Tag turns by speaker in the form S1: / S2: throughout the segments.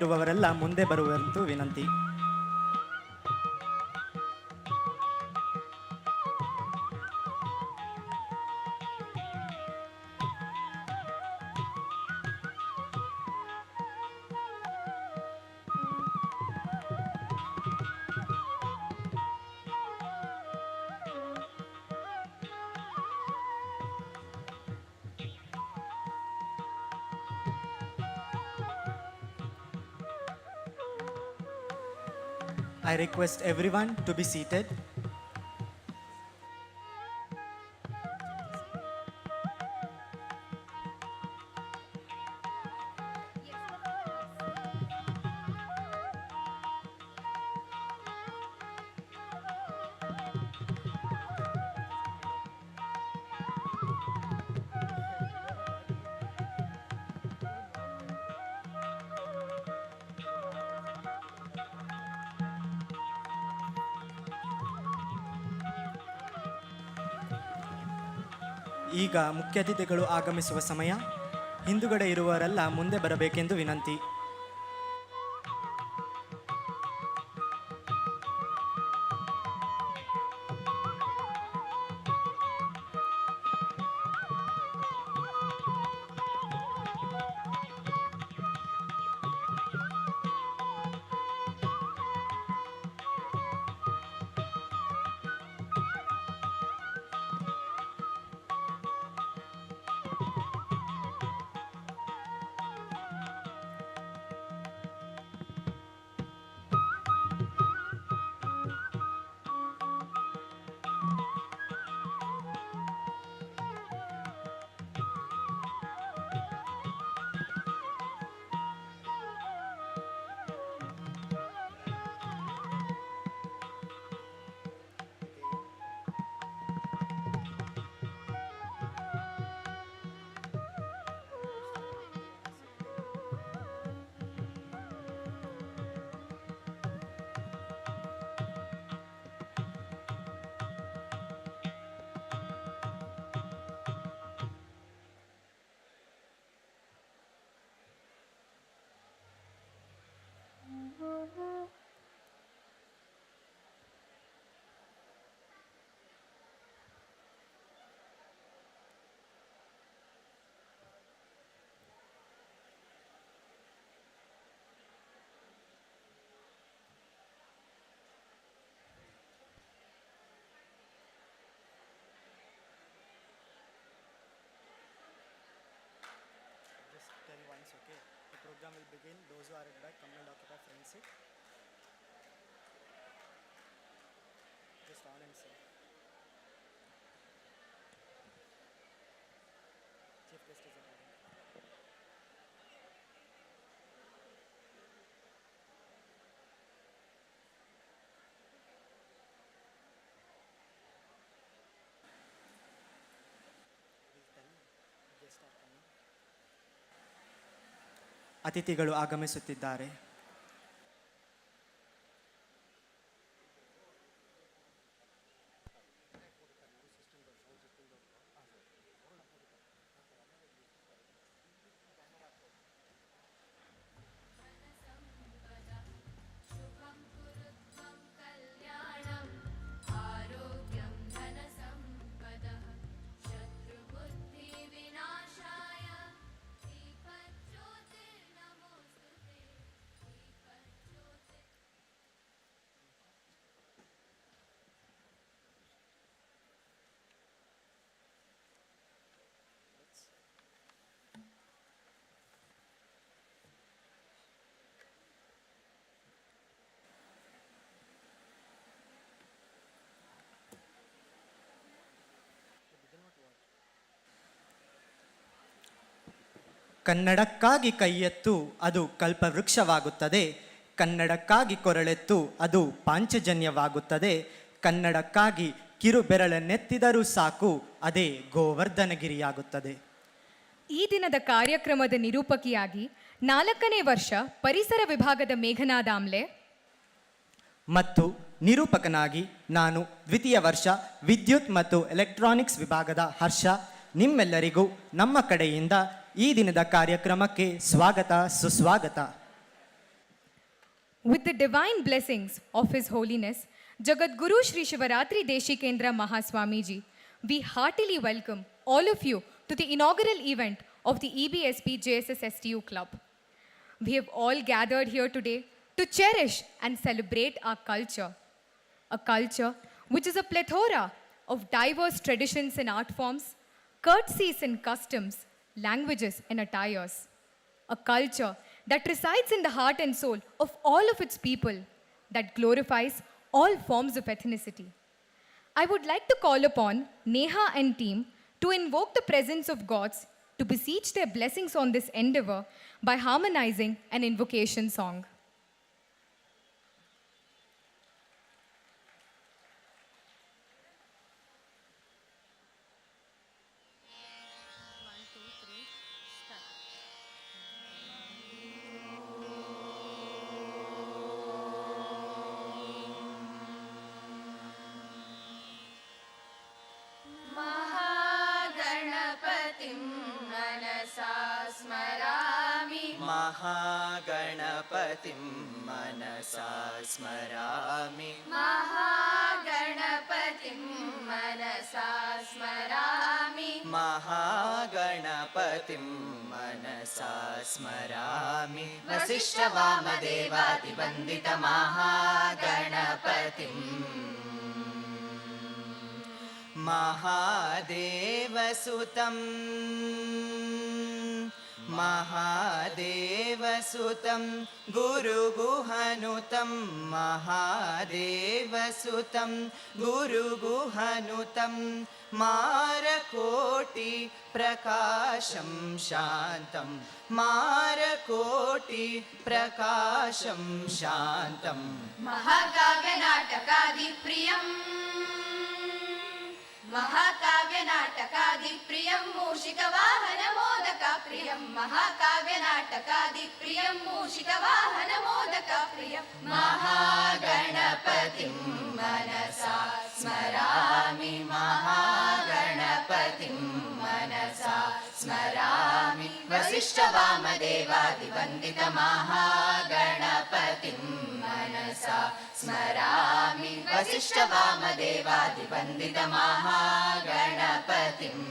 S1: ಇರುವವರೆಲ್ಲ ಮುಂದೆ ಬರುವಂತೆ ವಿನಂತಿ. I request everyone to be seated. ಈಗ ಮುಖ್ಯ ಅತಿಥಿಗಳು ಆಗಮಿಸುವ ಸಮಯ. ಹಿಂದುಗಡೆ ಇರುವವರೆಲ್ಲ ಮುಂದೆ ಬರಬೇಕೆಂದು ವಿನಂತಿ. Okay, the program will begin. Those who are at back, come and occupy front seat. Just on and say. Chief guest is arriving. ಅತಿಥಿಗಳು ಆಗಮಿಸುತ್ತಿದ್ದಾರೆ. ಕನ್ನಡಕ್ಕಾಗಿ ಕೈಯೆತ್ತು ಅದು ಕಲ್ಪವೃಕ್ಷವಾಗುತ್ತದೆ, ಕನ್ನಡಕ್ಕಾಗಿ ಕೊರಳೆತ್ತು ಅದು ಪಾಂಚಜನ್ಯವಾಗುತ್ತದೆ, ಕನ್ನಡಕ್ಕಾಗಿ ಕಿರು ಬೆರಳನ್ನೆತ್ತಿದರೂ ಸಾಕು ಅದೇ ಗೋವರ್ಧನಗಿರಿಯಾಗುತ್ತದೆ.
S2: ಈ ದಿನದ ಕಾರ್ಯಕ್ರಮದ ನಿರೂಪಕಿಯಾಗಿ 4ನೇ ವರ್ಷ ಪರಿಸರ ವಿಭಾಗದ ಮೇಘನಾ ದಾಮ್ಲೆ
S1: ಮತ್ತು ನಿರೂಪಕನಾಗಿ ನಾನು 2ಯ ವರ್ಷ ವಿದ್ಯುತ್ ಮತ್ತು ಎಲೆಕ್ಟ್ರಾನಿಕ್ಸ್ ವಿಭಾಗದ ಹರ್ಷ ನಿಮ್ಮೆಲ್ಲರಿಗೂ ನಮ್ಮ ಕಡೆಯಿಂದ ಈ ದಿನದ ಕಾರ್ಯಕ್ರಮಕ್ಕೆ ಸ್ವಾಗತ ಸುಸ್ವಾಗತ.
S2: With the divine blessings of His Holiness, Jagadguru Sri Shivaratri Deshikendra Mahaswamiji, we heartily welcome all of you to the inaugural event of the EBSB JSS STU Club. We have all gathered here today to cherish and celebrate our culture, a culture which is a plethora of diverse traditions and art forms, courtesies and customs, languages and attires, a culture that resides in the heart and soul of all of its people, that glorifies all forms of ethnicity. I would like to call upon Neha and team to invoke the presence of gods to beseech their blessings on this endeavor by harmonizing an invocation song.
S3: महागणपतिं मनसा स्मरामि
S4: महागणपतिं मनसा स्मरामि
S3: महागणपतिं मनसा स्मरामि वसिष्ठवामदेवादिवन्दितमहागणपतिम् महादेवसुतम् महादेवसुतं गुरुगुहनुतं महादेवसुतं गुरुगुहनुतं मारकोटि प्रकाशं शान्तं मारकोटि प्रकाशं शान्तं
S4: महाकाव्यनाटकादिप्रियम् महाकाव्यनाटकादिप्रियं मूषिकवाहनमोदकप्रियं महाकाव्यनाटकादिप्रियं मूषिकवाहनमोदकप्रियं महागणपतिं मनसा स्मरामि महागणपतिं मनसा स्मरामि वसिष्ठवामदेवादिवन्दितमहागणपतिं मनसा स्मरामि वसिष्ठवामदेवादिवन्दितमहागणपतिम्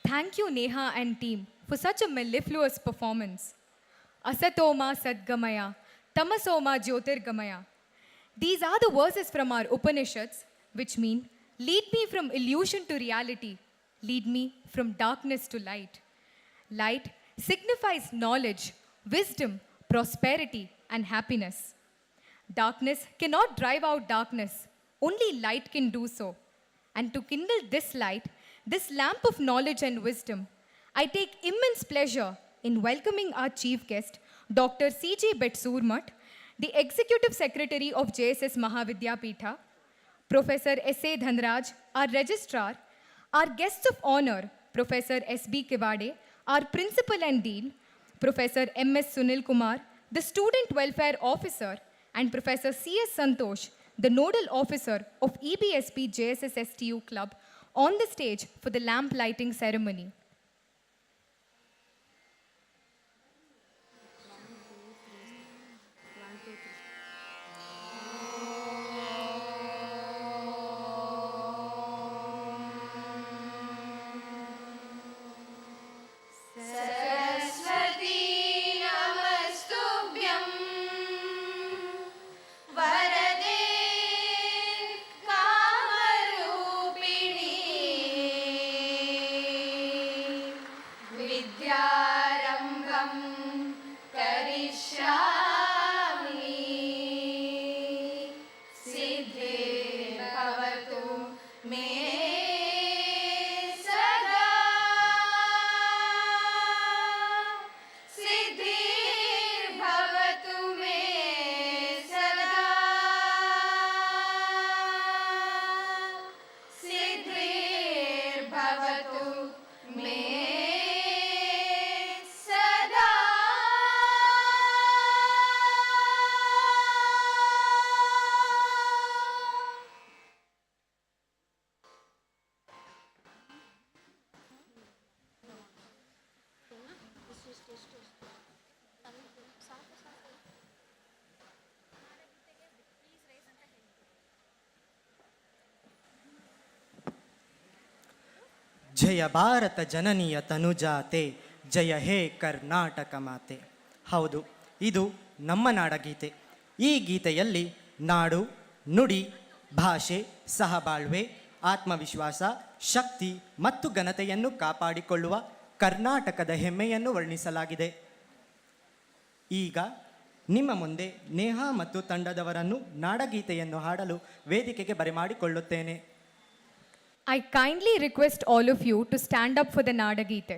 S2: Thank you, Neha and team, for such a mellifluous performance. Asatoma Sadgamaya, Tamasoma Jyotirgamaya. These are the verses from our Upanishads, which mean, lead me from illusion to reality, lead me from darkness to light. Light signifies knowledge, wisdom, prosperity, and happiness. Darkness cannot drive out darkness, only light can do so. And to kindle this light, this lamp of knowledge and wisdom, I take immense pleasure in welcoming our chief guest, Dr. C.J. Betsurmat, the Executive Secretary of JSS Mahavidyapitha, Professor S.A. Dhanraj, our Registrar, our guests of honor, Professor S.B. Kivade, our Principal and Dean, Professor M.S. Sunil Kumar, the Student Welfare Officer, and Professor C.S. Santosh, the Nodal Officer of EBSB JSS STU Club, on the stage for the lamp lighting ceremony.
S4: Saraswati नमस्तुभ्यं वरदे कामरूपिणी विद्यारम्भं करिष्यामि सिद्धिर्भवतु मे सदा सिद्धिर्भवतु मे सदा सिद्धिर्भवतु मे सदा
S1: ಜಯ ಭಾರತ ಜನನಿಯ ತನುಜಾತೆ, ಜಯ ಹೇ ಕರ್ನಾಟಕ ಮಾತೆ. ಹೌದು, ಇದು ನಮ್ಮ ನಾಡಗೀತೆ. ಈ ಗೀತೆಯಲ್ಲಿ ನಾಡು, ನುಡಿ, ಭಾಷೆ, ಸಹಬಾಳ್ವೆ, ಆತ್ಮವಿಶ್ವಾಸ, ಶಕ್ತಿ ಮತ್ತು ಘನತೆಯನ್ನು ಕಾಪಾಡಿಕೊಳ್ಳುವ ಕರ್ನಾಟಕದ ಹೆಮ್ಮೆಯನ್ನು ವರ್ಣಿಸಲಾಗಿದೆ. ಈಗ ನಿಮ್ಮ ಮುಂದೆ ನೇಹಾ ಮತ್ತು ತಂಡದವರನ್ನು ನಾಡಗೀತೆಯನ್ನು ಹಾಡಲು ವೇದಿಕೆಗೆ ಬರಮಾಡಿಕೊಳ್ಳುತ್ತೇನೆ.
S2: I kindly request all of you to stand up for the Nadagite.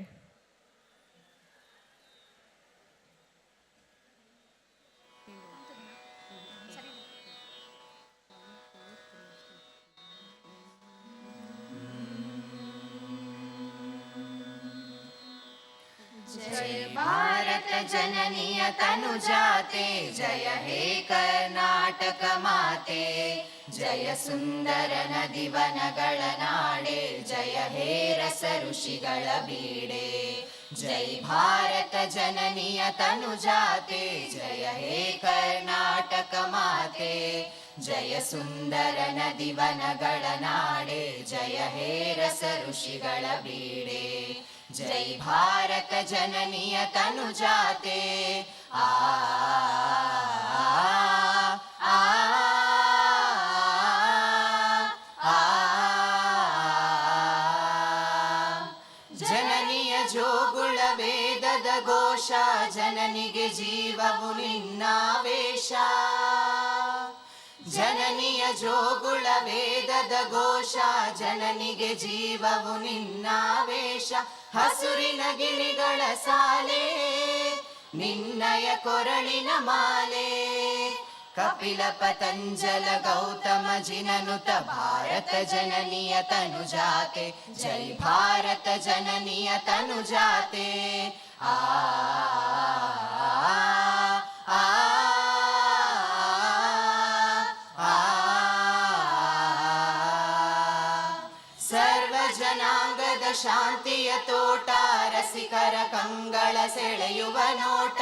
S4: जय भारत जननीय तनुजाते, जय हे कर्नाटक माते, जय सुंदर नदी वनಗಳ ನಾಡೆ, जय हे रस ಋಷಿಗಳ ಬೀಡೆ. जय भारत जननीय तनुजाते, जय हे कर्नाटक माते, जय सुंदर नदी वनಗಳ ನಾಡೆ, जय हे रस ಋಷಿಗಳ ಬೀಡೆ. जय भारत जननीय तनुजाते, आ आ ಜನನಿಯ ಜೋಗುಳ ವೇದದ ಘೋಷ, ಜನನಿಗೆ ಜೀವವು ನಿನ್ನಾವೇಶ. ಜನನಿಯ ಜೋಗುಳ ವೇದದ ಘೋಷ, ಜನನಿಗೆ ಜೀವವು ನಿನ್ನಾವೇಶ. ಹಸುರಿನ ಗಿಳಿಗಳ ಸಾಲೆ, ನಿನ್ನಯ ಕೊರಳಿನ ಮಾಲೆ. ಕಪಿಲ ಪತಂಜಲ ಗೌತಮ ಜಿನನುತ ಭಾರತ ಜನನಿಯ ತನುಜಾತೆ, ಜೈ ಭಾರತ ಜನನಿಯ ತನುಜಾತೆ. ಆ ಆ ಸರ್ವ ಜನಾಂಗದ ಶಾಂತಿಯ ತೋಟ, ರಸಿಕರ ಕಂಗಳ ಸೆಳೆಯುವ ನೋಟ.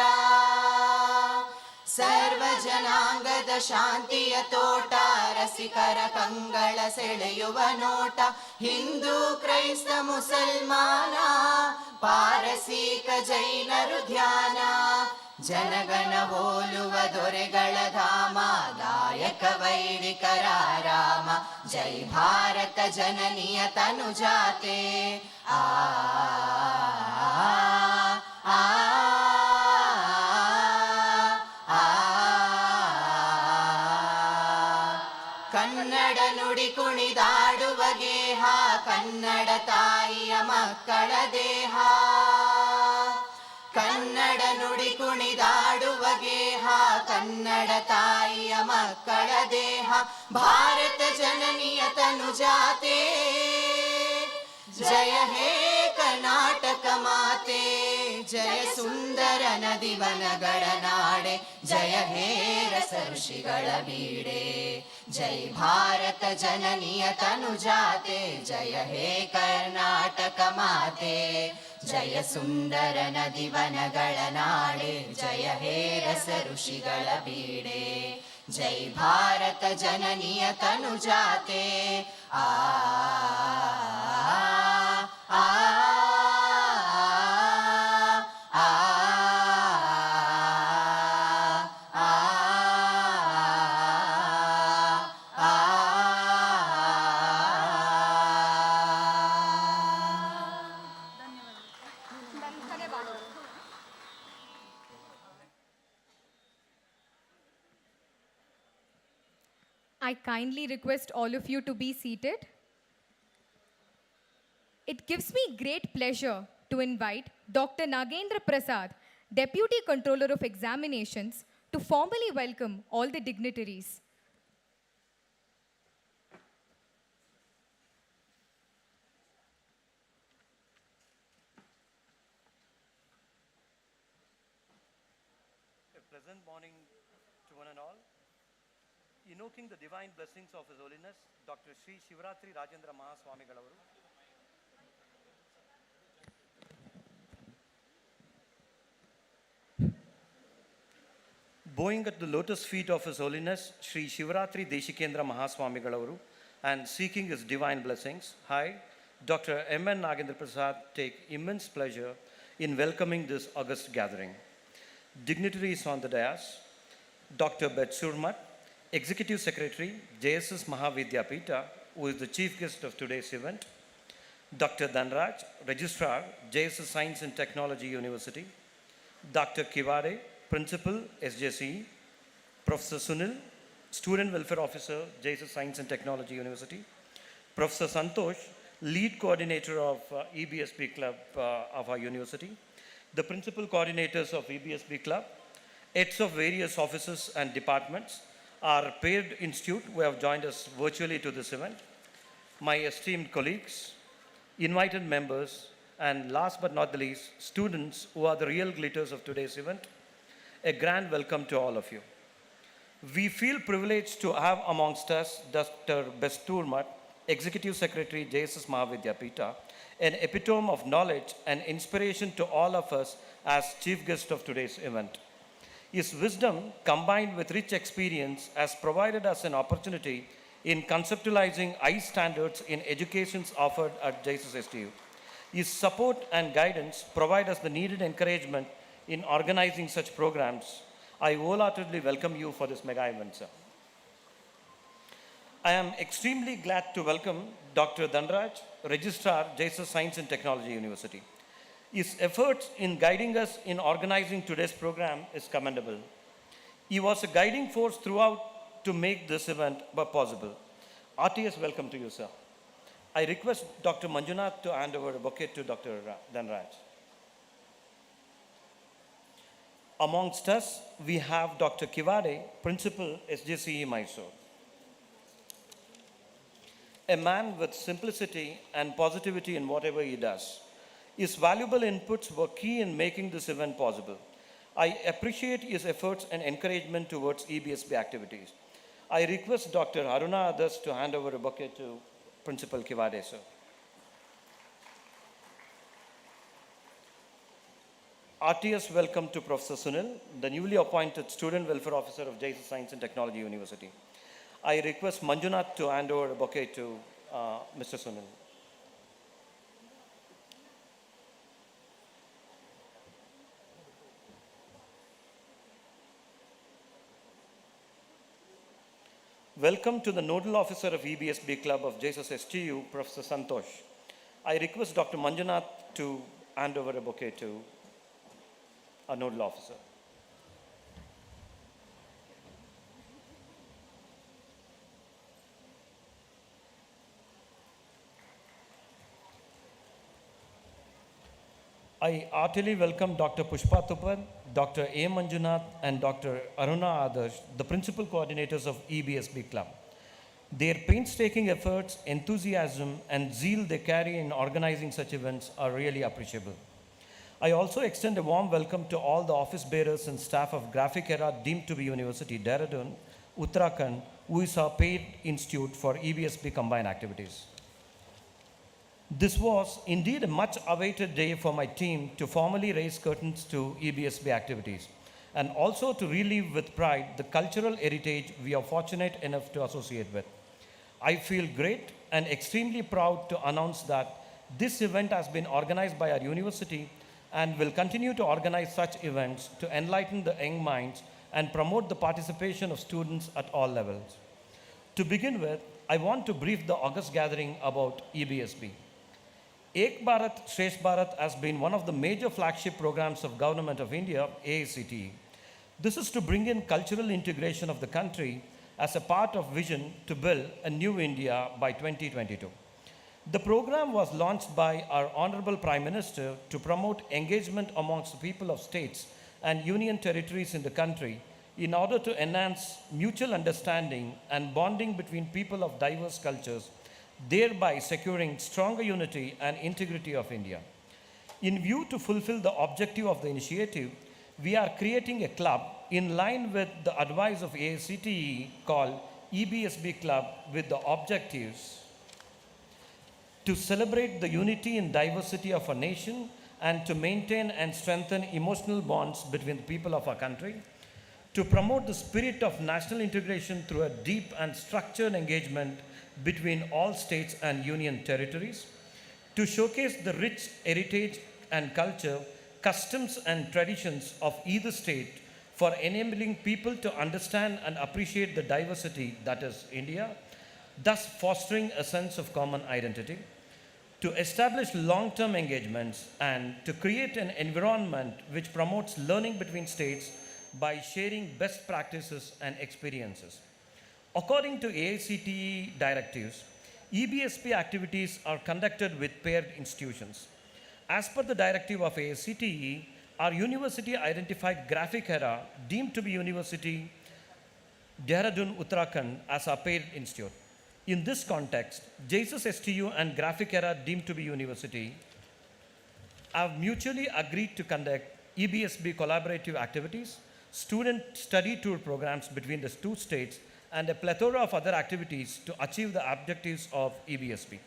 S4: ಸರ್ವ ಜನಾಂಗದ ಶಾಂತಿಯ ತೋಟ, ರಸಿಕರ ಕಂಗಳ ಸೆಳೆಯುವ ನೋಟ. ಹಿಂದೂ ಕ್ರೈಸ್ತ ಮುಸಲ್ಮಾನ, ಪಾರಸೀಕ ಜೈನರು ಧ್ಯಾನ. ಜನಗಣ ಹೋಲುವ ದೊರೆಗಳ ಧಾಮ, ಗಾಯಕ ವೈದಿಕರ ರಾಮ. ಜೈ ಭಾರತ ಜನನಿಯ ತನುಜಾತೆ, ಆ ಆ ಕನ್ನಡ ನುಡಿ ಕುಣಿದಾಡುವ ಗೇಹ, ಕನ್ನಡ ತಾಯಿಯ ಮಕ್ಕಳ ದೇಹ. ಕನ್ನಡ ನುಡಿ ಕುಣಿದಾಡುವ ಗೇಹ, ಕನ್ನಡ ತಾಯಿಯ ಮಕ್ಕಳ ದೇಹ. ಭಾರತ ಜನನಿಯ ತನುಜಾತೆ, ಜಯ ಹೇ ಕರ್ನಾಟಕ ಮಾತೆ, ಜಯ ಸುಂದರ ನದಿ ವನಗಳ ನಾಡೆ, ಜಯ ಹೇ ರಸ ಋಷಿಗಳ ಬೀಡೆ. ಜೈ ಭಾರತ ಜನನಿಯ ತನುಜಾತೆ, ಜಯ ಹೇ ಕರ್ನಾಟಕ ಮಾತೆ, ಜಯ ಸುಂದರ ನದಿ ವನಗಳ ನಾಡೆ, ಜಯ ಹೇ ರಸ ಋಷಿಗಳ ಬೀಡೆ. ಜೈ ಭಾರತ ಜನನಿಯ ತನುಜಾತೆ, ಆ ಆ
S2: I kindly request all of you to be seated. It gives me great pleasure to invite Dr. Nagendra Prasad, Deputy Controller of Examinations, to formally welcome all the dignitaries.
S5: A pleasant morning to one and all. Invoking the divine blessings of His Holiness, Dr. Sri Shivaratri Rajendra Mahaswamigalaru, bowing at the lotus feet of His Holiness Sri Shivaratri Deshikendra Mahaswamigalaru and seeking his divine blessings, I, Dr. M.N. Nagendra Prasad, take immense pleasure in welcoming this august gathering. Dignitaries on the dais, Dr. Bet Surmat, Executive Secretary, JSS Mahavidyapita, who is the chief guest of today's event, Dr. Dhanraj, Registrar, JSS Science and Technology University, Dr. Kivare, Principal, SJCE, Professor Sunil, Student Welfare Officer, JSS Science and Technology University, Professor Santosh, Lead Coordinator of EBSB Club of our university, the Principal Coordinators of EBSB Club, heads of various offices and departments, our paired institute who have joined us virtually to this event, my esteemed colleagues, invited members, and last but not the least, students who are the real glitters of today's event, a grand welcome to all of you. We feel privileged to have amongst us Dr. Besturmat, Executive Secretary, JSS Mahavidyapita, an epitome of knowledge and inspiration to all of us as chief guest of today's event. His wisdom, combined with rich experience, has provided us an opportunity in conceptualizing high standards in educations offered at JSS STU. His support and guidance provide us the needed encouragement in organizing such programs. I wholeheartedly welcome you for this mega event, sir. I am extremely glad to welcome Dr. Dhanraj, Registrar, JSS Science and Technology University. His efforts in guiding us in organizing today's program is commendable. He was a guiding force throughout to make this event possible. RTS, welcome to you, sir. I request Dr. Manjunath to hand over a bouquet to Dr. Dhanraj. Amongst us, we have Dr. Kivade, Principal, SJCE Mysore. A man with simplicity and positivity in whatever he does. His valuable inputs were key in making this event possible. I appreciate his efforts and encouragement towards EBSB activities. I request Dr. Aruna Adas to hand over a bouquet to Principal Kivade, sir. RTS, welcome to Professor Sunil, the newly appointed Student Welfare Officer of JSS Science and Technology University. I request Manjunath to hand over a bouquet to Mr. Sunil. Welcome to the Nodal Officer of EBSB Club of JSS STU, Professor Santosh. I request Dr. Manjunath to hand over a bouquet to our Nodal Officer. I heartily welcome Dr. Pushpa Tupad, Dr. A. Manjunath, and Dr. Aruna Adarsh, the principal coordinators of EBSB Club. Their painstaking efforts, enthusiasm, and zeal they carry in organizing such events are really appreciable. I also extend a warm welcome to all the office bearers and staff of Graphic Era deemed to be University, Dehradun, Uttarakhand, who is our paid institute for EBSB combined activities. This was indeed a much awaited day for my team to formally raise curtains to EBSB activities and also to relive with pride the cultural heritage we are fortunate enough to associate with. I feel great and extremely proud to announce that this event has been organized by our university and will continue to organize such events to enlighten the young minds and promote the participation of students at all levels. To begin with, I want to brief the August gathering about EBSB. Ek Bharat, Shresh Bharat has been one of the major flagship programs of Government of India, AICTE. This is to bring in cultural integration of the country as a part of vision to build a new India by 2022. The program was launched by our Honorable Prime Minister to promote engagement amongst the people of states and union territories in the country in order to enhance mutual understanding and bonding between people of diverse cultures, thereby securing stronger unity and integrity of India. In view to fulfill the objective of the initiative, we are creating a club in line with the advice of AICTE called EBSB Club with the objectives to celebrate the unity and diversity of our nation and to maintain and strengthen emotional bonds between the people of our country, to promote the spirit of national integration through a deep and structured engagement between all states and union territories, to showcase the rich heritage and culture, customs and traditions of either state for enabling people to understand and appreciate the diversity that is India, thus fostering a sense of common identity, to establish long-term engagements and to create an environment which promotes learning between states by sharing best practices and experiences. According to AICTE directives, EBSP activities are conducted with paired institutions. As per the directive of AICTE, our university identified Graphic Era, deemed to be University Dehradun Uttarakhand, as our paired institute. In this context, JSS STU and Graphic Era, deemed to be university, have mutually agreed to conduct EBSB collaborative activities, student study tour programs between the two states, and a plethora of other activities to achieve the objectives of EBSB.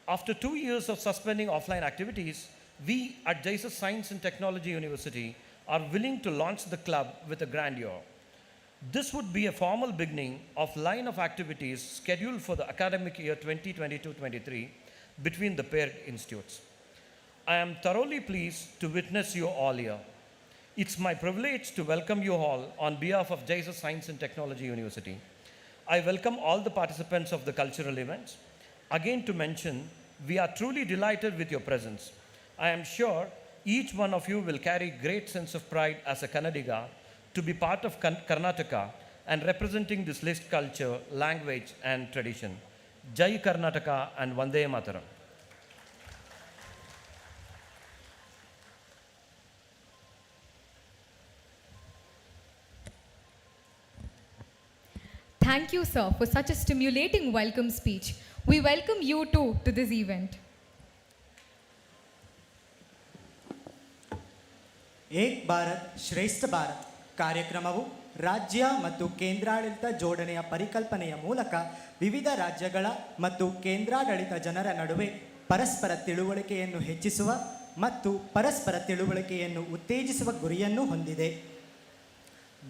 S5: After 2 years of suspending offline activities, we at JSS Science and Technology University are willing to launch the club with a grandeur. This would be a formal beginning of line of activities scheduled for the academic year 2022-23 between the paired institutes. I am thoroughly pleased to witness you all here. It's my privilege to welcome you all on behalf of JSS Science and Technology University. I welcome all the participants of the cultural events. Again to mention, we are truly delighted with your presence. I am sure each one of you will carry great sense of pride as a Kannadiga to be part of Karnataka and representing this list culture, language and tradition. Jai Karnataka and Vande Mataram.
S2: Thank you, sir, for such a stimulating welcome speech. We welcome you too to this event.
S1: Ek Bharat Shreshtha Bharat ಕಾರ್ಯಕ್ರಮವು ರಾಜ್ಯ ಮತ್ತು ಕೇಂದ್ರಾಡಳಿತ ಜೋಡಣೆಯ ಪರಿಕಲ್ಪನೆಯ ಮೂಲಕ ವಿವಿಧ ರಾಜ್ಯಗಳ ಮತ್ತು ಕೇಂದ್ರಾಡಳಿತ ಜನರ ನಡುವೆ ಪರಸ್ಪರ ತಿಳುವಳಿಕೆಯನ್ನು ಹೆಚ್ಚಿಸುವ ಮತ್ತು ಪರಸ್ಪರ ತಿಳುವಳಿಕೆಯನ್ನು ಉತ್ತೇಜಿಸುವ ಗುರಿಯನ್ನು ಹೊಂದಿದೆ.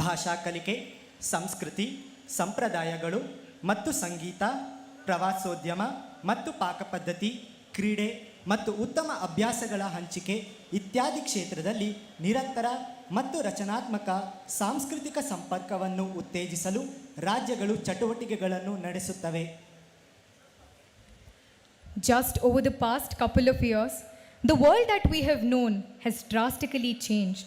S1: ಭಾಷಾ ಕಲಿಕೆ, ಸಂಸ್ಕೃತಿ, ಸಂಪ್ರದಾಯಗಳು ಮತ್ತು ಸಂಗೀತ, ಪ್ರವಾಸೋದ್ಯಮ ಮತ್ತು ಪಾಕಪದ್ಧತಿ, ಕ್ರೀಡೆ ಮತ್ತು ಉತ್ತಮ ಅಭ್ಯಾಸಗಳ ಹಂಚಿಕೆ ಇತ್ಯಾದಿ ಕ್ಷೇತ್ರದಲ್ಲಿ ನಿರಂತರ ಮತ್ತು ರಚನಾತ್ಮಕ ಸಾಂಸ್ಕೃತಿಕ ಸಂಪರ್ಕವನ್ನು ಉತ್ತೇಜಿಸಲು ರಾಜ್ಯಗಳು ಚಟುವಟಿಕೆಗಳನ್ನು ನಡೆಸುತ್ತವೆ.
S2: Just over the past couple of years, the world that we have known has drastically changed.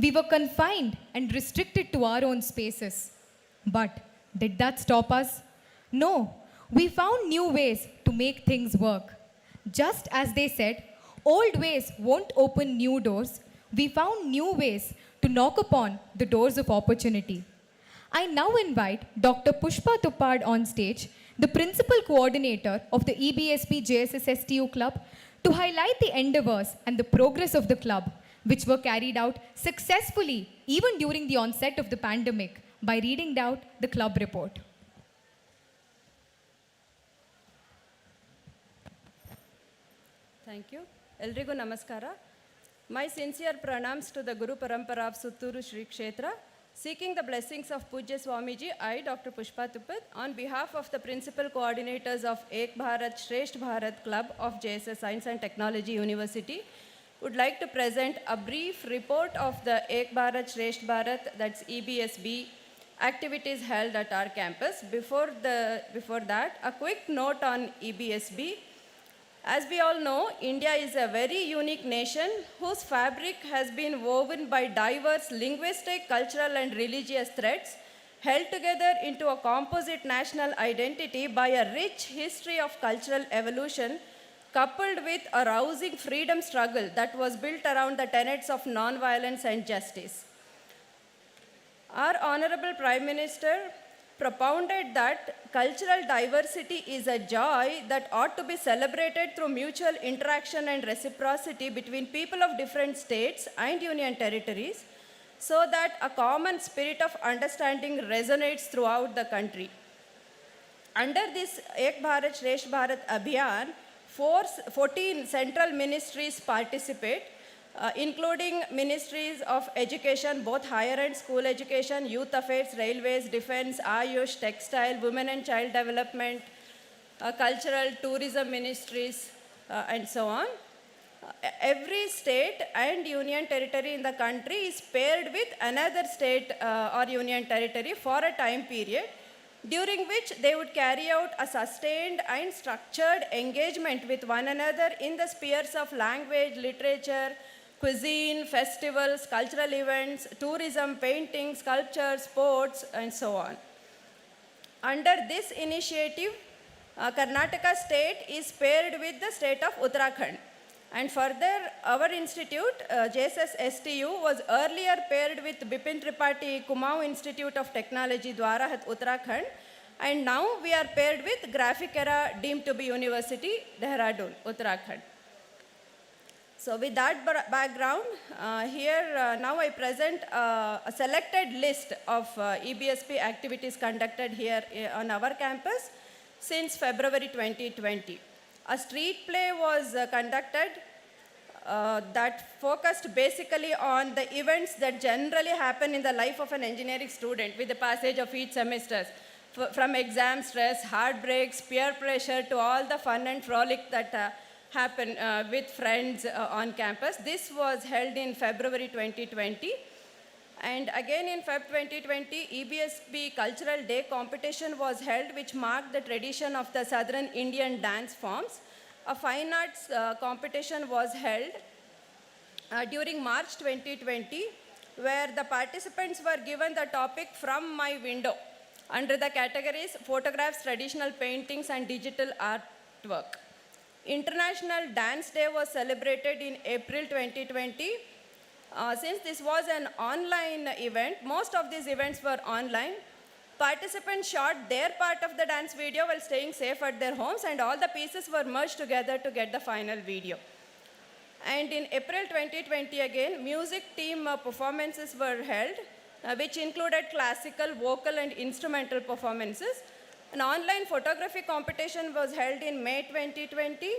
S2: We were confined and restricted to our own spaces. But did that stop us? No, we found new ways to make things work. Just as they said, old ways won't open new doors. We found new ways to knock upon the doors of opportunity. I now invite Dr. Pushpa Tuppad on stage, the principal coordinator of the EBSB JSS STU club, to highlight the endeavors and the progress of the club, which were carried out successfully even during the onset of the pandemic, by reading out the club report.
S6: Thank you. Eldrigu Namaskara. My sincere pranams to the Guru Parampara of Sutturu Shri Kshetra. Seeking the blessings of Pujya Swamiji, I, Dr. Pushpa Tuppad, on behalf of the principal coordinators of Ek Bharat Shresth Bharat Club of JSS Science and Technology University, would like to present a brief report of the Ek Bharat Shresth Bharat, that's EBSB, activities held at our campus. Before that, a quick note on EBSB. As we all know, India is a very unique nation whose fabric has been woven by diverse linguistic, cultural and religious threads, held together into a composite national identity by a rich history of cultural evolution, coupled with a rousing freedom struggle that was built around the tenets of non-violence and justice. Our Honorable Prime Minister propounded that cultural diversity is a joy that ought to be celebrated through mutual interaction and reciprocity between people of different states and union territories, so that a common spirit of understanding resonates throughout the country. Under this Ek Bharat Shresth Bharat Abhiyan, 14 central ministries participate. including ministries of education, both higher and school education, youth affairs, railways, defense, Ayush, textile, women and child development, cultural, tourism ministries, and so on. Every state and union territory in the country is paired with another state or union territory for a time period, during which they would carry out a sustained and structured engagement with one another in the spheres of language, literature, cuisine, festivals, cultural events, tourism, painting, sculpture, sports, and so on. Under this initiative, Karnataka state is paired with the state of Uttarakhand. And further, our institute, JSS STU, was earlier paired with Bipin Tripathi Kumaon Institute of Technology, Dwarahat, Uttarakhand. And now we are paired with Graphic Era deemed to be University, Dehradun, Uttarakhand. So with that background, here now I present a selected list of EBSB activities conducted here on our campus since February 2020. A street play was conducted that focused basically on the events that generally happen in the life of an engineering student with the passage of each semester, from exam stress, heartbreaks, peer pressure, to all the fun and frolic that happen with friends on campus. This was held in February 2020. And again in Feb 2020, EBSB Cultural Day competition was held, which marked the tradition of the Southern Indian dance forms. A fine arts competition was held during March 2020, where the participants were given the topic "From My Window" under the categories photographs, traditional paintings, and digital artwork. International Dance Day was celebrated in April 2020. Since this was an online event, most of these events were online. Participants shot their part of the dance video while staying safe at their homes, and all the pieces were merged together to get the final video. And in April 2020 again, music team performances were held, which included classical, vocal, and instrumental performances. An online photography competition was held in May 2020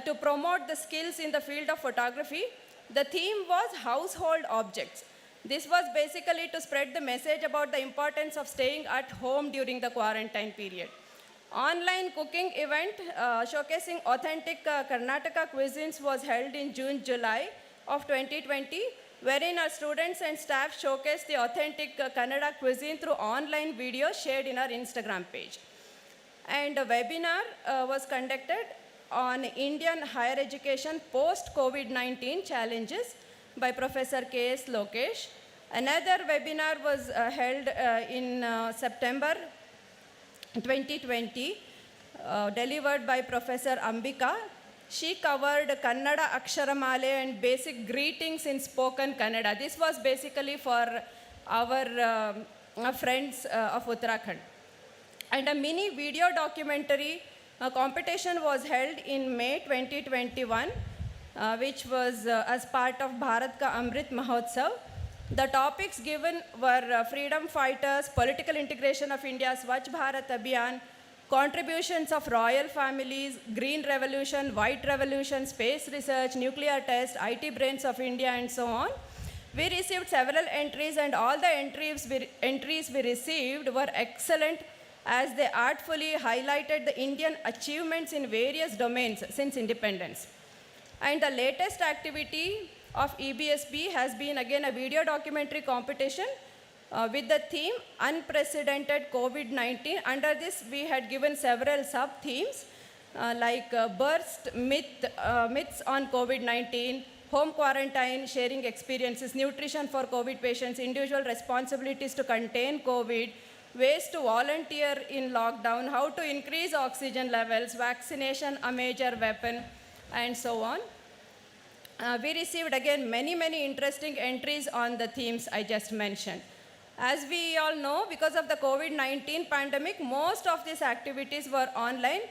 S6: to promote the skills in the field of photography. The theme was household objects. This was basically to spread the message about the importance of staying at home during the quarantine period. Online cooking event showcasing authentic Karnataka cuisines was held in June-July of 2020, wherein our students and staff showcased the authentic Kannada cuisine through online videos shared in our Instagram page. And a webinar was conducted on Indian higher education post-COVID-19 challenges by Professor K.S. Lokesh. Another webinar was held in September 2020, delivered by Professor Ambika. She covered Kannada Aksharamale and basic greetings in spoken Kannada. This was basically for our friends of Uttarakhand. And a mini video documentary competition was held in May 2021, which was as part of Bharat Ka Amrit Mahotsav. The topics given were freedom fighters, political integration of India, Swachh Bharat Abhiyan, contributions of royal families, green revolution, white revolution, space research, nuclear test, IT brains of India, and so on. We received several entries, and all the entries we received were excellent, as they artfully highlighted the Indian achievements in various domains since independence. And the latest activity of EBSB has been again a video documentary competition with the theme Unprecedented COVID-19. Under this, we had given several sub-themes like burst myths on COVID-19, home quarantine, sharing experiences, nutrition for COVID patients, individual responsibilities to contain COVID, ways to volunteer in lockdown, how to increase oxygen levels, vaccination a major weapon, and so on. We received again many interesting entries on the themes I just mentioned. As we all know, because of the COVID-19 pandemic, most of these activities were online.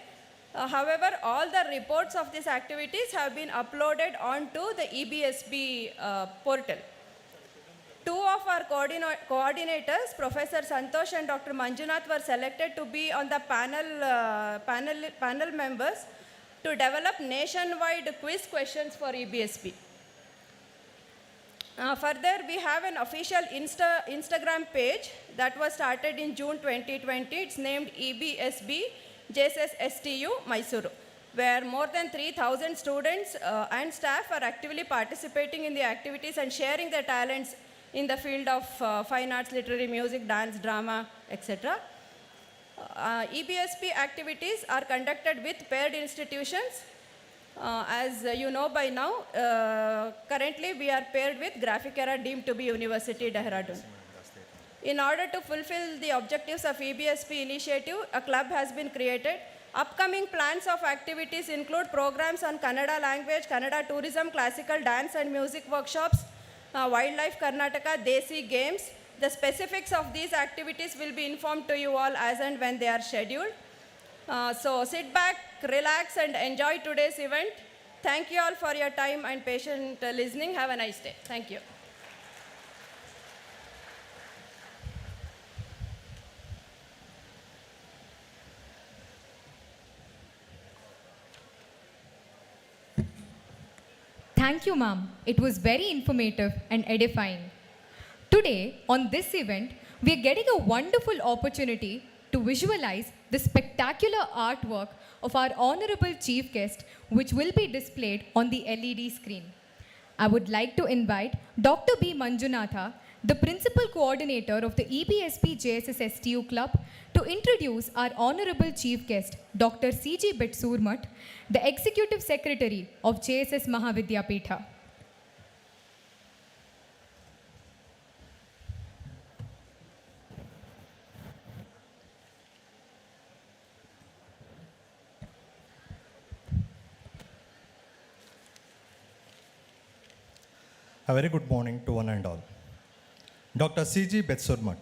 S6: However, all the reports of these activities have been uploaded onto the EBSB portal. Two of our coordinators, Professor Santosh and Dr. Manjunath, were selected to be on the panel members to develop nationwide quiz questions for EBSB. Further, we have an official Instagram page that was started in June 2020. It's named EBSB JSS STU Mysuru, where more than 3,000 students and staff are actively participating in the activities and sharing their talents in the field of fine arts, literary, music, dance, drama, etc. EBSP activities are conducted with paired institutions. As you know by now, currently we are paired with Graphic Era deemed to be University Dehradun. In order to fulfill the objectives of EBSP initiative, a club has been created. Upcoming plans of activities include programs on Kannada language, Kannada tourism, classical dance and music workshops, wildlife Karnataka, Desi games. The specifics of these activities will be informed to you all as and when they are scheduled. So sit back, relax and enjoy today's event. Thank you all for your time and patient listening. Have a nice day. Thank you.
S2: Thank you, ma'am. It was very informative and edifying. Today, on this event, we are getting a wonderful opportunity to visualize the spectacular artwork of our honorable chief guest, which will be displayed on the LED screen. I would like to invite Dr. B. Manjunatha, the principal coordinator of the EBSB JSS STU club, to introduce our honorable chief guest, Dr. C.G. Betsurmat, the executive secretary of JSS Mahavidyapitha.
S7: A very good morning to one and all. Dr. C.G. Betsurmat,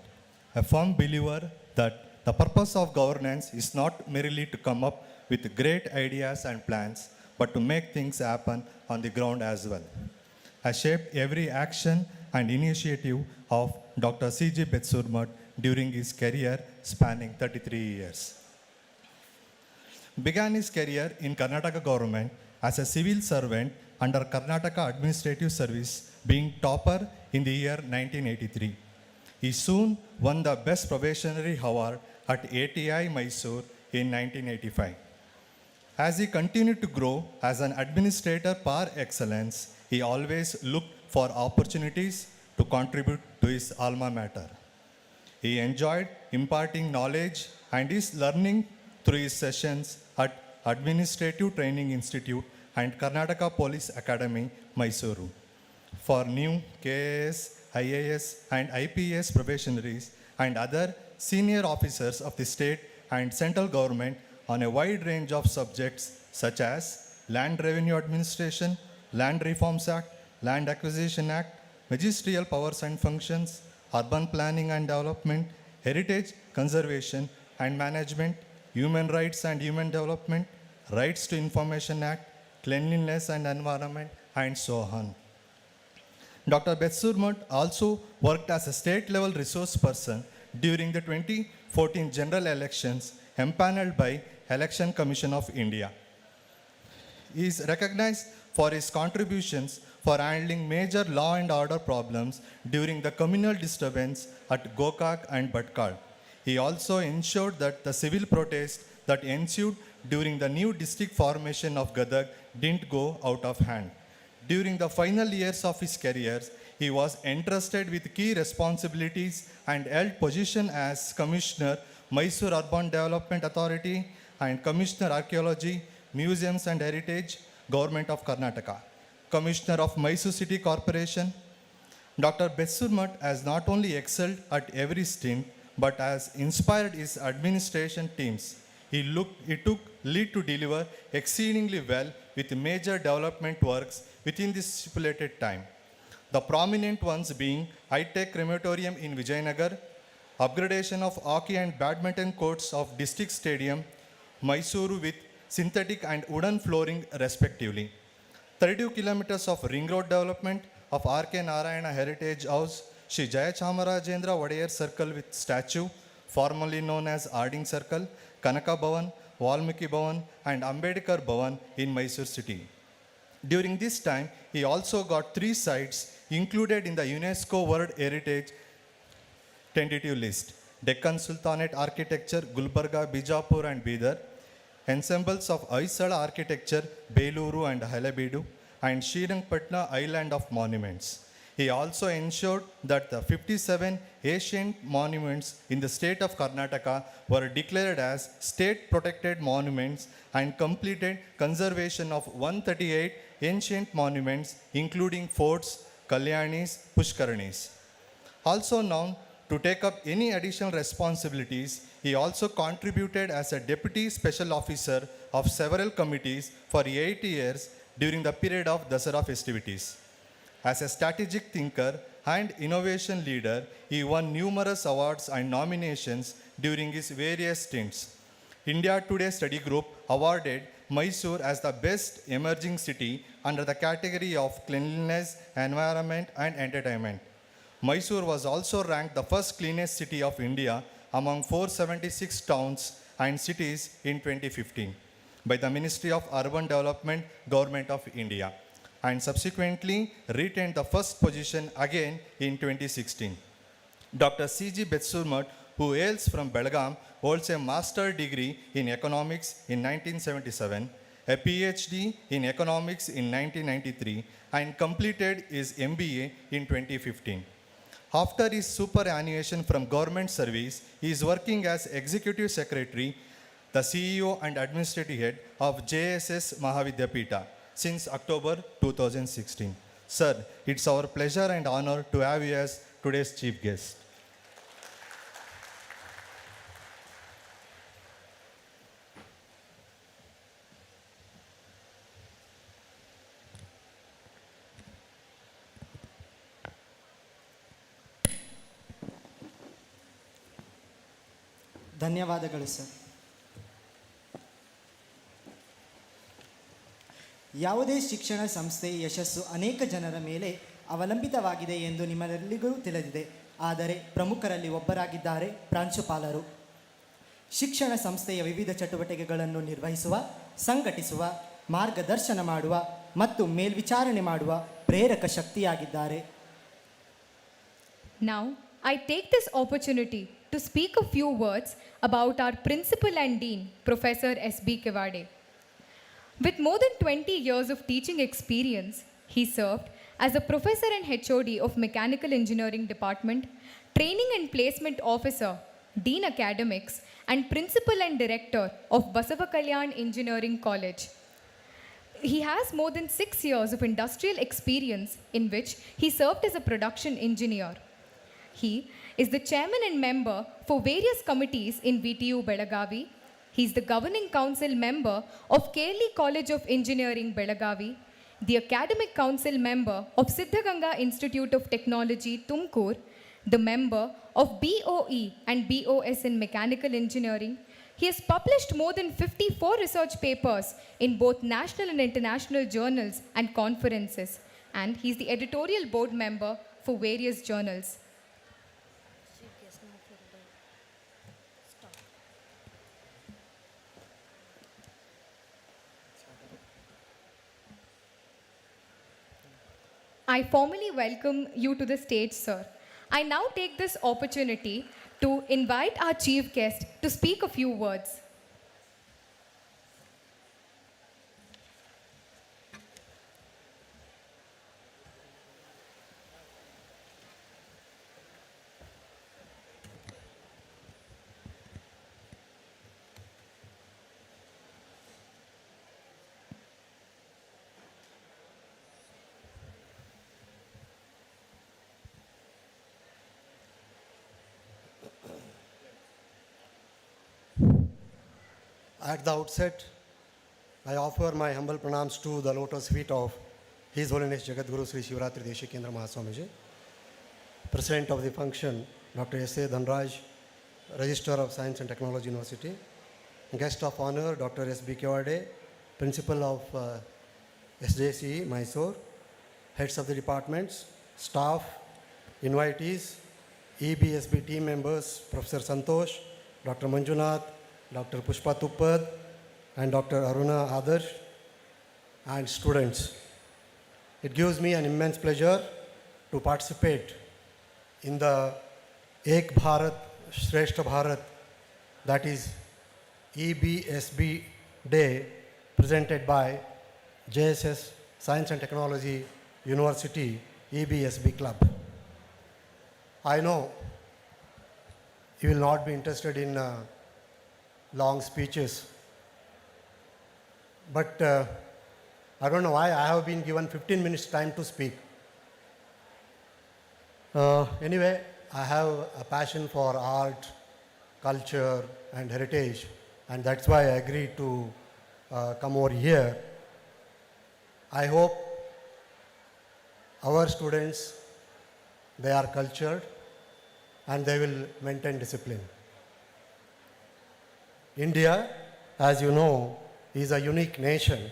S7: a firm believer that the purpose of governance is not merely to come up with great ideas and plans, but to make things happen on the ground as well, has shaped every action and initiative of Dr. C.G. Betsurmat during his career spanning 33 years. Began his career in Karnataka government as a civil servant under Karnataka Administrative Service, being topper in the year 1983. He soon won the Best Probationary Award at ATI Mysore in 1985. As he continued to grow as an administrator par excellence, he always looked for opportunities to contribute to his alma mater. He enjoyed imparting knowledge and his learning through his sessions at Administrative Training Institute and Karnataka Police Academy, Mysuru, for new KAS, IAS and IPS probationaries and other senior officers of the state and central government on a wide range of subjects such as Land Revenue Administration, Land Reforms Act, Land Acquisition Act, Magisterial Powers and Functions, Urban Planning and Development, Heritage Conservation and Management, Human Rights and Human Development, Rights to Information Act, Cleanliness and Environment, and so on. Dr. Betsurmat also worked as a state-level resource person during the 2014 general elections empaneled by Election Commission of India. He is recognized for his contributions for handling major law and order problems during the communal disturbance at Gokak and Bhatkal. He also ensured that the civil protest that ensued during the new district formation of Gadag didn't go out of hand. During the final years of his career, he was entrusted with key responsibilities and held position as Commissioner, Mysore Urban Development Authority, and Commissioner Archaeology, Museums and Heritage, Government of Karnataka, Commissioner of Mysore City Corporation. Dr. Betsurmat has not only excelled at every stint, but has inspired his administration teams. He took lead to deliver exceedingly well with major development works within the stipulated time. The prominent ones being high-tech crematorium in Vijayanagar, upgradation of hockey and badminton courts of District Stadium, Mysuru with synthetic and wooden flooring respectively. 32 kilometers of ring road development of R.K. Narayana Heritage House, Shri Jayachamarajendra Vadayar Circle with statue, formerly known as Arding Circle, Kanaka Bhavan, Valmiki Bhavan and Ambedkar Bhavan in Mysore city. During this time, he also got 3 sites included in the UNESCO World Heritage tentative list. Deccan Sultanate architecture, Gulbarga, Bijapur and Bidar, ensembles of Hoysala architecture, Beluru and Halebeedu, and Srirangapatna Island of Monuments. He also ensured that the 57 ancient monuments in the state of Karnataka were declared as state protected monuments and completed conservation of 138 ancient monuments, including forts, Kalyanis, Pushkaranis. Also known to take up any additional responsibilities, he also contributed as a deputy special officer of several committees for 8 years during the period of Dasara festivities. As a strategic thinker and innovation leader, he won numerous awards and nominations during his various stints. India Today Study Group awarded Mysore as the best emerging city under the category of cleanliness, environment and entertainment. Mysore was also ranked the first cleanest city of India among 476 towns and cities in 2015 by the Ministry of Urban Development, Government of India, and subsequently retained the first position again in 2016. Dr. C.G. Betsurmat, who hails from Belgaum, holds a master's degree in economics in 1977, a PhD in economics in 1993, and completed his MBA in 2015. After his superannuation from government service, he is working as Executive Secretary, the CEO and Administrative Head of JSS Mahavidyapita since October 2016. Sir, it's our pleasure and honor to have you as today's chief guest.
S1: ಧನ್ಯವಾದಗಳು sir. ಯಾವುದೇ ಶಿಕ್ಷಣ ಸಂಸ್ಥೆಯ ಯಶಸ್ಸು ಅನೇಕ ಜನರ ಮೇಲೆ ಅವಲಂಬಿತವಾಗಿದೆ ಎಂದು ನಿಮ್ಮೆಲ್ಲರಿಗೂ ತಿಳಿದಿದೆ. ಆದರೆ ಪ್ರಮುಖರಲ್ಲಿ ಒಬ್ಬರಾಗಿದ್ದಾರೆ ಪ್ರಾಂಶುಪಾಲರು. ಶಿಕ್ಷಣ ಸಂಸ್ಥೆಯ ವಿವಿಧ ಚಟುವಟಿಕೆಗಳನ್ನು ನಿರ್ವಹಿಸುವ, ಸಂಘಟಿಸುವ, ಮಾರ್ಗದರ್ಶನ ಮಾಡುವ ಮತ್ತು ಮೇಲ್ವಿಚಾರಣೆ ಮಾಡುವ ಪ್ರೇರಕ ಶಕ್ತಿಯಾಗಿದ್ದಾರೆ.
S2: Now, I take this opportunity to speak a few words about our Principal and Dean, Professor S.B. Kevade. With more than 20 years of teaching experience, he served as a Professor and HOD of Mechanical Engineering Department, Training and Placement Officer, Dean Academics, and Principal and Director of Basava Kalyan Engineering College. He has more than 6 years of industrial experience in which he served as a production engineer. He is the chairman and member for various committees in VTU Belagavi. He is the governing council member of Kerli College of Engineering Belagavi, the academic council member of Siddhaganga Institute of Technology Tumkur, the member of BOE and BOS in Mechanical Engineering. He has published more than 54 research papers in both national and international journals and conferences, and he is the editorial board member for various journals. I formally welcome you to the stage, sir. I now take this opportunity to invite our chief guest to speak a few words.
S8: At the outset, I offer my humble pranams to the lotus feet of His Holiness Jagadguru Sri Shivaratri Deshikendra Mahaswamiji, President of the function, Dr. S.A. Dhanraj, Registrar of Science and Technology University, Guest of Honor, Dr. S.B. Kevade, Principal of SJCE, Mysore, Heads of the departments, staff, invitees, EBSB team members, Professor Santosh, Dr. Manjunath, Dr. Pushpa Tuppad, and Dr. Aruna Adarsh, and students. It gives me an immense pleasure to participate in the Ek Bharat Shrestha Bharat, that is EBSB Day, presented by JSS Science and Technology University EBSB Club. I know you will not be interested in long speeches, but I don't know why I have been given 15 minutes time to speak. Anyway, I have a passion for art, culture and heritage, and that's why I agreed to come over here. I hope our students, they are cultured and they will maintain discipline. India, as you know, is a unique nation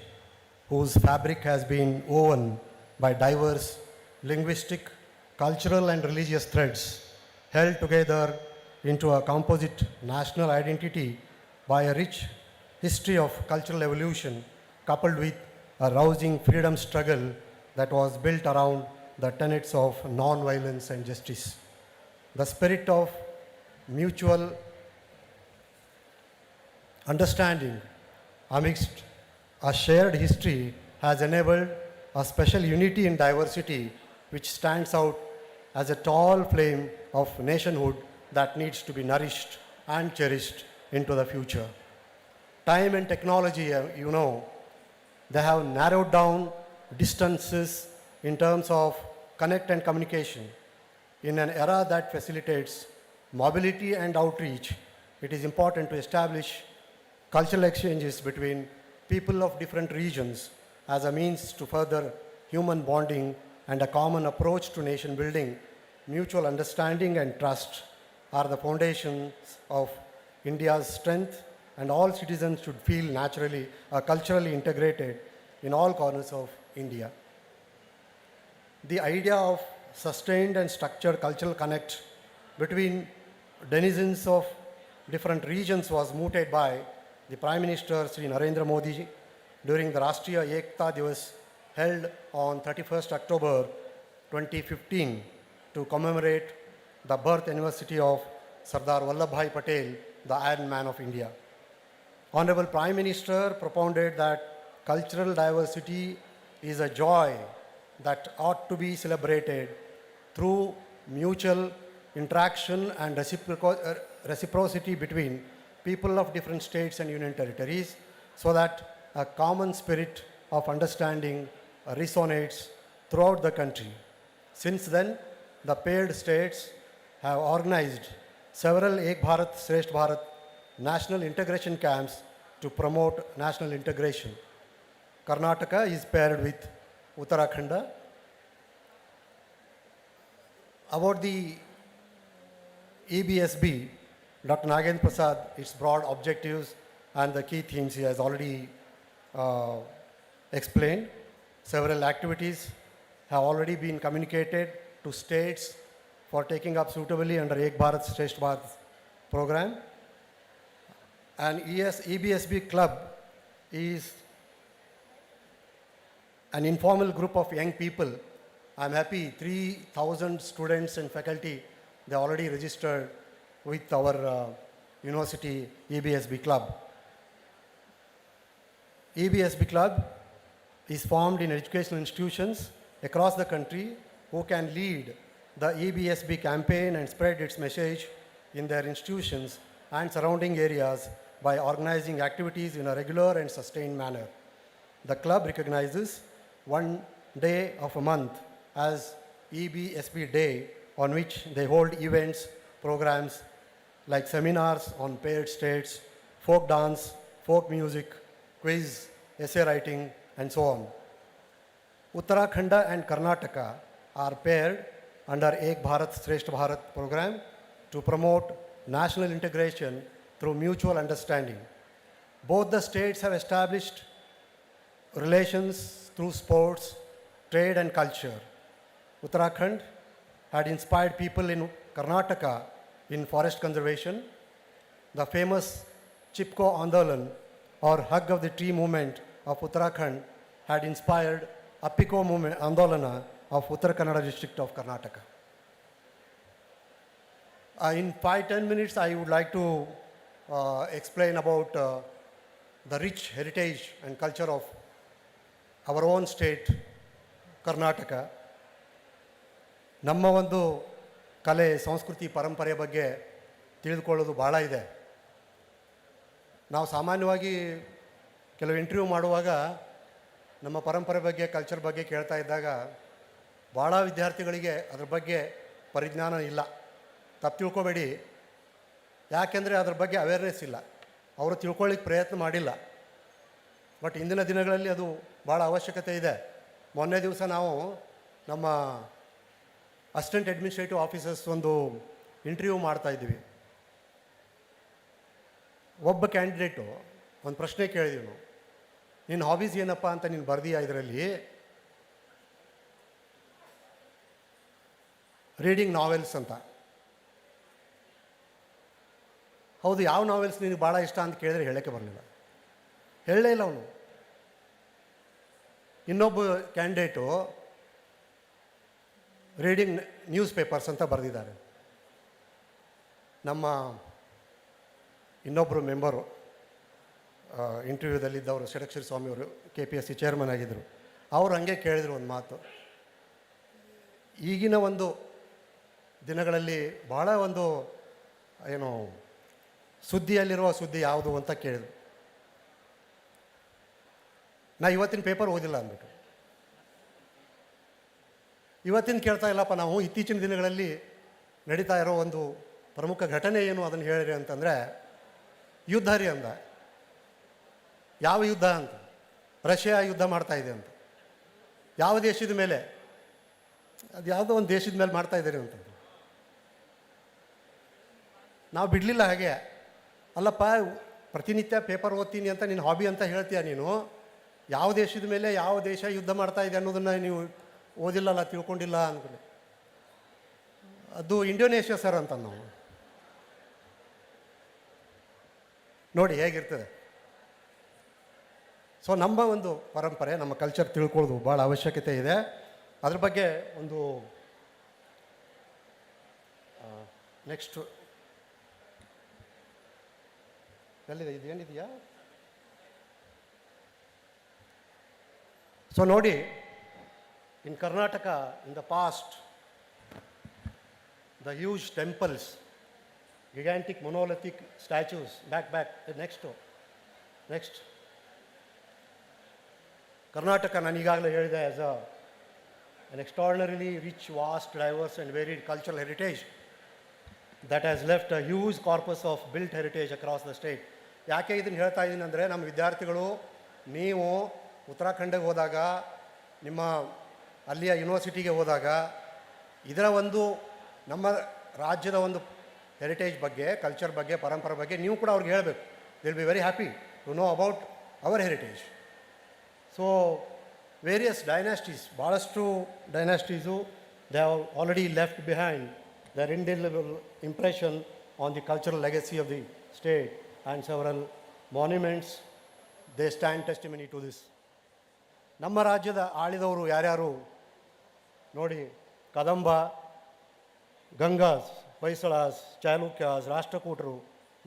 S8: whose fabric has been woven by diverse linguistic, cultural and religious threads held together into a composite national identity by a rich history of cultural evolution coupled with a rousing freedom struggle that was built around the tenets of non-violence and justice. The spirit of mutual understanding amidst a shared history has enabled a special unity in diversity which stands out as a tall flame of nationhood that needs to be nourished and cherished into the future. Time and technology, you know, they have narrowed down distances in terms of connect and communication. In an era that facilitates mobility and outreach, it is important to establish cultural exchanges between people of different regions as a means to further human bonding and a common approach to nation building. Mutual understanding and trust are the foundations of India's strength, and all citizens should feel naturally, culturally integrated in all corners of India. The idea of sustained and structured cultural connect between denizens of different regions was mooted by the Prime Minister Sri Narendra Modi during the Rashtriya Ekta Divas held on 31st October 2015 to commemorate the birth anniversary of Sardar Vallabhbhai Patel, the Iron Man of India. Honorable Prime Minister propounded that cultural diversity is a joy that ought to be celebrated through mutual interaction and reciprocity between people of different states and union territories, so that a common spirit of understanding resonates throughout the country. Since then, the paired states have organized several Ek Bharat Shrestha Bharat national integration camps to promote national integration. Karnataka is paired with Uttarakhand. About the EBSB, Dr. Nagendra Prasad, its broad objectives and the key themes he has already explained. Several activities have already been communicated to states for taking up suitably under Ek Bharat Shrestha Bharat program. And EBSB Club is an informal group of young people. I'm happy 3,000 students and faculty, they already registered with our university EBSB Club. EBSB Club is formed in educational institutions across the country who can lead the EBSB campaign and spread its message in their institutions and surrounding areas by organizing activities in a regular and sustained manner. The club recognizes one day of a month as EBSB Day, on which they hold events, programs like seminars on paired states, folk dance, folk music, quiz, essay writing, and so on. Uttarakhand and Karnataka are paired under Ek Bharat Shrestha Bharat program to promote national integration through mutual understanding. Both the states have established relations through sports, trade and culture. Uttarakhand had inspired people in Karnataka in forest conservation. The famous Chipko Andolan or Hug of the Tree movement of Uttarakhand had inspired Apiko movement, Andolana of Uttara Kannada district of Karnataka. In 5-10 minutes, I would like to explain about the rich heritage and culture of our own state, Karnataka. ನಮ್ಮ ಒಂದು ಕಲೆ ಸಂಸ್ಕೃತಿ ಪರಂಪರೆ ಬಗ್ಗೆ ತಿಳಿದುಕೊಳ್ಳೋದು ಭಾಳ ಇದೆ. ನಾವು ಸಾಮಾನ್ಯವಾಗಿ ಕೆಲವು ಇಂಟರ್ವ್ಯೂ ಮಾಡುವಾಗ ನಮ್ಮ ಪರಂಪರೆ ಬಗ್ಗೆ ಕಲ್ಚರ್ ಬಗ್ಗೆ ಕೇಳ್ತಾ ಇದ್ದಾಗ ಭಾಳ ವಿದ್ಯಾರ್ಥಿಗಳಿಗೆ ಅದ್ರ ಬಗ್ಗೆ ಪರಿಜ್ಞಾನ ಇಲ್ಲ. ತಪ್ಪು ತಿಳ್ಕೊಬೇಡಿ, ಯಾಕೆಂದರೆ ಅದ್ರ ಬಗ್ಗೆ ಅವೇರ್ನೆಸ್ ಇಲ್ಲ, ಅವರು ತಿಳ್ಕೊಳ್ಳಿಕ್ಕೆ ಪ್ರಯತ್ನ ಮಾಡಿಲ್ಲ. ಬಟ್ ಇಂದಿನ ದಿನಗಳಲ್ಲಿ ಅದು ಭಾಳ ಅವಶ್ಯಕತೆ ಇದೆ. ಮೊನ್ನೆ ದಿವಸ ನಾವು ನಮ್ಮ ಅಸಿಸ್ಟೆಂಟ್ ಅಡ್ಮಿನಿಸ್ಟ್ರೇಟಿವ್ ಆಫೀಸರ್ಸ್ ಒಂದು ಇಂಟರ್ವ್ಯೂ ಮಾಡ್ತಾಯಿದ್ವಿ. ಒಬ್ಬ ಕ್ಯಾಂಡಿಡೇಟು ಒಂದು ಪ್ರಶ್ನೆ ಕೇಳಿದ್ವಿ ನಾವು, ನಿನ್ನ ಹಾಬೀಸ್ ಏನಪ್ಪ ಅಂತ ನೀನು ಬರ್ದೀಯಾ ಇದರಲ್ಲಿ? ರೀಡಿಂಗ್ ನಾವೆಲ್ಸ್ ಅಂತ. ಹೌದು, ಯಾವ ನಾವೆಲ್ಸ್ ನಿನಗೆ ಭಾಳ ಇಷ್ಟ ಅಂತ ಕೇಳಿದ್ರೆ ಹೇಳೋಕ್ಕೆ ಬರಲಿಲ್ಲ, ಹೇಳಲೇ ಇಲ್ಲ ಅವನು. ಇನ್ನೊಬ್ಬ ಕ್ಯಾಂಡಿಡೇಟು ರೀಡಿಂಗ್ ನ್ಯೂಸ್ ಪೇಪರ್ಸ್ ಅಂತ ಬರೆದಿದ್ದಾರೆ. ನಮ್ಮ ಇನ್ನೊಬ್ಬರು ಮೆಂಬರು ಇಂಟರ್ವ್ಯೂದಲ್ಲಿದ್ದವರು ಷಡಕ್ಷರಿ ಸ್ವಾಮಿಯವರು KPSC ಚೇರ್ಮನ್ ಆಗಿದ್ದರು. ಅವರು ಹಂಗೆ ಕೇಳಿದರು ಒಂದು ಮಾತು, ಈಗಿನ ಒಂದು ದಿನಗಳಲ್ಲಿ ಭಾಳ ಒಂದು ಏನು ಸುದ್ದಿಯಲ್ಲಿರುವ ಸುದ್ದಿ ಯಾವುದು ಅಂತ ಕೇಳಿದರು. ನಾ ಇವತ್ತಿನ ಪೇಪರ್ ಓದಿಲ್ಲ ಅಂದ್ಬಿಟ್ಟು. ಇವತ್ತಿನ ಕೇಳ್ತಾ ಇಲ್ಲಪ್ಪ ನಾವು, ಇತ್ತೀಚಿನ ದಿನಗಳಲ್ಲಿ ನಡೀತಾ ಇರೋ ಒಂದು ಪ್ರಮುಖ ಘಟನೆ ಏನು ಅದನ್ನು ಹೇಳಿರಿ ಅಂತಂದರೆ ಯುದ್ಧ ರೀ ಅಂದ. ಯಾವ ಯುದ್ಧ ಅಂತ? ರಷ್ಯಾ ಯುದ್ಧ ಮಾಡ್ತಾ ಇದೆ ಅಂತ. ಯಾವ ದೇಶದ ಮೇಲೆ? ಅದು ಯಾವುದೋ ಒಂದು ದೇಶದ ಮೇಲೆ ಮಾಡ್ತಾ ಇದ್ದೀರಿ ಅಂತ. ನಾವು ಬಿಡಲಿಲ್ಲ ಹಾಗೆ. ಅಲ್ಲಪ್ಪ, ಪ್ರತಿನಿತ್ಯ ಪೇಪರ್ ಓದ್ತೀನಿ ಅಂತ ನಿನ್ನ ಹಾಬಿ ಅಂತ ಹೇಳ್ತೀಯ ನೀನು, ಯಾವ ದೇಶದ ಮೇಲೆ ಯಾವ ದೇಶ ಯುದ್ಧ ಮಾಡ್ತಾ ಇದೆ ಅನ್ನೋದನ್ನು ನೀವು ಓದಿಲ್ಲಲ್ಲ, ತಿಳ್ಕೊಂಡಿಲ್ಲ ಅಂದ್ಕೊಳ್ಳಿ. ಅದು ಇಂಡೋನೇಷ್ಯಾ ಸರ್ ಅಂತ ನಾವು ನೋಡಿ ಹೇಗಿರ್ತದೆ. ಸೊ ನಮ್ಮ ಒಂದು ಪರಂಪರೆ, ನಮ್ಮ ಕಲ್ಚರ್ ತಿಳ್ಕೊಳ್ಳೋದು ಭಾಳ ಅವಶ್ಯಕತೆ ಇದೆ. ಅದ್ರ ಬಗ್ಗೆ ಒಂದು ನೆಕ್ಸ್ಟ್ ಎಲ್ಲಿದೆ, ಇದೇನಿದೆಯಾ? ಸೊ ನೋಡಿ, in Karnataka in the past the huge temples, gigantic monolithic statues, back, next. Karnataka, ನಾನು ಈಗಾಗಲೇ ಹೇಳಿದೆ, as an extraordinarily rich, vast, diverse and varied cultural heritage that has left a huge corpus of built heritage across the state. ಯಾಕೆ ಇದನ್ನು ಹೇಳ್ತಾ ಇದ್ದೀನಿ ಅಂದರೆ, ನಮ್ಮ ವಿದ್ಯಾರ್ಥಿಗಳು ನೀವು ಉತ್ತರಾಖಂಡಿಗೆ ಹೋದಾಗ, ನಿಮ್ಮ ಅಲ್ಲಿಯ ಯೂನಿವರ್ಸಿಟಿಗೆ ಹೋದಾಗ ಇದರ ಒಂದು ನಮ್ಮ ರಾಜ್ಯದ ಒಂದು ಹೆರಿಟೇಜ್ ಬಗ್ಗೆ, ಕಲ್ಚರ್ ಬಗ್ಗೆ, ಪರಂಪರೆ ಬಗ್ಗೆ ನೀವು ಕೂಡ ಅವ್ರಿಗೆ ಹೇಳಬೇಕು. They will be very happy to know about our heritage. So various dynasties, ಭಾಳಷ್ಟು dynasties they have already left behind their indelible impression on the cultural legacy of the state and several monuments they stand testimony to this. ನಮ್ಮ ರಾಜ್ಯದ ಆಳಿದವರು ಯಾರ್ಯಾರು ನೋಡಿ, ಕದಂಬ, ಗಂಗಾಸ್, ಹೊಯ್ಸಳಾಸ್, ಚಾಲುಕ್ಯಾಸ್, ರಾಷ್ಟ್ರಕೂಟರು,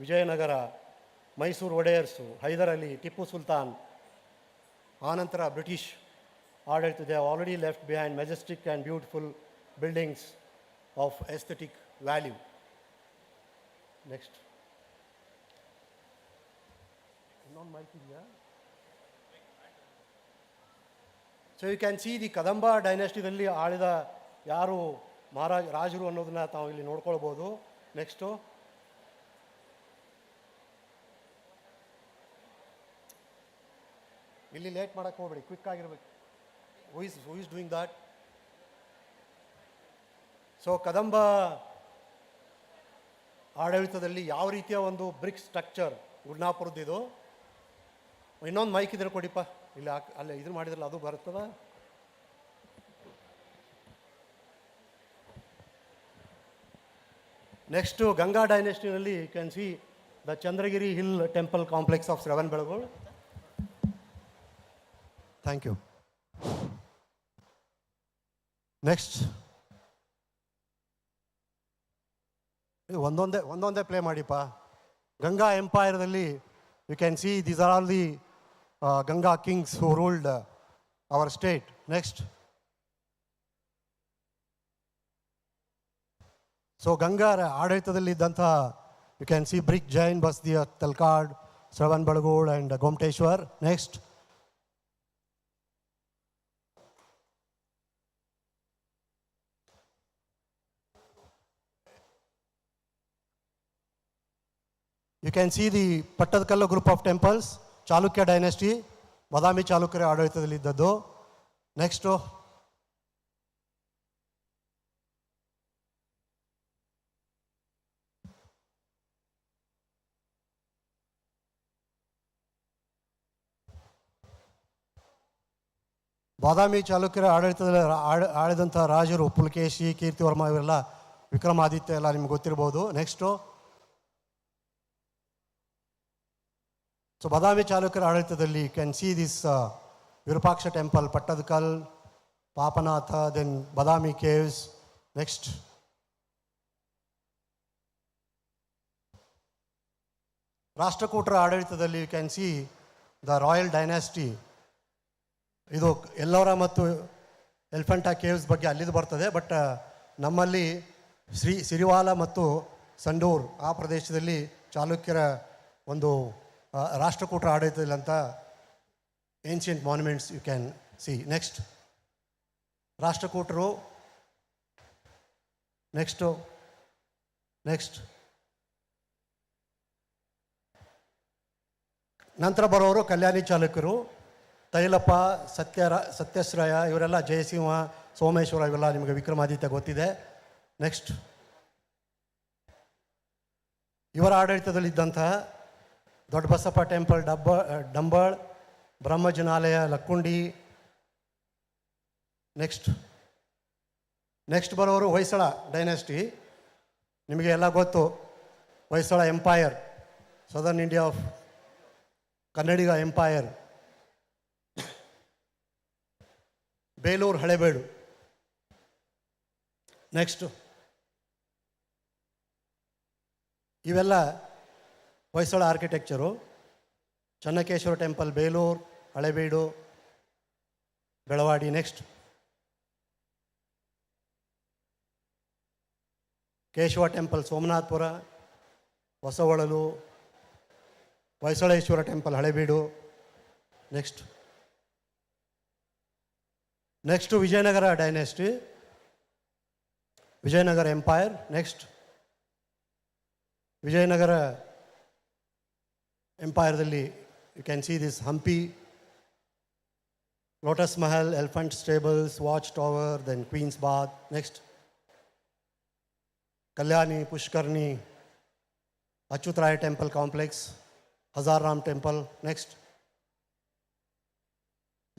S8: ವಿಜಯನಗರ, ಮೈಸೂರು ಒಡೆಯರ್ಸು, ಹೈದರ್ ಅಲಿ, ಟಿಪ್ಪು ಸುಲ್ತಾನ್, ಆನಂತರ British ಆಡಳಿತ. They have already left behind majestic and beautiful buildings of aesthetic value. Next ಇನ್ನೊಂದು ಮಾಹಿತಿ ಇದೆಯಾ? So you can see the Kadamba ಡೈನಾಸ್ಟಿದಲ್ಲಿ ಆಳಿದ ಯಾರು ರಾಜರು ಅನ್ನೋದನ್ನ ತಾವು ಇಲ್ಲಿ ನೋಡ್ಕೊಳ್ಬೋದು. ನೆಕ್ಸ್ಟು ಇಲ್ಲಿ ಲೇಟ್ ಮಾಡೋಕ್ಕೆ ಹೋಗ್ಬೇಡಿ, ಕ್ವಿಕ್ ಆಗಿರ್ಬೇಕು. Who is doing that? So Kadamba ಆಡಳಿತದಲ್ಲಿ ಯಾವ ರೀತಿಯ ಒಂದು ಬ್ರಿಕ್ ಸ್ಟ್ರಕ್ಚರ್ ಗುಡ್ನಾಪುರದ್ದು. ಇನ್ನೊಂದು ಮೈಕ್ ಇದ್ರೆ ಕೊಡಿಪ್ಪ, ಇಲ್ಲಿ ಅಲ್ಲೇ ಇದನ್ನು ಮಾಡಿದ್ರಲ್ಲ ಅದು ಬರ್ತದ. ನೆಕ್ಸ್ಟು ಗಂಗಾ ಡೈನೆಸ್ಟಿನಲ್ಲಿ you can see the Chandragiri hill temple complex of Shravanabelagola. Thank you. Next ಒಂದೊಂದೇ ಪ್ಲೇ ಮಾಡಿಪ್ಪ. ಗಂಗಾ ಎಂಪೈರ್ದಲ್ಲಿ you can see these are all the Ganga kings who ruled our state. Next, so ಗಂಗಾರ ಆಡಳಿತದಲ್ಲಿದ್ದಂಥ you can see brick Jain, ಬಸ್ದಿಯ, Talkad, Shravanabelagola and Gommateshwar. Next, you can see the Pattadkalla group of temples, Chalukya dynasty, Badami Chalukya ಆಡಳಿತದಲ್ಲಿದ್ದದ್ದು. Next, Badami ಚಾಲುಕ್ಯರ ಆಡಳಿತದಲ್ಲಿ ಆಳಿದಂಥ ರಾಜರು ಪುಲಕೇಶಿ, ಕೀರ್ತಿವರ್ಮ ಇವರೆಲ್ಲ, ವಿಕ್ರಮಾದಿತ್ಯ ಎಲ್ಲ ನಿಮ್ಗೆ ಗೊತ್ತಿರ್ಬೋದು. ನೆಕ್ಸ್ಟು, ಸೊ ಬಾದಾಮಿ ಚಾಲುಕ್ಯರ ಆಡಳಿತದಲ್ಲಿ you can see this Virupaksha temple, Pattadakal, Papanatha, then Badami caves. Next, ರಾಷ್ಟ್ರಕೂಟರ ಆಡಳಿತದಲ್ಲಿ you can see the royal dynasty. ಇದು ಎಲ್ಲವರ ಮತ್ತು ಎಲಿಫೆಂಟಾ ಕೇವ್ಸ್ ಬಗ್ಗೆ ಅಲ್ಲಿದು ಬರ್ತದೆ. ಬಟ್ ನಮ್ಮಲ್ಲಿ ಸಿರಿವಾಲ ಮತ್ತು ಸಂಡೂರ್ ಆ ಪ್ರದೇಶದಲ್ಲಿ ಚಾಲುಕ್ಯರ ಒಂದು ರಾಷ್ಟ್ರಕೂಟರ ಆಡಳಿತದಲ್ಲಿ ಅಂತ ancient monuments you can see. Next, ರಾಷ್ಟ್ರಕೂಟರು. ನೆಕ್ಸ್ಟ್, ನಂತರ ಬರೋರು ಕಲ್ಯಾಣಿ ಚಾಲುಕ್ಯರು, ತೈಲಪ್ಪ, ಸತ್ಯಶ್ರಯ ಇವರೆಲ್ಲ, ಜಯಸಿಂಹ, ಸೋಮೇಶ್ವರ ಇವೆಲ್ಲ ನಿಮಗೆ ವಿಕ್ರಮಾದಿತ್ಯ ಗೊತ್ತಿದೆ. ನೆಕ್ಸ್ಟ್, ಇವರ ಆಡಳಿತದಲ್ಲಿದ್ದಂತಹ ದೊಡ್ಡಬಸಪ್ಪ ಟೆಂಪಲ್, ಡಂಬಾಳ್, ಬ್ರಹ್ಮಜನಾಲಯ, ಲಕ್ಕುಂಡಿ. ನೆಕ್ಸ್ಟ್ ಬರೋರು ಹೊಯ್ಸಳ ಡೈನಾಸ್ಟಿ. ನಿಮಗೆ ಎಲ್ಲ ಗೊತ್ತು, Hoysala empire, southern India of Kannadiga empire. Belur, Halebedu. Next, ಇವೆಲ್ಲ Hoysala architecture. Chennakeshava temple, Belur, Halebidu, Belavadi. Next, Keshava temple, Somanathapura, Hosaholalu, Hoysaleswara temple, Halebidu. Next Vijayanagara dynasty, Vijayanagara empire. Next, Vijayanagara ಎಂಪೈರ್ದಲ್ಲಿ you can see this Hampi, lotus Mahal, elephant stables, watch tower, then queen's bath. Next, Kalyani, Pushkarni, Achyutaraya temple complex, ಹಜಾರ್ Ram temple. Next,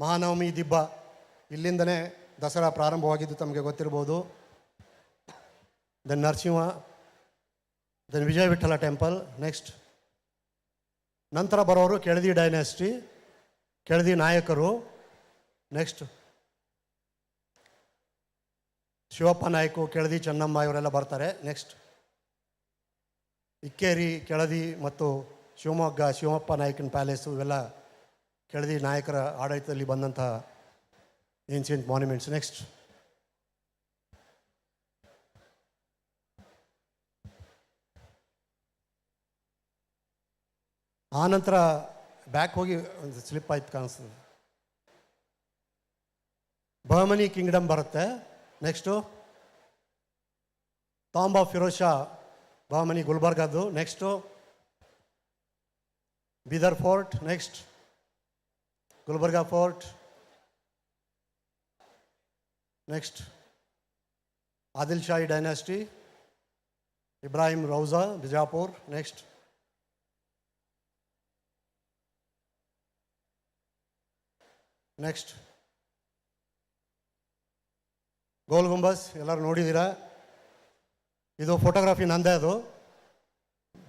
S8: Mahanavami ದಿಬ್ಬ, ಇಲ್ಲಿಂದನೇ ದಸರಾ ಪ್ರಾರಂಭವಾಗಿದ್ದು ತಮಗೆ ಗೊತ್ತಿರ್ಬೋದು. Then Narasimha, then ವಿಜಯ Vittala temple. Next, ನಂತರ ಬರೋರು Keladi dynasty, Keladi ನಾಯಕರು. Next, Shivappa Naidu, Keladi Chennamma ಇವರೆಲ್ಲ ಬರ್ತಾರೆ. ನೆಕ್ಸ್ಟ್, ಇಕ್ಕೇರಿ, ಕೆಳದಿ ಮತ್ತು ಶಿವಮೊಗ್ಗ, ಶಿವಪ್ಪ ನಾಯಕನ ಪ್ಯಾಲೇಸು ಇವೆಲ್ಲ ಕೆಳದಿ ನಾಯಕರ ಆಡಳಿತದಲ್ಲಿ ಬಂದಂಥ ಏನ್ಷಿಯಂಟ್ ಮಾನ್ಯುಮೆಂಟ್ಸ್. ನೆಕ್ಸ್ಟ್, ಆನಂತರ ಬ್ಯಾಕ್ ಹೋಗಿ ಒಂದು ಸ್ಲಿಪ್ ಆಯ್ತು ಕಾಣಿಸ್ತದೆ, ಬಹಮನಿ ಕಿಂಗ್ಡಮ್ ಬರುತ್ತೆ. Next tomb of Firoz Shah, Bahmani, ಗುಲ್ಬರ್ಗದ್ದು. Next Bidar fort. Next, Gulbarga fort. Next, Adil Shahi dynasty, Ibrahim Rauza, Bijapur. Next, Gol Gumbaz ಎಲ್ಲರೂ ನೋಡಿದ್ದೀರಾ, ಇದು ಫೋಟೋಗ್ರಫಿ ನಂದೇ ಅದು.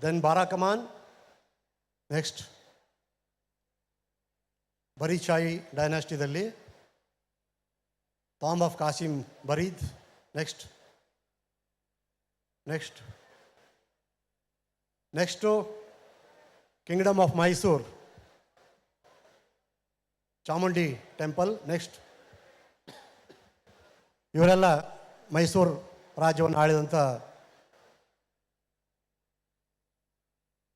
S8: ದೆನ್ ಬಾರಾಕಮಾನ್. ನೆಕ್ಸ್ಟ್, ಬರೀಶಾಹಿ ಡೈನಾಸ್ಟಿದಲ್ಲಿ Tomb of Qasim Barid. Next. Next to Kingdom of Mysore, Chamundi temple. Next, ಇವರೆಲ್ಲ ಮೈಸೂರು ರಾಜ್ಯವನ್ನು ಆಳಿದಂಥ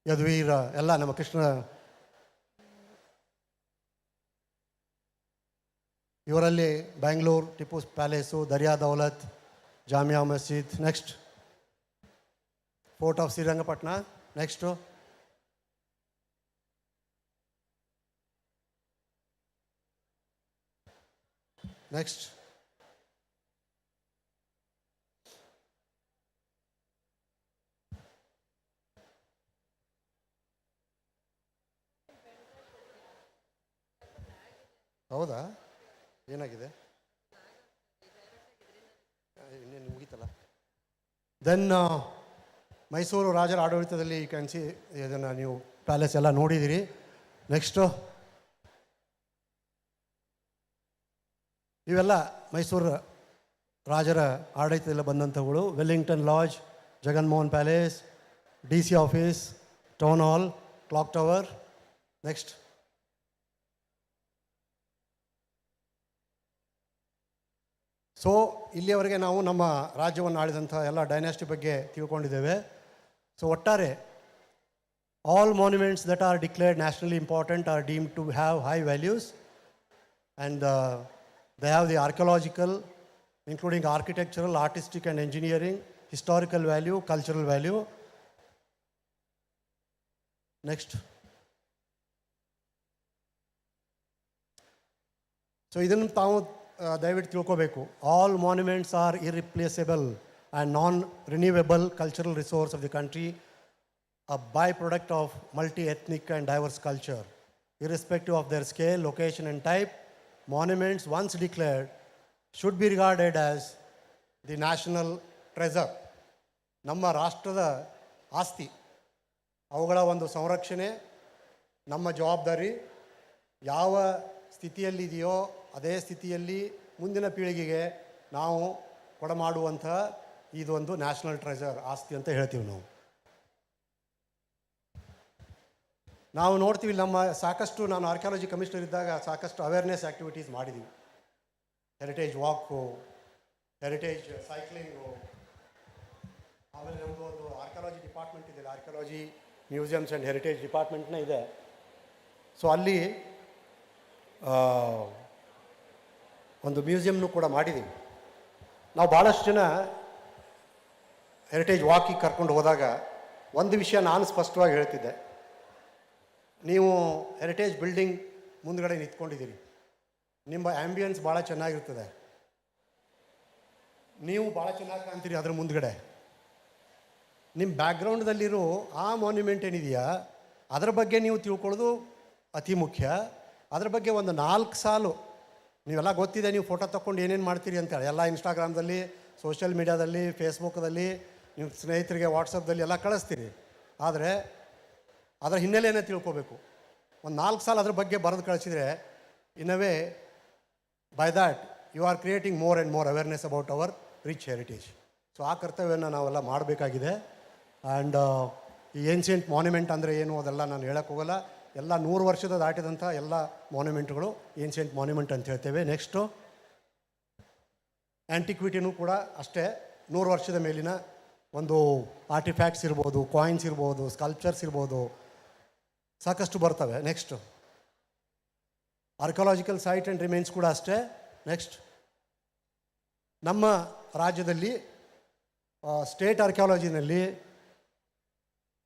S8: ಯದುವೀರ ಎಲ್ಲ ನಮ್ಮ ಕೃಷ್ಣ ಇವರಲ್ಲಿ Bangalore Tipu palace, Daria Daulat, Jamia Masjid. Next, fort of Srirangapatna. Next, next, ಹೌದಾ, ಏನಾಗಿದೆ ಇನ್ನೇನು ಮುಗೀತಲ್ಲ. ದೆನ್ ಮೈಸೂರು ರಾಜರ ಆಡಳಿತದಲ್ಲಿ ಕ್ಯಾನ್ಸಿ ಇದನ್ನು ನೀವು ಪ್ಯಾಲೇಸ್ ಎಲ್ಲ ನೋಡಿದ್ದೀರಿ. ನೆಕ್ಸ್ಟು, ಇವೆಲ್ಲ ಮೈಸೂರು ರಾಜರ ಆಡಳಿತದಲ್ಲಿ ಬಂದಂಥವುಗಳು. Wellington lodge, Jaganmohan palace, DC office, town hall, clock tower. Next, so ಇಲ್ಲಿಯವರೆಗೆ ನಾವು ನಮ್ಮ ರಾಜ್ಯವನ್ನು ಆಳಿದಂಥ ಎಲ್ಲ ಡೈನಾಸ್ಟಿ ಬಗ್ಗೆ ತಿಳ್ಕೊಂಡಿದ್ದೇವೆ. ಸೊ ಒಟ್ಟಾರೆ all monuments that are declared nationally important are deemed to have high values and they have the archaeological, including architectural, artistic and engineering, historical value, cultural value. Next. So ಇದನ್ನು ತಾವು ದಯವಿಟ್ಟು ತಿಳ್ಕೋಬೇಕು. All monuments are irreplaceable and non-renewable cultural resource of the country, a byproduct of multi-ethnic and diverse culture. Irrespective of their scale, location and type, monuments once declared should be regarded as the national treasure. ನಮ್ಮ ರಾಷ್ಟ್ರದ ಆಸ್ತಿ, ಅವುಗಳ ಒಂದು ಸಂರಕ್ಷಣೆ ನಮ್ಮ ಜವಾಬ್ದಾರಿ. ಯಾವ ಸ್ಥಿತಿಯಲ್ಲಿದೆಯೋ ಅದೇ ಸ್ಥಿತಿಯಲ್ಲಿ ಮುಂದಿನ ಪೀಳಿಗೆಗೆ ನಾವು ಕೊಡಮಾಡುವಂಥ ಇದೊಂದು ನ್ಯಾಷನಲ್ ಟ್ರೆಜರ್ ಆಸ್ತಿ ಅಂತ ಹೇಳ್ತೀವಿ ನಾವು. ನಾವು ನೋಡ್ತೀವಿ ನಮ್ಮ ಸಾಕಷ್ಟು, ನಾನು ಆರ್ಕಿಯಾಲಜಿ ಕಮಿಷನರ್ ಇದ್ದಾಗ ಸಾಕಷ್ಟು ಅವೇರ್ನೆಸ್ ಆ್ಯಕ್ಟಿವಿಟೀಸ್ ಮಾಡಿದ್ದೀವಿ. ಹೆರಿಟೇಜ್ ವಾಕು, ಹೆರಿಟೇಜ್ ಸೈಕ್ಲಿಂಗು, ಆಮೇಲೆ ನಮ್ಮದು ಒಂದು ಆರ್ಕಿಯಾಲಜಿ ಡಿಪಾರ್ಟ್ಮೆಂಟ್ ಇದೆ, ಆರ್ಕಿಯಾಲಜಿ ಮ್ಯೂಸಿಯಮ್ಸ್ ಆ್ಯಂಡ್ ಹೆರಿಟೇಜ್ ಡಿಪಾರ್ಟ್ಮೆಂಟ್ನೇ ಇದೆ. ಸೊ ಅಲ್ಲಿ ಒಂದು ಮ್ಯೂಸಿಯಮ್ನು ಕೂಡ ಮಾಡಿದ್ದೀವಿ. ನಾವು ಭಾಳಷ್ಟು ಜನ ಹೆರಿಟೇಜ್ ವಾಕಿಗೆ ಕರ್ಕೊಂಡು ಹೋದಾಗ ಒಂದು ವಿಷಯ ನಾನು ಸ್ಪಷ್ಟವಾಗಿ ಹೇಳ್ತಿದ್ದೆ. ನೀವು ಹೆರಿಟೇಜ್ ಬಿಲ್ಡಿಂಗ್ ಮುಂದ್ಗಡೆ ನಿಂತ್ಕೊಂಡಿದ್ದೀರಿ, ನಿಮ್ಮ ಆ್ಯಂಬಿಯನ್ಸ್ ಭಾಳ ಚೆನ್ನಾಗಿರ್ತದೆ, ನೀವು ಭಾಳ ಚೆನ್ನಾಗಿ ಕಾಣ್ತೀರಿ ಅದ್ರ ಮುಂದ್ಗಡೆ. ನಿಮ್ಮ ಬ್ಯಾಕ್ಗ್ರೌಂಡ್ದಲ್ಲಿರೋ ಆ ಮಾನ್ಯುಮೆಂಟ್ ಏನಿದೆಯಾ ಅದರ ಬಗ್ಗೆ ನೀವು ತಿಳ್ಕೊಳ್ಳೋದು ಅತಿ ಮುಖ್ಯ. ಅದ್ರ ಬಗ್ಗೆ ಒಂದು 4 ಸಾಲು ನೀವೆಲ್ಲ ಗೊತ್ತಿದೆ, ನೀವು ಫೋಟೋ ತೊಗೊಂಡು ಏನೇನು ಮಾಡ್ತೀರಿ ಅಂತೇಳಿ ಎಲ್ಲ ಇನ್ಸ್ಟಾಗ್ರಾಮ್ದಲ್ಲಿ, ಸೋಷಿಯಲ್ ಮೀಡ್ಯಾದಲ್ಲಿ, ಫೇಸ್ಬುಕ್ದಲ್ಲಿ, ನಿಮ್ಮ ಸ್ನೇಹಿತರಿಗೆ ವಾಟ್ಸಪ್ದಲ್ಲಿ ಎಲ್ಲ ಕಳಿಸ್ತೀರಿ. ಆದರೆ ಅದರ ಹಿನ್ನೆಲೆಯನ್ನು ತಿಳ್ಕೋಬೇಕು. ಒಂದು 4 ಸಾಲ ಅದ್ರ ಬಗ್ಗೆ ಬರೆದು ಕಳಿಸಿದರೆ in a way by that you are creating more and more awareness about our rich heritage. So ಆ ಕರ್ತವ್ಯವನ್ನು ನಾವೆಲ್ಲ ಮಾಡಬೇಕಾಗಿದೆ. ಆ್ಯಂಡ್ ಈ ಏನ್ಷಿಯಂಟ್ ಮಾನ್ಯುಮೆಂಟ್ ಅಂದರೆ ಏನು ಅದೆಲ್ಲ ನಾನು ಹೇಳಕ್ಕೆ ಹೋಗಲ್ಲ. ಎಲ್ಲ 100 ವರ್ಷದ ದಾಟಿದಂಥ ಎಲ್ಲ ಮಾನ್ಯುಮೆಂಟ್ಗಳು ಏನ್ಷಿಯಂಟ್ ಮಾನ್ಯುಮೆಂಟ್ ಅಂತ ಹೇಳ್ತೇವೆ. ನೆಕ್ಸ್ಟು ಆ್ಯಂಟಿಕ್ವಿಟಿನೂ ಕೂಡ ಅಷ್ಟೇ, 100 ವರ್ಷದ ಮೇಲಿನ ಒಂದು ಆರ್ಟಿಫ್ಯಾಕ್ಟ್ಸ್ ಇರ್ಬೋದು, ಕಾಯಿನ್ಸ್ ಇರ್ಬೋದು, ಸ್ಕಲ್ಪ್ಚರ್ಸ್ ಇರ್ಬೋದು, ಸಾಕಷ್ಟು ಬರ್ತವೆ. Next archaeological site and remains ಕೂಡ ಅಷ್ಟೇ. ನೆಕ್ಸ್ಟ್, ನಮ್ಮ ರಾಜ್ಯದಲ್ಲಿ ಸ್ಟೇಟ್ ಆರ್ಕಿಯಾಲಜಿನಲ್ಲಿ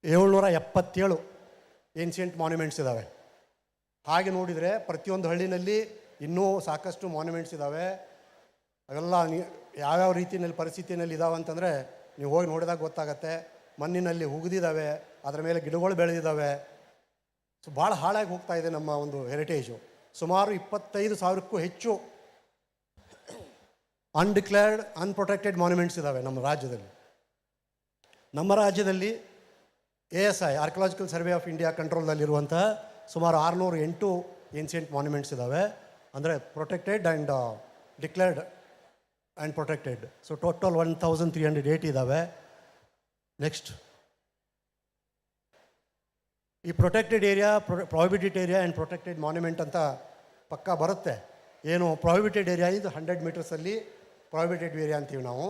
S8: 777 ಏನ್ಷಿಯಂಟ್ ಮಾನ್ಯುಮೆಂಟ್ಸ್ ಇದ್ದಾವೆ. ಹಾಗೆ ನೋಡಿದರೆ ಪ್ರತಿಯೊಂದು ಹಳ್ಳಿನಲ್ಲಿ ಇನ್ನೂ ಸಾಕಷ್ಟು ಮಾನ್ಯುಮೆಂಟ್ಸ್ ಇದ್ದಾವೆ. ಅವೆಲ್ಲ ಯಾವ್ಯಾವ ರೀತಿಯಲ್ಲಿ ಪರಿಸ್ಥಿತಿಯಲ್ಲಿ ಇದ್ದಾವೆ ಅಂತಂದರೆ ನೀವು ಹೋಗಿ ನೋಡಿದಾಗ ಗೊತ್ತಾಗತ್ತೆ. ಮಣ್ಣಿನಲ್ಲಿ ಹುಗಿದಿದ್ದಾವೆ, ಅದರ ಮೇಲೆ ಗಿಡಗಳು ಬೆಳೆದಿದ್ದಾವೆ. ಸೊ ಭಾಳ ಹಾಳಾಗಿ ಹೋಗ್ತಾ ಇದೆ ನಮ್ಮ ಒಂದು ಹೆರಿಟೇಜು. ಸುಮಾರು 25,000ಕ್ಕೂ ಹೆಚ್ಚು ಅನ್ಡಿಕ್ಲೇರ್ಡ್ ಅನ್ಪ್ರೊಟೆಕ್ಟೆಡ್ ಮಾನ್ಯುಮೆಂಟ್ಸ್ ಇದ್ದಾವೆ ನಮ್ಮ ರಾಜ್ಯದಲ್ಲಿ. ನಮ್ಮ ರಾಜ್ಯದಲ್ಲಿ ASI archaeological survey of India ಕಂಟ್ರೋಲ್ದಲ್ಲಿರುವಂಥ ಸುಮಾರು 608 ಏನ್ಷಿಯಂಟ್ ಮಾನ್ಯುಮೆಂಟ್ಸ್ ಇದ್ದಾವೆ. ಅಂದರೆ protected and declared and protected. So total 1308 ಇದ್ದಾವೆ. ನೆಕ್ಸ್ಟ್, ಈ protected area, prohibited area and protected monument ಅಂತ ಪಕ್ಕಾ ಬರುತ್ತೆ. ಏನು ಪ್ರೊಹಿಬಿಟೆಡ್ ಏರಿಯಾ ಇದು 100 ಮೀಟರ್ಸಲ್ಲಿ ಪ್ರೊಹಿಬಿಟೆಡ್ ಏರಿಯಾ ಅಂತೀವಿ ನಾವು,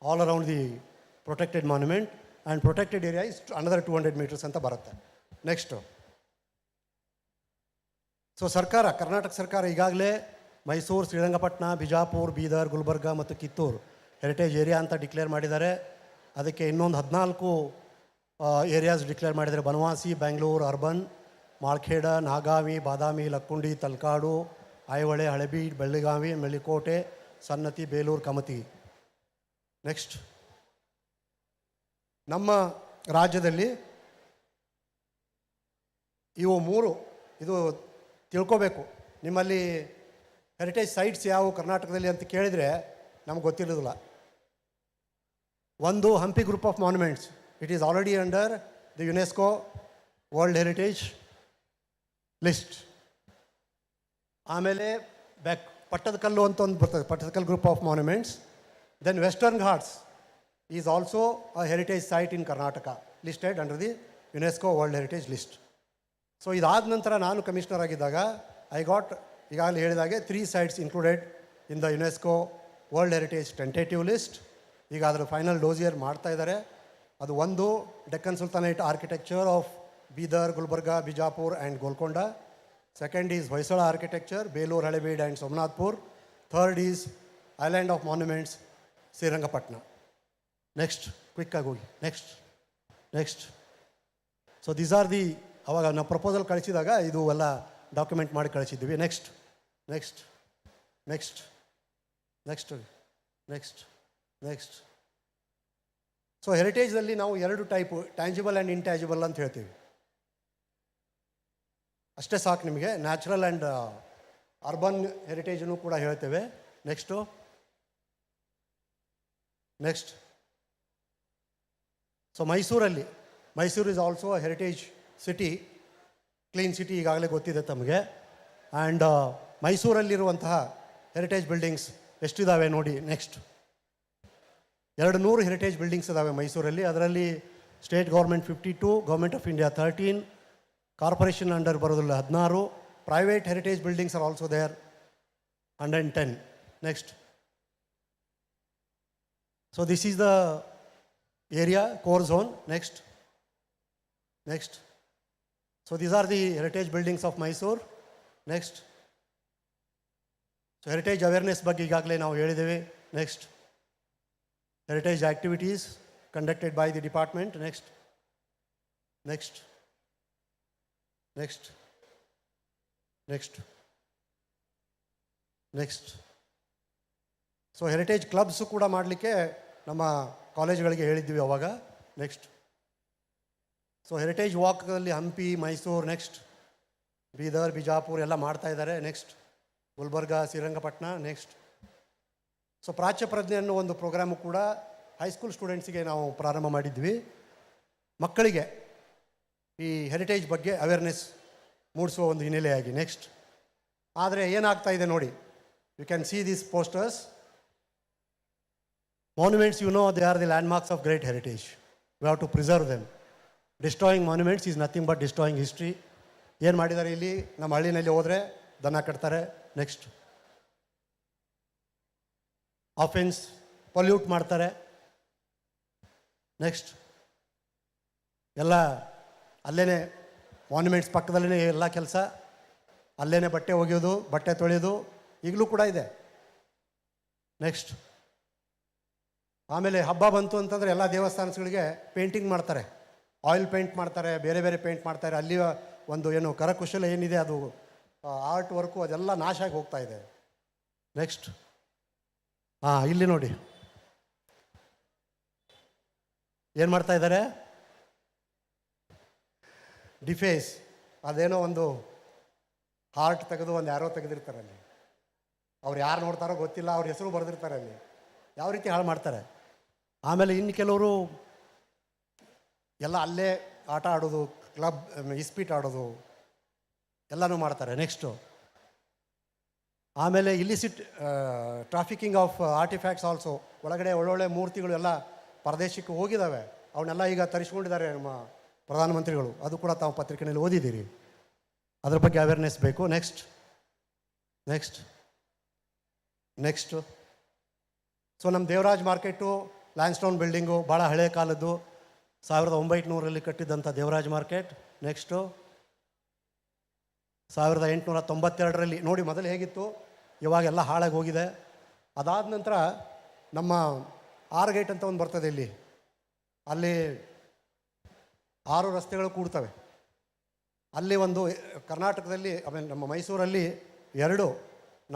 S8: all around the protected monument. And protected area is another 200 meters ಅಂತ ಬರುತ್ತೆ. ನೆಕ್ಸ್ಟು, ಸೊ ಸರ್ಕಾರ, ಕರ್ನಾಟಕ ಸರ್ಕಾರ ಈಗಾಗಲೇ ಮೈಸೂರು, ಶ್ರೀರಂಗಪಟ್ಟಣ, ಬಿಜಾಪುರ, ಬೀದರ್, ಗುಲ್ಬರ್ಗ ಮತ್ತು ಕಿತ್ತೂರು ಹೆರಿಟೇಜ್ ಏರಿಯಾ ಅಂತ ಡಿಕ್ಲೇರ್ ಮಾಡಿದ್ದಾರೆ. ಅದಕ್ಕೆ ಇನ್ನೊಂದು 14 ಏರಿಯಾಸ್ ಡಿಕ್ಲೇರ್ ಮಾಡಿದ್ದಾರೆ. ಬನವಾಸಿ, ಬೆಂಗಳೂರು ಅರ್ಬನ್, ಮಾಳ್ಖೇಡ, ನಾಗಾವಿ, ಬಾದಾಮಿ, ಲಕ್ಕುಂಡಿ, ತಲಕಾಡು, ಐಹೊಳೆ, ಹಳೆಬೀಡು, ಬೆಳಗಾವಿ, ಮೆಳ್ಳಿಕೋಟೆ, ಸನ್ನತಿ, ಬೇಲೂರು, ಕಮತಿ. ನೆಕ್ಸ್ಟ್, ನಮ್ಮ ರಾಜ್ಯದಲ್ಲಿ ಇವು 3 ಇದು ತಿಳ್ಕೋಬೇಕು. ನಿಮ್ಮಲ್ಲಿ ಹೆರಿಟೇಜ್ ಸೈಟ್ಸ್ ಯಾವುವು ಕರ್ನಾಟಕದಲ್ಲಿ ಅಂತ ಕೇಳಿದರೆ ನಮ್ಗೆ ಗೊತ್ತಿರೋದಿಲ್ಲ. ಒಂದು Hampi group of monuments, it is already under the UNESCO world heritage list. ಆಮೇಲೆ ಪಟ್ಟದಕಲ್ಲು ಅಂತ ಒಂದು ಬರ್ತದೆ, Pattadakal group of monuments. Then Western Ghats is also a heritage site in Karnataka, listed under the UNESCO world heritage list. So ಇದಾದ ನಂತರ ನಾನು commissioner ಆಗಿದ್ದಾಗ I got, ಈಗಾಗಲೇ ಹೇಳಿದಾಗೆ 3 sites included in the UNESCO world heritage tentative list. ಈಗ ಅದರ final dossier ಮಾಡ್ತಾ ಇದ್ದಾರೆ. ಅದು ಒಂದು Deccan sultanate architecture of Bidar, Gulbarga, Bijapur and Golconda. Second is Hoysala architecture, Belur, Halebidu and Somanathpur. Third is island of monuments, Srirangapatna. Next, ಕ್ವಿಕ್ಕಾಗಿ ಹೋಗಿ. Next. So these are the, ಅವಾಗ ನಾವು ಪ್ರಪೋಸಲ್ ಕಳಿಸಿದಾಗ ಇದು ಎಲ್ಲ ಡಾಕ್ಯುಮೆಂಟ್ ಮಾಡಿ ಕಳಿಸಿದ್ದೀವಿ. ನೆಕ್ಸ್ಟ್. ಸೊ ಹೆರಿಟೇಜಲ್ಲಿ ನಾವು 2 ಟೈಪು, ಟ್ಯಾಂಜಿಬಲ್ ಆ್ಯಂಡ್ ಇಂಟ್ಯಾಂಜಿಬಲ್ ಅಂತ ಹೇಳ್ತೀವಿ. ಅಷ್ಟೇ ಸಾಕು ನಿಮಗೆ. ನ್ಯಾಚುರಲ್ ಆ್ಯಂಡ್ ಅರ್ಬನ್ ಹೆರಿಟೇಜನ್ನು ಕೂಡ ಹೇಳ್ತೇವೆ. Next. So Mysuru is also a heritage city, clean city, ಈಗಾಗಲೇ ಗೊತ್ತಿದೆ ತಮಗೆ. ಆ್ಯಂಡ್ ಮೈಸೂರಲ್ಲಿರುವಂತಹ ಹೆರಿಟೇಜ್ ಬಿಲ್ಡಿಂಗ್ಸ್ ಎಷ್ಟಿದ್ದಾವೆ ನೋಡಿ. ನೆಕ್ಸ್ಟ್, 200 ಹೆರಿಟೇಜ್ ಬಿಲ್ಡಿಂಗ್ಸ್ ಇದ್ದಾವೆ ಮೈಸೂರಲ್ಲಿ. ಅದರಲ್ಲಿ state government 52, government of India 13, corporation under ಬರೋದಿಲ್ಲ 16, private heritage buildings are also there 110. Next. So this is the area core zone. Next. So these are the heritage buildings of Mysore. Next. So heritage awareness ಬಗ್ಗೆ ಈಗಾಗಲೇ ನಾವು ಹೇಳಿದ್ದೇವೆ. Next. Heritage activities conducted by the department. Next. So heritage clubs ಕೂಡ ಮಾಡಲಿಕ್ಕೆ ನಮ್ಮ ಕಾಲೇಜುಗಳಿಗೆ ಹೇಳಿದ್ವಿ ಅವಾಗ. ನೆಕ್ಸ್ಟ್. ಸೊ ಹೆರಿಟೇಜ್ ವಾಕ್ನಲ್ಲಿ ಹಂಪಿ, ಮೈಸೂರು, ನೆಕ್ಸ್ಟ್ ಬೀದರ್, ಬಿಜಾಪುರ ಎಲ್ಲ ಮಾಡ್ತಾ ಇದ್ದಾರೆ. Next Gulbarga, Srirangapatna. Next. So Prachya Prajne ಅನ್ನೋ ಒಂದು ಪ್ರೋಗ್ರಾಮು ಕೂಡ ಹೈಸ್ಕೂಲ್ ಸ್ಟೂಡೆಂಟ್ಸಿಗೆ ನಾವು ಪ್ರಾರಂಭ ಮಾಡಿದ್ವಿ. ಮಕ್ಕಳಿಗೆ ಈ ಹೆರಿಟೇಜ್ ಬಗ್ಗೆ ಅವೇರ್ನೆಸ್ ಮೂಡಿಸುವ ಒಂದು ಹಿನ್ನೆಲೆಯಾಗಿ. ನೆಕ್ಸ್ಟ್. ಆದರೆ ಏನಾಗ್ತಾ ಇದೆ ನೋಡಿ, you can see these posters. Monuments, you know, they are the landmarks of great heritage. We have to preserve them. Destroying monuments is nothing but destroying history. ಏನು ಮಾಡಿದ್ದಾರೆ ಇಲ್ಲಿ, ನಮ್ಮ ಹಳ್ಳಿನಲ್ಲಿ ಹೋದರೆ ದನ ಕಟ್ತಾರೆ. ನೆಕ್ಸ್ಟ್. ಆಫೆನ್ಸ್, ಪೊಲ್ಯೂಟ್ ಮಾಡ್ತಾರೆ. ನೆಕ್ಸ್ಟ್. ಎಲ್ಲ ಅಲ್ಲೇ ಮಾನ್ಯುಮೆಂಟ್ಸ್ ಪಕ್ಕದಲ್ಲೇ ಎಲ್ಲ ಕೆಲಸ, ಅಲ್ಲೇ ಬಟ್ಟೆ ಒಗೆಯೋದು, ಬಟ್ಟೆ ತೊಳೆಯೋದು ಈಗಲೂ ಕೂಡ ಇದೆ. ನೆಕ್ಸ್ಟ್. ಆಮೇಲೆ ಹಬ್ಬ ಬಂತು ಅಂತಂದರೆ ಎಲ್ಲ ದೇವಸ್ಥಾನಗಳಿಗೆ ಪೇಂಟಿಂಗ್ ಮಾಡ್ತಾರೆ, ಆಯಿಲ್ ಪೇಂಟ್ ಮಾಡ್ತಾರೆ, ಬೇರೆ ಬೇರೆ ಪೇಂಟ್ ಮಾಡ್ತಾರೆ. ಅಲ್ಲಿ ಒಂದು ಏನು ಕರಕುಶಲ ಏನಿದೆ ಅದು ಆರ್ಟ್ ವರ್ಕು ಅದೆಲ್ಲ ನಾಶ ಆಗಿ ಹೋಗ್ತಾ ಇದೆ. ನೆಕ್ಸ್ಟ್. ಇಲ್ಲಿ ನೋಡಿ ಏನು ಮಾಡ್ತಾ ಇದ್ದಾರೆ, ಡಿಫೇಸ್, ಅದೇನೋ ಒಂದು ಹಾರ್ಟ್ ತೆಗೆದು ಒಂದು ಯಾರೋ ತೆಗೆದಿರ್ತಾರೆ ಅಲ್ಲಿ. ಅವ್ರು ಯಾರು ನೋಡ್ತಾರೋ ಗೊತ್ತಿಲ್ಲ, ಅವ್ರ ಹೆಸರು ಬರೆದಿರ್ತಾರೆ ಅಲ್ಲಿ. ಯಾವ ರೀತಿ ಹಾಳು ಮಾಡ್ತಾರೆ. ಆಮೇಲೆ ಇನ್ನು ಕೆಲವರು ಎಲ್ಲ ಅಲ್ಲೇ ಆಟ ಆಡೋದು, ಕ್ಲಬ್ ಇಸ್ಪೀಟ್ ಆಡೋದು ಎಲ್ಲನೂ ಮಾಡ್ತಾರೆ. ನೆಕ್ಸ್ಟು. ಆಮೇಲೆ ಇಲ್ಲಿಸಿಟ್ ಟ್ರಾಫಿಕಿಂಗ್ ಆಫ್ ಆರ್ಟಿಫ್ಯಾಕ್ಟ್ಸ್ ಆಲ್ಸೋ, ಒಳಗಡೆ ಒಳ್ಳೊಳ್ಳೆ ಮೂರ್ತಿಗಳು ಎಲ್ಲ ಪರದೇಶಕ್ಕೆ ಹೋಗಿದ್ದಾವೆ, ಅವನ್ನೆಲ್ಲ ಈಗ ತರಿಸ್ಕೊಂಡಿದ್ದಾರೆ ನಮ್ಮ ಪ್ರಧಾನಮಂತ್ರಿಗಳು. ಅದು ಕೂಡ ತಾವು ಪತ್ರಿಕೆಯಲ್ಲಿ ಓದಿದ್ದೀರಿ. ಅದ್ರ ಬಗ್ಗೆ ಅವೇರ್ನೆಸ್ ಬೇಕು. ನೆಕ್ಸ್ಟು ಸೊ ನಮ್ಮ ದೇವರಾಜ್ ಮಾರ್ಕೆಟು ಲ್ಯಾಂಡ್ಸ್ಟೋನ್ ಬಿಲ್ಡಿಂಗು ಭಾಳ ಹಳೆಯ ಕಾಲದ್ದು, 1900ರಲ್ಲಿ ಕಟ್ಟಿದ್ದಂಥ ದೇವರಾಜ್ ಮಾರ್ಕೆಟ್. ನೆಕ್ಸ್ಟು 1892ರಲ್ಲಿ ನೋಡಿ ಮೊದಲು ಹೇಗಿತ್ತು, ಇವಾಗೆಲ್ಲ ಹಾಳಾಗಿ ಹೋಗಿದೆ. ಅದಾದ ನಂತರ ನಮ್ಮ ಆರ್ ಗೇಟ್ ಅಂತ ಒಂದು ಬರ್ತದೆ ಇಲ್ಲಿ, ಅಲ್ಲಿ 6 ರಸ್ತೆಗಳು ಕೂಡ್ತವೆ. ಅಲ್ಲಿ ಒಂದು ಕರ್ನಾಟಕದಲ್ಲಿ ಆಮೇಲೆ ನಮ್ಮ ಮೈಸೂರಲ್ಲಿ 2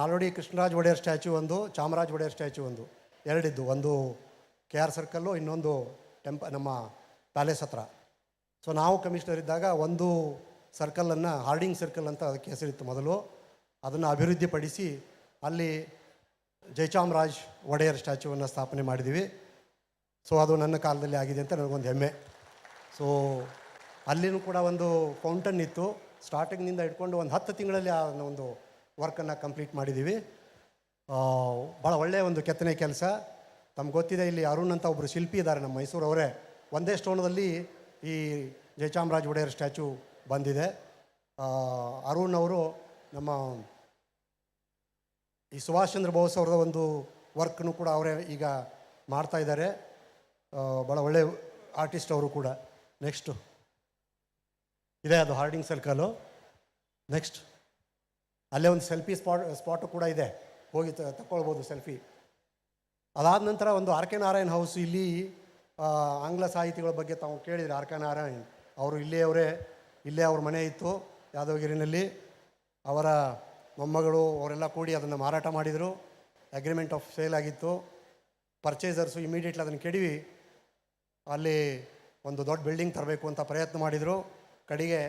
S8: ನಾಲ್ವಡಿ ಕೃಷ್ಣರಾಜ ಒಡೆಯರ್ ಸ್ಟ್ಯಾಚ್ಯೂ ಒಂದು, ಚಾಮರಾಜ ಒಡೆಯರ್ ಸ್ಟ್ಯಾಚ್ಯೂ ಒಂದು, 2 ಇದ್ದು, ಒಂದು KR ಸರ್ಕಲ್ಲು, ಇನ್ನೊಂದು ನಮ್ಮ ಪ್ಯಾಲೇಸ್ ಹತ್ರ. ಸೊ ನಾವು ಕಮಿಷನರ್ ಇದ್ದಾಗ ಒಂದು ಸರ್ಕಲನ್ನು ಹಾರ್ಡಿಂಗ್ ಸರ್ಕಲ್ ಅಂತ ಅದಕ್ಕೆ ಹೆಸರಿತ್ತು ಮೊದಲು, ಅದನ್ನು ಅಭಿವೃದ್ಧಿಪಡಿಸಿ ಅಲ್ಲಿ ಜಯಚಾಮರಾಜ್ ಒಡೆಯರ್ ಸ್ಟ್ಯಾಚ್ಯೂವನ್ನು ಸ್ಥಾಪನೆ ಮಾಡಿದ್ದೀವಿ. ಸೊ ಅದು ನನ್ನ ಕಾಲದಲ್ಲಿ ಆಗಿದೆ ಅಂತ ನನಗೊಂದು ಹೆಮ್ಮೆ. ಸೊ ಅಲ್ಲಿನೂ ಕೂಡ ಒಂದು ಫೌಂಟನ್ ಇತ್ತು. ಸ್ಟಾರ್ಟಿಂಗ್ನಿಂದ ಇಟ್ಕೊಂಡು ಒಂದು 10 ತಿಂಗಳಲ್ಲಿ ಆ ಒಂದು ವರ್ಕನ್ನು ಕಂಪ್ಲೀಟ್ ಮಾಡಿದ್ದೀವಿ. ಭಾಳ ಒಳ್ಳೆಯ ಒಂದು ಕೆತ್ತನೆ ಕೆಲಸ. ತಮ್ಗೆ ಗೊತ್ತಿದೆ, ಇಲ್ಲಿ ಅರುಣ್ ಅಂತ ಒಬ್ಬರು ಶಿಲ್ಪಿ ಇದ್ದಾರೆ ನಮ್ಮ ಮೈಸೂರವರೇ. ಒಂದೇ ಸ್ಟೋನದಲ್ಲಿ ಈ ಜಯಚಾಮರಾಜ ಒಡೆಯರ್ ಸ್ಟ್ಯಾಚ್ಯೂ ಬಂದಿದೆ. ಅರುಣ್ ಅವರು ನಮ್ಮ ಈ ಸುಭಾಷ್ ಚಂದ್ರ ಬೋಸ್ ಅವ್ರದ ಒಂದು ವರ್ಕ್ನು ಕೂಡ ಅವರೇ ಈಗ ಮಾಡ್ತಾ ಇದ್ದಾರೆ. ಭಾಳ ಒಳ್ಳೆಯ ಆರ್ಟಿಸ್ಟ್ ಅವರು ಕೂಡ. ನೆಕ್ಸ್ಟು ಇದೆ, ಅದು ಹಾರ್ಡಿಂಗ್ ಸರ್ಕಲು. ನೆಕ್ಸ್ಟ್ ಅಲ್ಲೇ ಒಂದು ಸೆಲ್ಫಿ ಸ್ಪಾಟು ಕೂಡ ಇದೆ, ಹೋಗಿ ತಗೊಳ್ಬೋದು ಸೆಲ್ಫಿ. ಅದಾದ ನಂತರ ಒಂದು ಆರ್ ಕೆ ನಾರಾಯಣ್ ಹೌಸ್. ಇಲ್ಲಿ ಆಂಗ್ಲ ಸಾಹಿತಿಗಳ ಬಗ್ಗೆ ತಾವು ಕೇಳಿದರೆ, ಆರ್ ಕೆ ನಾರಾಯಣ್ ಅವರು ಇಲ್ಲೇ ಅವ್ರ ಮನೆ ಇತ್ತು ಯಾದವಗಿರಿನಲ್ಲಿ. ಅವರ ಮೊಮ್ಮಗಳು ಅವರೆಲ್ಲ ಕೂಡಿ ಅದನ್ನು ಮಾರಾಟ ಮಾಡಿದರು. ಅಗ್ರಿಮೆಂಟ್ ಆಫ್ ಸೇಲ್ ಆಗಿತ್ತು. ಪರ್ಚೇಸರ್ಸು ಇಮಿಡಿಯೇಟ್ಲಿ ಅದನ್ನು ಕೆಡವಿ ಅಲ್ಲಿ ಒಂದು ದೊಡ್ಡ ಬಿಲ್ಡಿಂಗ್ ತರಬೇಕು ಅಂತ ಪ್ರಯತ್ನ ಮಾಡಿದರು. ಕಡೆಗೆ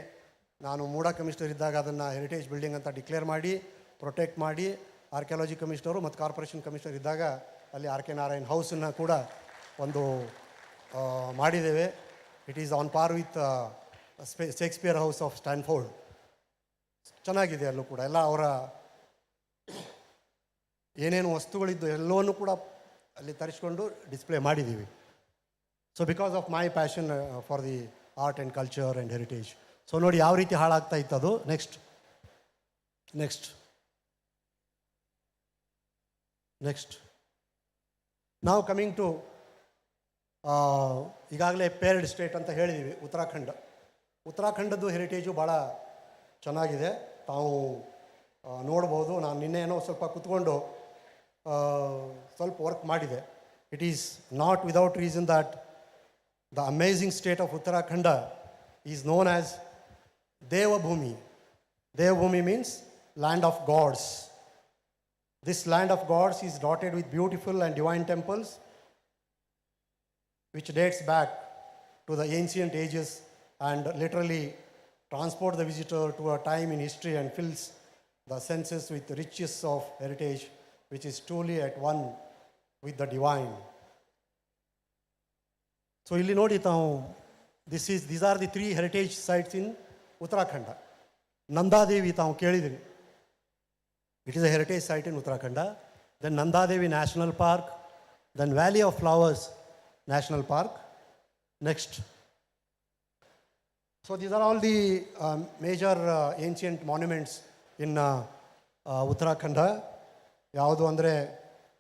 S8: ನಾನು ಮೂಡಾ ಕಮಿಷನರ್ ಇದ್ದಾಗ ಅದನ್ನು ಹೆರಿಟೇಜ್ ಬಿಲ್ಡಿಂಗ್ ಅಂತ ಡಿಕ್ಲೇರ್ ಮಾಡಿ ಪ್ರೊಟೆಕ್ಟ್ ಮಾಡಿ, ಆರ್ಕಿಯಾಲಜಿ ಕಮಿಷನರು ಮತ್ತು ಕಾರ್ಪೊರೇಷನ್ ಕಮಿಷನರ್ ಇದ್ದಾಗ ಅಲ್ಲಿ ಆರ್ ಕೆ ನಾರಾಯಣ್ ಹೌಸನ್ನು ಕೂಡ ಒಂದು ಮಾಡಿದ್ದೇವೆ. ಇಟ್ ಈಸ್ ಆನ್ ಪಾರ್ with Shakespeare house of Stanford. ಚೆನ್ನಾಗಿದೆ ಅಲ್ಲೂ ಕೂಡ. ಎಲ್ಲ ಅವರ ಏನೇನು ವಸ್ತುಗಳಿದ್ದು ಎಲ್ಲವನ್ನೂ ಕೂಡ ಅಲ್ಲಿ ತರಿಸ್ಕೊಂಡು ಡಿಸ್ಪ್ಲೇ ಮಾಡಿದ್ದೀವಿ. So because of my passion for the art and culture and heritage. So ನೋಡಿ ಯಾವ ರೀತಿ ಹಾಳಾಗ್ತಾ ಇತ್ತು ಅದು. ನೆಕ್ಸ್ಟ್ ನಾವು ಕಮಿಂಗ್ ಟು ಈಗಾಗಲೇ ಪೇರ್ಡ್ ಸ್ಟೇಟ್ ಅಂತ ಹೇಳಿದ್ದೀವಿ ಉತ್ತರಾಖಂಡದ್ದು ಹೆರಿಟೇಜು ಭಾಳ ಚೆನ್ನಾಗಿದೆ. ತಾವು ನೋಡ್ಬೋದು. ನಾನು ನಿನ್ನೆ ಸ್ವಲ್ಪ ಕೂತ್ಕೊಂಡು ಸ್ವಲ್ಪ ವರ್ಕ್ ಮಾಡಿದೆ. It is not without reason that the amazing state of Uttarakhand is known as Devabhumi. Devabhumi means land of gods. This land of gods is dotted with beautiful and divine temples which dates back to the ancient ages and literally transport the visitor to a time in history and fills the senses with the riches of heritage which is truly at one with the divine. So illi nodi tavu these are the 3 heritage sites in Uttarakhand. Nandadevi tavu kelidiri. It is a heritage site in Uttarakhand. Then Nandadevi National Park, then Valley of Flowers National Park. Next. So these are all the major ancient monuments in Uttarakhand. ಯಾವುದು ಅಂದರೆ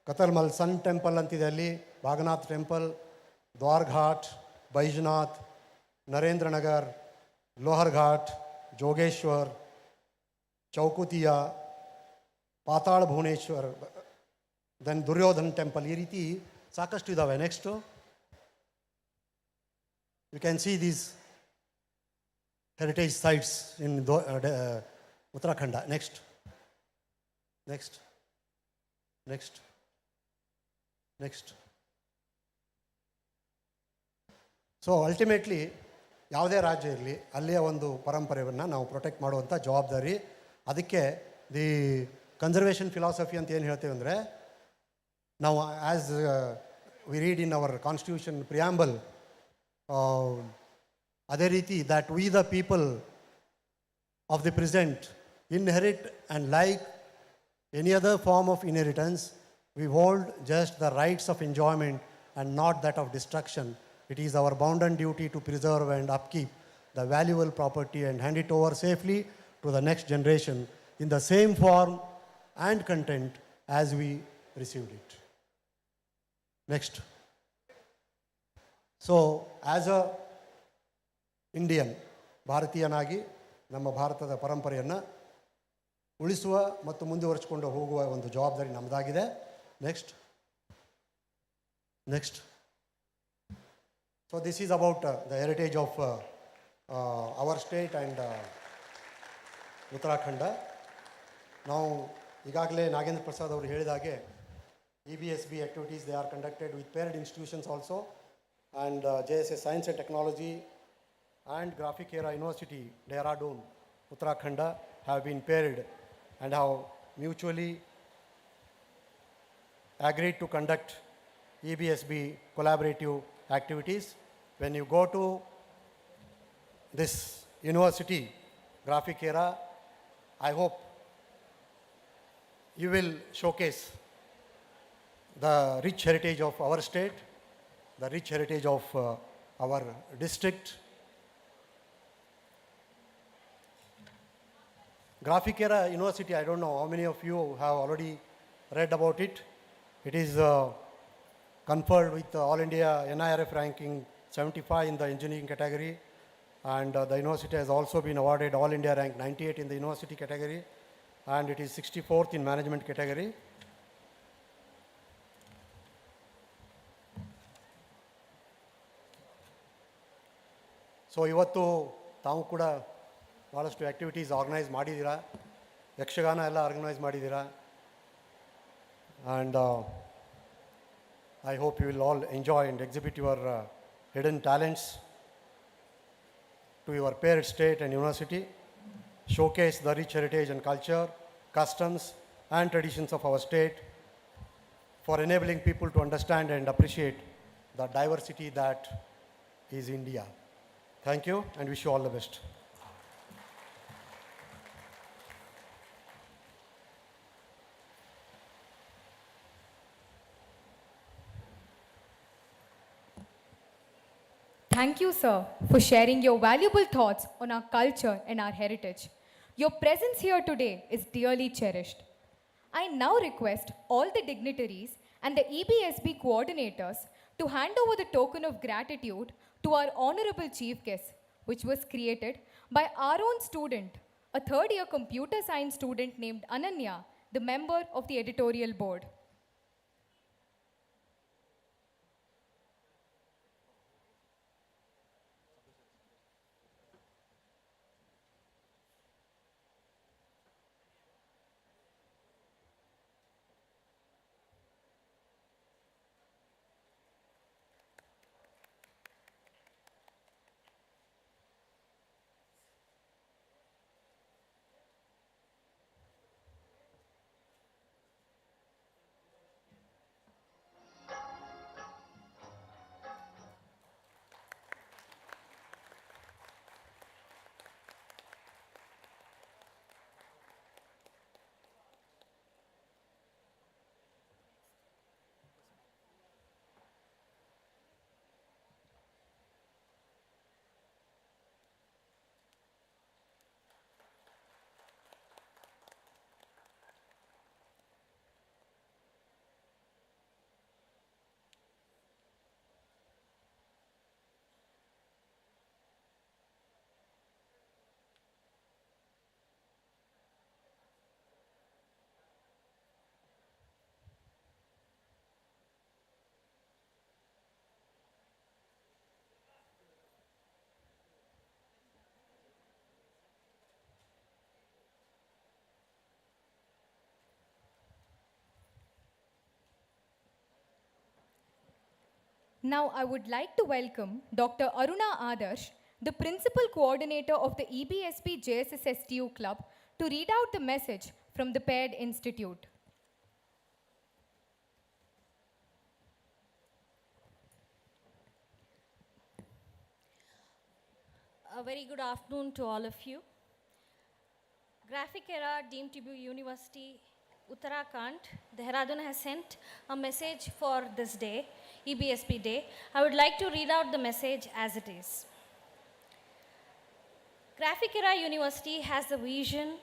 S8: ಕತರ್ಮಲ್ ಸನ್ temple ಅಂತಿದೆ ಅಲ್ಲಿ, Bagnath temple, Dwar Ghat, Baijnath, Narendra Nagar, Lohar Ghat, Jogeshwar, Chaukhutia, Patal Bhuvaneshwar, then Duryodhan temple. ಈ ರೀತಿ ಸಾಕಷ್ಟು ಇದ್ದಾವೆ. Next you can see these heritage sites in Uttarakhand. Next. So ultimately ಯಾವುದೇ ರಾಜ್ಯ ಇರಲಿ, ಅಲ್ಲಿಯ ಒಂದು ಪರಂಪರೆಯನ್ನು ನಾವು ಪ್ರೊಟೆಕ್ಟ್ ಮಾಡುವಂಥ ಜವಾಬ್ದಾರಿ. ಅದಕ್ಕೆ ದಿ ಕನ್ಸರ್ವೇಷನ್ ಫಿಲಾಸಫಿ ಅಂತ ಏನು ಹೇಳ್ತೇವೆ ಅಂದರೆ, ನಾವು as we read in our constitution preamble, ಅದೇ ರೀತಿ that we the people of the present inherit and like any other form of inheritance, we hold just the rights of enjoyment and not that of destruction. It is our bounden duty to preserve and upkeep the valuable property and hand it over safely to the next generation in the same form and content as we received it. Next. So, as a Indian, ಭಾರತೀಯನಾಗಿ ನಮ್ಮ ಭಾರತದ ಪರಂಪರೆಯನ್ನು ಉಳಿಸುವ ಮತ್ತು ಮುಂದುವರಿಸಿಕೊಂಡು ಹೋಗುವ ಒಂದು ಜವಾಬ್ದಾರಿ ನಮ್ಮದಾಗಿದೆ. Next. So this is about the heritage of our state and Uttarakhand. ನಾವು ಈಗಾಗಲೇ ನಾಗೇಂದ್ರ ಪ್ರಸಾದ್ ಅವರು ಹೇಳಿದ ಹಾಗೆ EBSB activities, they are conducted with paired institutions also, and JSS Science and Technology and Graphic Era University, Dehradun, Uttarakhand have been paired and have mutually agreed to conduct EBSB collaborative activities. When you go to this university, Graphic Era, I hope you will showcase the rich heritage of our state, the rich heritage of our district. Graphic Era University, I don't know how many of you have already read about it. It is conferred with All India NIRF ranking 75 in the engineering category, and the university has also been awarded All India rank 98 in the university category, and it is 64th in management category. So ಇವತ್ತು ತಾವು ಕೂಡ ಭಾಳಷ್ಟು activities organise ಮಾಡಿದ್ದೀರಾ, ಯಕ್ಷಗಾನ ಎಲ್ಲ organise ಮಾಡಿದ್ದೀರಾ, and I hope you will all enjoy and exhibit your hidden talents to your paired state and university, showcase the rich heritage and culture, customs and traditions of our state for enabling people to understand and appreciate the diversity that is India. Thank you and wish you all the best.
S2: Thank you, sir, for sharing your valuable thoughts on our culture and our heritage. Your presence here today is dearly cherished. I now request all the dignitaries and the EBSB coordinators to hand over the token of gratitude to our honorable chief guest, which was created by our own student, a third-year computer science student named Ananya, the member of the editorial board. Now I would like to welcome Dr. Aruna Adarsh, the Principal Coordinator of the EBSB JSS STU Club, to read out the message from the Paired Institute.
S9: A very good afternoon to all of you. Graphic Era deemed to be university Uttarakhand, Dehradun has sent a message for this day, EBSB Day. I would like to read out the message as it is. Graphic Era University has the vision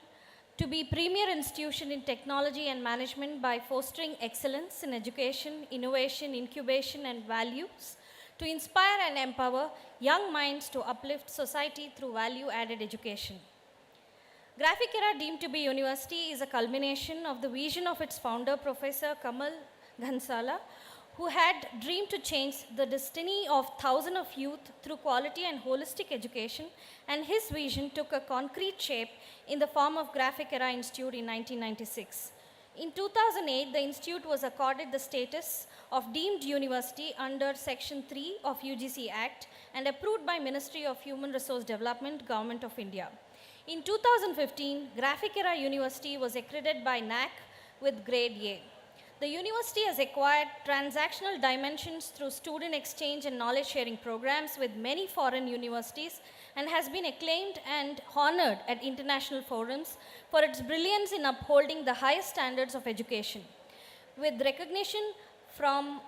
S9: to be premier institution in technology and management by fostering excellence in education, innovation, incubation, and values to inspire and empower young minds to uplift society through value-added education. Graphic Era deemed to be university is a culmination of the vision of its founder, Professor Kamal Ghansala, who had dreamed to change the destiny of thousands of youth through quality and holistic education, and his vision took a concrete shape in the form of Graphic Era Institute in 1996. In 2008, the institute was accorded the status of deemed university under Section 3 of UGC Act and approved by Ministry of Human Resource Development, Government of India. In 2015, Graphic Era University was accredited by NAC with grade A. The university has acquired transactional dimensions through student exchange and knowledge sharing programs with many foreign universities and has been acclaimed and honored at international forums for its brilliance in upholding the highest standards of education. With recognition from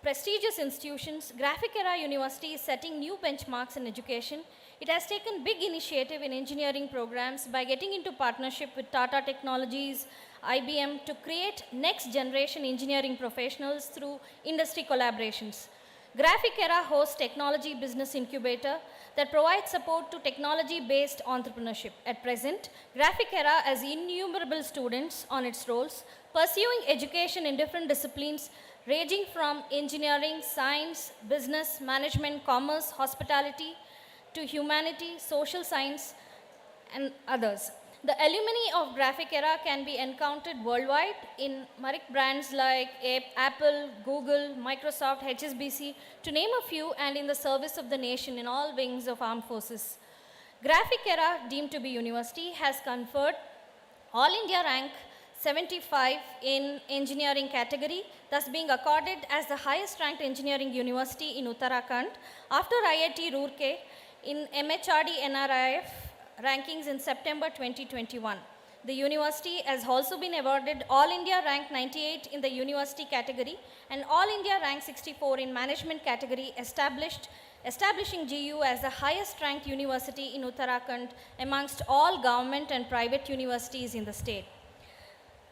S9: prestigious institutions, Graphic Era University is setting new benchmarks in education. It has taken big initiative in engineering programs by getting into partnership with Tata Technologies, IBM to create next generation engineering professionals through industry collaborations. Graphic Era hosts Technology Business Incubator that provides support to technology-based entrepreneurship. At present, Graphic Era has innumerable students on its rolls, pursuing education in different disciplines ranging from engineering, science, business, management, commerce, hospitality, to humanity, social science, and others. The alumni of Graphic Era can be encountered worldwide in Marik brands like Apple, Google, Microsoft, HSBC, to name a few, and in the service of the nation in all wings of armed forces. Graphic Era, deemed to be university, has conferred All India rank 75 in engineering category, thus being accorded as the highest ranked engineering university in Uttarakhand after IIT Roorkee in MHRD NRIF rankings in September 2021. The university has also been awarded All India rank 98 in the university category and All India rank 64 in management category, establishing GU as the highest ranked university in Uttarakhand amongst all government and private universities in the state.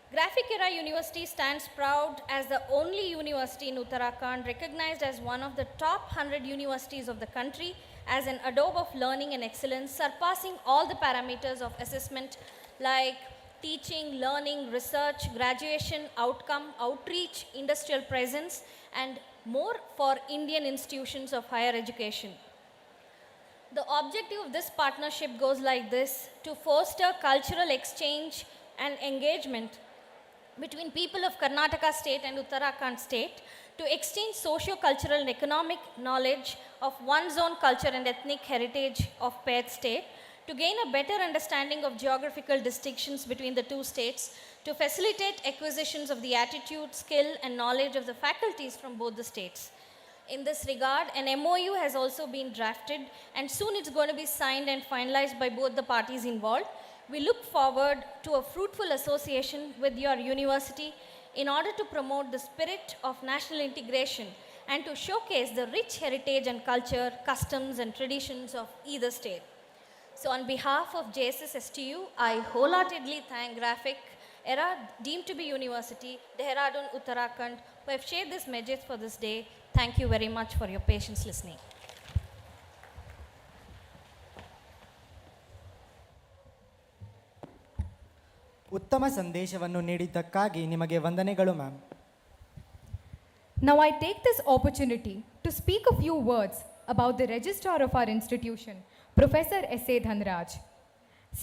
S9: Graphic Era University stands proud as the only university in Uttarakhand recognized as one of the top 100 universities of the country as an adobe of learning and excellence, surpassing all the parameters of assessment like teaching, learning, research, graduation, outcome, outreach, industrial presence, and more for Indian institutions of higher education. The objective of this partnership goes like this: to foster cultural exchange and engagement between people of Karnataka state and Uttarakhand state, to exchange socio-cultural and economic knowledge of one's own culture and ethnic heritage of paired state, to gain a better understanding of geographical distinctions between the two states, to facilitate acquisitions of the attitude, skill, and knowledge of the faculties from both the states. In this regard, an MOU has also been drafted, and soon it's going to be signed and finalized by both the parties involved. We look forward to a fruitful association with your university in order to promote the spirit of national integration and to showcase the rich heritage and culture, customs, and traditions of either state. So on behalf of JSS STU, I wholeheartedly thank Graphic Era, deemed to be university, Dehradun, Uttarakhand, who have shared this message for this day. Thank you very much for your patience listening.
S1: ಉತ್ತಮ ಸಂದೇಶವನ್ನು ನೀಡಿದ್ದಕ್ಕಾಗಿ ನಿಮಗೆ ವಂದನೆಗಳು ma'am.
S2: Now I take this opportunity to speak a few words about the registrar of our institution, Professor S.A. Dhanraj.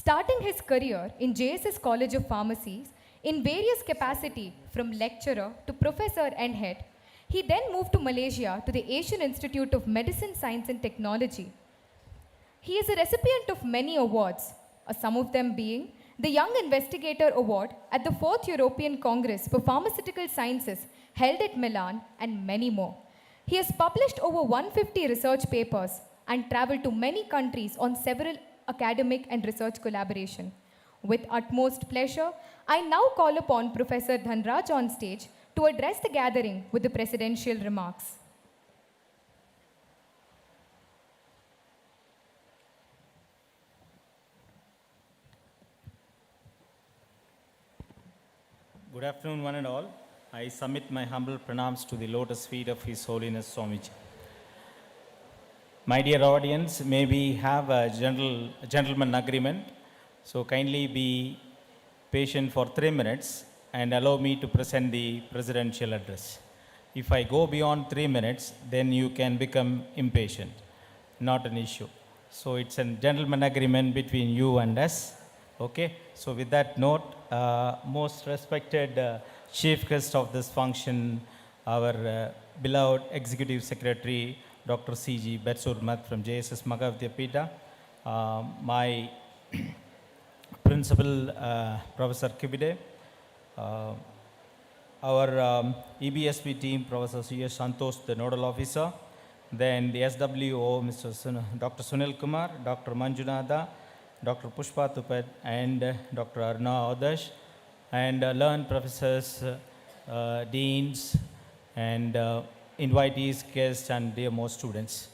S2: Starting his career in JSS College of Pharmacies in various capacity from lecturer to professor and head, he then moved to Malaysia to the Asian Institute of Medicine, Science and Technology. He is a recipient of many awards, some of them being the Young Investigator Award at the 4th European Congress for Pharmaceutical Sciences held at Milan, and many more. He has published over 150 research papers and traveled to many countries on several academic and research collaboration. With utmost pleasure, I now call upon Professor Dhanraj on stage to address the gathering with the presidential remarks.
S10: Good afternoon, one and all. I submit my humble pranams to the lotus feet of His Holiness Swamiji. My dear audience, may we have a gentleman agreement. So kindly be patient for 3 minutes and allow me to present the presidential address. If I go beyond 3 minutes, then you can become impatient. Not an issue. So it's a gentleman agreement between you and us. Okay. So with that note, most respected chief guest of this function, our beloved Executive Secretary, Dr. C.G. Betsurmat from JSS Magavidyapita, my Principal Professor Kibide, our EBSB team, Professor C.S. Santosh, the Nodal Officer, then the SWO, Dr. Sunil Kumar, Dr. Manjunatha, Dr. Pushpa Tupad, and Dr. Aruna Adarsh, and learned professors, deans, and invitees, guests, and dear most students.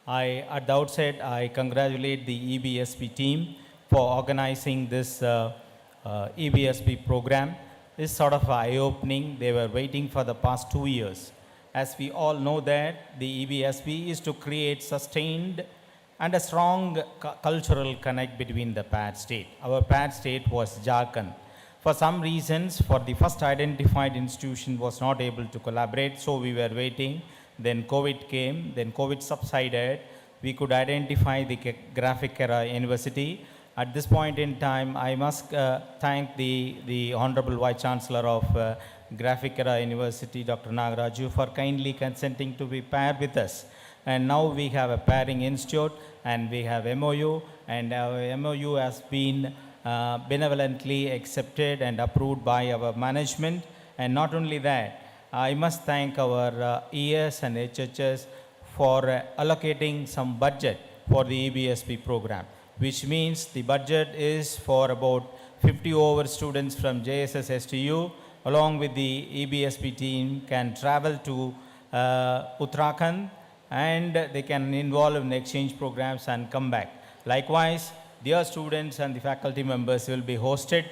S10: At the outset, I congratulate the EBSB team for organizing this EBSB program. This sort of eye-opening. They were waiting for the past 2 years. As we all know that the EBSB is to create sustained and a strong cultural connect between the paired state. Our paired state was Jharkhand. For some reasons, for the first identified institution was not able to collaborate, so we were waiting. Then COVID came, then COVID subsided. We could identify the Graphic Era University. At this point in time, I must thank the Honorable Vice Chancellor of Graphic Era University, Dr. Nagaraju, for kindly consenting to be paired with us. And now we have a pairing institute and we have MOU, and our MOU has been benevolently accepted and approved by our management. And not only that, I must thank our ES and HHS for allocating some budget for the EBSB program, which means the budget is for about 50 over students from JSS STU along with the EBSB team can travel to Uttarakhand, and they can involve in exchange programs and come back. Likewise, their students and the faculty members will be hosted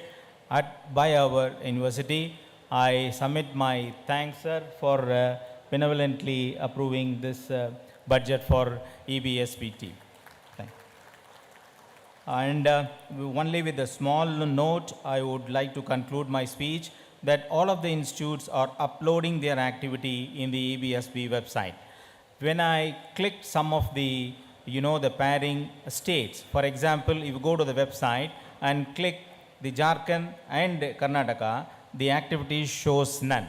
S10: by our university. I submit my thanks, sir, for benevolently approving this budget for EBSB team. And only with a small note, I would like to conclude my speech that all of the institutes are uploading their activity in the EBSB website. When I clicked some of the, the pairing states, for example, if you go to the website and click the Jharkhand and Karnataka, the activity shows none.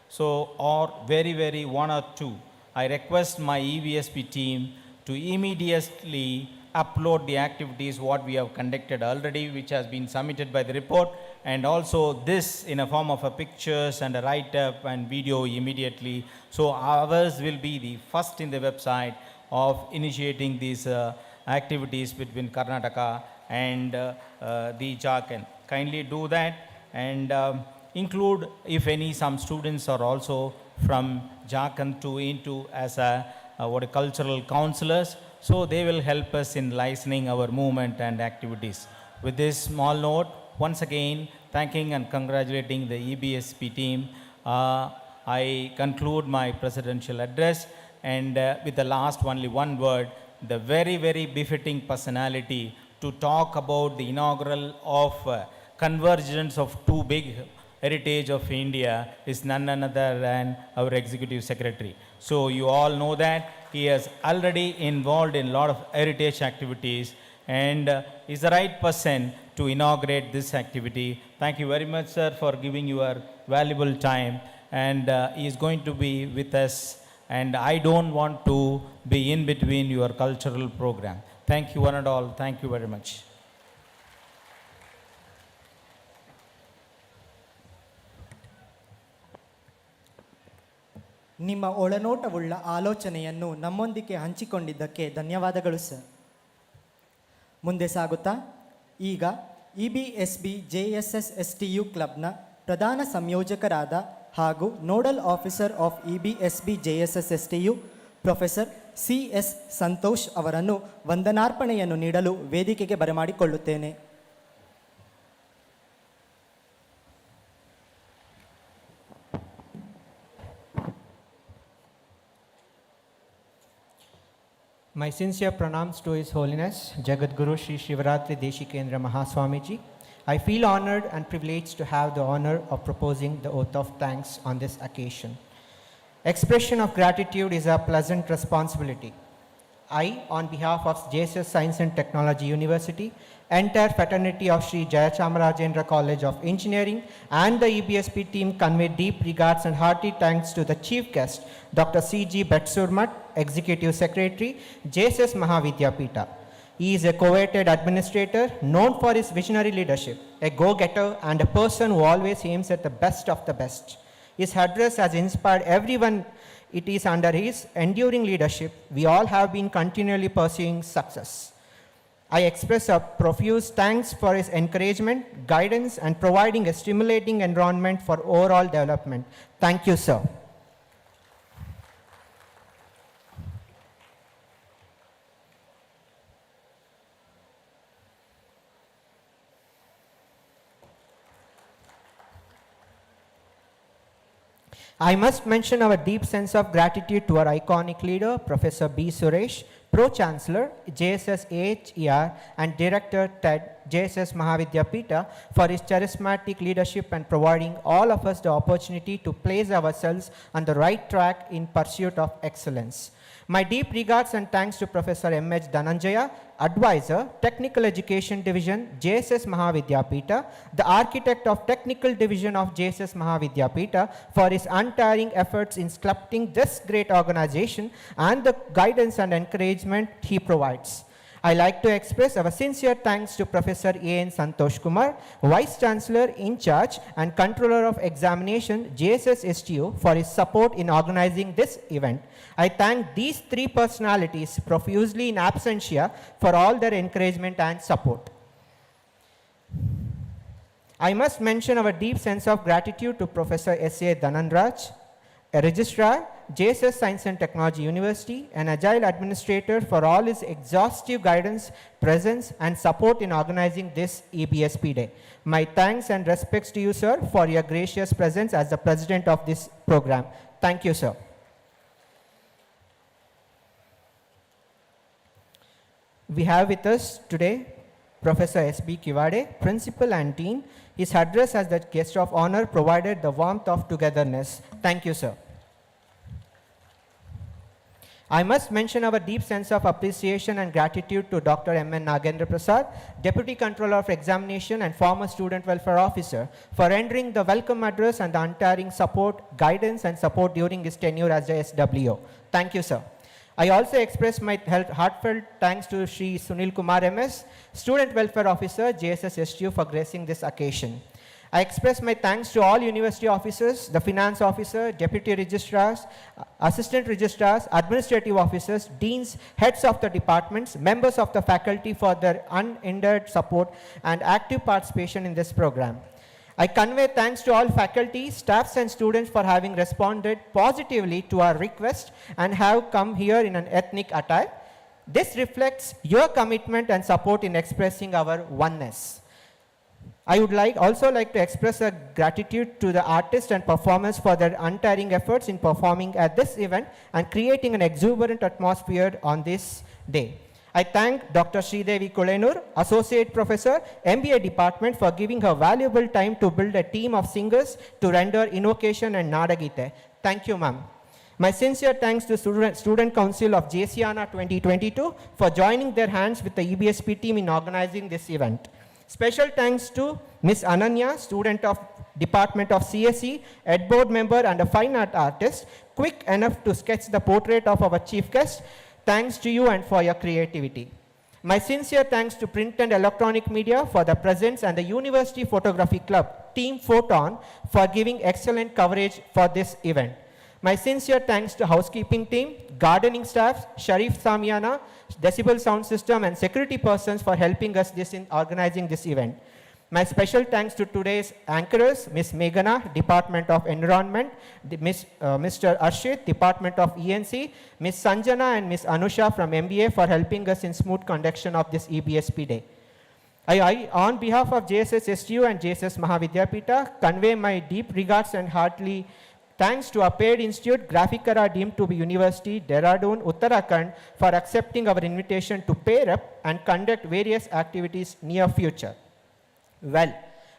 S10: So, or very, very one or two. I request my EBSB team to immediately upload the activities what we have conducted already, which has been submitted by the report, and also this in a form of a pictures and a write-up and video immediately. So ours will be the first in the website of initiating these activities between Karnataka and the Jharkhand. Kindly do that and include, if any, some students are also from Jharkhand into as a cultural counselors. So they will help us in licensing our movement and activities. With this small note, once again, thanking and congratulating the EBSB team, I conclude my presidential address, and with the last only one word, the very, very befitting personality to talk about the inaugural of convergence of two big heritage of India is none other than our Executive Secretary. So you all know that he is already involved in a lot of heritage activities and is the right person to inaugurate this activity. Thank you very much, sir, for giving your valuable time, and he is going to be with us, and I don't want to be in between your cultural program. Thank you one and all. Thank you very much.
S1: ನಿಮ್ಮ ಒಳನೋಟವುಳ್ಳ ಆಲೋಚನೆಯನ್ನು ನಮ್ಮೊಂದಿಗೆ ಹಂಚಿಕೊಂಡಿದ್ದಕ್ಕೆ ಧನ್ಯವಾದಗಳು sir. ಮುಂದೆ ಸಾಗುತ್ತಾ ಈಗ EBSB JSS STU ಕ್ಲಬ್ನ ಪ್ರಧಾನ ಸಂಯೋಜಕರಾದ ಹಾಗೂ nodal officer of EBSB JSS STU professor CS Santosh ಅವರನ್ನು ವಂದನಾರ್ಪಣೆಯನ್ನು ನೀಡಲು ವೇದಿಕೆಗೆ ಬರಮಾಡಿಕೊಳ್ಳುತ್ತೇನೆ.
S11: My sincere pranams to His Holiness Jagadguru Sri Shivaratri Deshikendra Mahaswamiji. I feel honored and privileged to have the honor of proposing the oath of thanks on this occasion. Expression of gratitude is a pleasant responsibility. I, on behalf of JSS Science and Technology University, entire fraternity of Sri Jayachamarajendra College of Engineering and the EBSP team convey deep regards and hearty thanks to the chief guest, Dr. C.G. Betsurmat, Executive Secretary, JSS Mahavidyapita. He is a coveted administrator known for his visionary leadership, a go-getter and a person who always aims at the best of the best. His address has inspired everyone. It is under his enduring leadership we all have been continually pursuing success. I express a profuse thanks for his encouragement, guidance, and providing a stimulating environment for overall development. Thank you, sir. I must mention our deep sense of gratitude to our iconic leader, Professor B. Suresh, Pro-Chancellor, JSS AHER, and Director TED, JSS Mahavidyapita, for his charismatic leadership and providing all of us the opportunity to place ourselves on the right track in pursuit of excellence. My deep regards and thanks to Professor M.H. Dhananjaya, Advisor, Technical Education Division, JSS Mahavidyapita, the Architect of Technical Division of JSS Mahavidyapita, for his untiring efforts in sculpting this great organization and the guidance and encouragement he provides. I like to express our sincere thanks to Professor A.N. Santosh Kumar, Vice Chancellor in charge and Controller of Examination, JSS STU, for his support in organizing this event. I thank these three personalities profusely in absentia for all their encouragement and support. I must mention our deep sense of gratitude to Professor S.A. Dhananraj, a Registrar, JSS Science and Technology University, an agile administrator, for all his exhaustive guidance, presence, and support in organizing this EBSP Day. My thanks and respects to you, sir, for your gracious presence as the president of this program. Thank you, sir. We have with us today Professor S.B. Kivade, Principal and Dean. His address as the guest of honor provided the warmth of togetherness. Thank you, sir. I must mention our deep sense of appreciation and gratitude to Dr. M.N. Nagendra Prasad, Deputy Controller of Examination and former Student Welfare Officer, for rendering the welcome address and the untiring support, guidance, and support during his tenure as the SWO. Thank you, sir. I also express my heartfelt thanks to Sri Sunil Kumar MS, Student Welfare Officer, JSS STU, for gracing this occasion. I express my thanks to all university officers, the finance officer, deputy registrars, assistant registrars, administrative officers, deans, heads of the departments, members of the faculty for their unhindered support and active participation in this program. I convey thanks to all faculty, staffs, and students for having responded positively to our request and have come here in an ethnic attire. This reflects your commitment and support in expressing our oneness. I would also like to express a gratitude to the artists and performers for their untiring efforts in performing at this event and creating an exuberant atmosphere on this day. I thank Dr. Sridevi Kulenur, Associate Professor, MBA Department, for giving her valuable time to build a team of singers to render Invocation and Nadagite. Thank you, ma'am. My sincere thanks to Student Council of JCIANA 2022 for joining their hands with the EBSP team in organizing this event. Special thanks to Ms. Ananya, student of Department of CSE, Ed Board member and a fine art artist, quick enough to sketch the portrait of our chief guest. Thanks to you and for your creativity. My sincere thanks to print and electronic media for the presence and the University Photography Club, Team Photon, for giving excellent coverage for this event. My sincere thanks to housekeeping team, gardening staff, Sharif Samiana, Decibel Sound System, and security persons for helping us in organizing this event. My special thanks to today's anchors, Ms. Meghana, Department of Environment, Mr. Arshit, Department of ENC, Ms. Sanjana and Ms. Anusha from MBA for helping us in smooth conduction of this EBSP Day. I, on behalf of JSS STU and JSS Mahavidyapita, convey my deep regards and heartily thanks to Appaid Institute, Graphikara deemed to be University, Dehradun, Uttarakhand for accepting our invitation to pair up and conduct various activities near future. Well,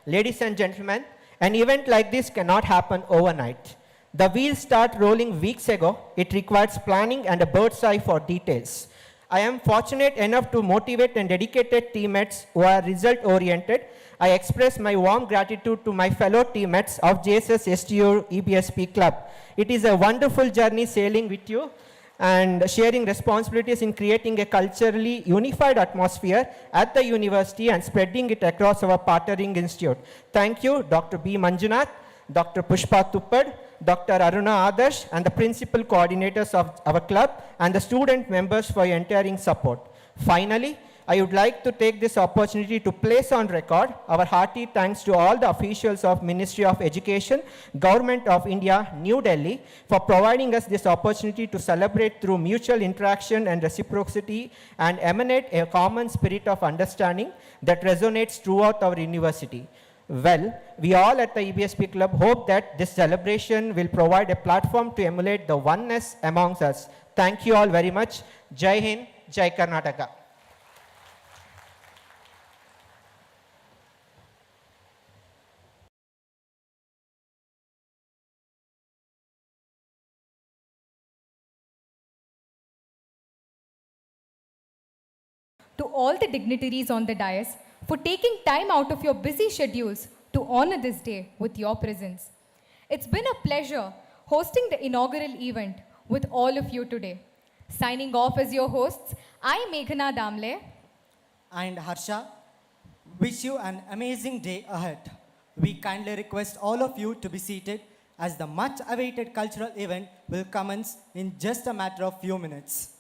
S11: ladies and gentlemen, an event like this cannot happen overnight. The wheels start rolling weeks ago. It requires planning and a bird's eye for details. I am fortunate enough to motivate and dedicated teammates who are result-oriented. I express my warm gratitude to my fellow teammates of JSS STU EBSP Club. It is a wonderful journey sailing with you and sharing responsibilities in creating a culturally unified atmosphere at the university and spreading it across our partnering institute. Thank you, Dr. B. Manjunath, Dr. Pushpa Tuppad, Dr. Aruna Adarsh, and the principal coordinators of our club and the student members for your enduring support. Finally, I would like to take this opportunity to place on record our hearty thanks to all the officials of Ministry of Education, Government of India, New Delhi, for providing us this opportunity to celebrate through mutual interaction and reciprocity and emanate a common spirit of understanding that resonates throughout our university. Well, we all at the EBSP Club hope that this celebration will provide a platform to emulate the oneness amongst us. Thank you all very much. Jai Hind, Jai Karnataka.
S2: To all the dignitaries on the dais for taking time out of your busy schedules to honor this day with your presence. It's been a pleasure hosting the inaugural event with all of you today. Signing off as your hosts, I, Meghana Damle,
S1: And Harsha, wish you an amazing day ahead. We kindly request all of you to be seated as the much awaited cultural event will commence in just a matter of few minutes.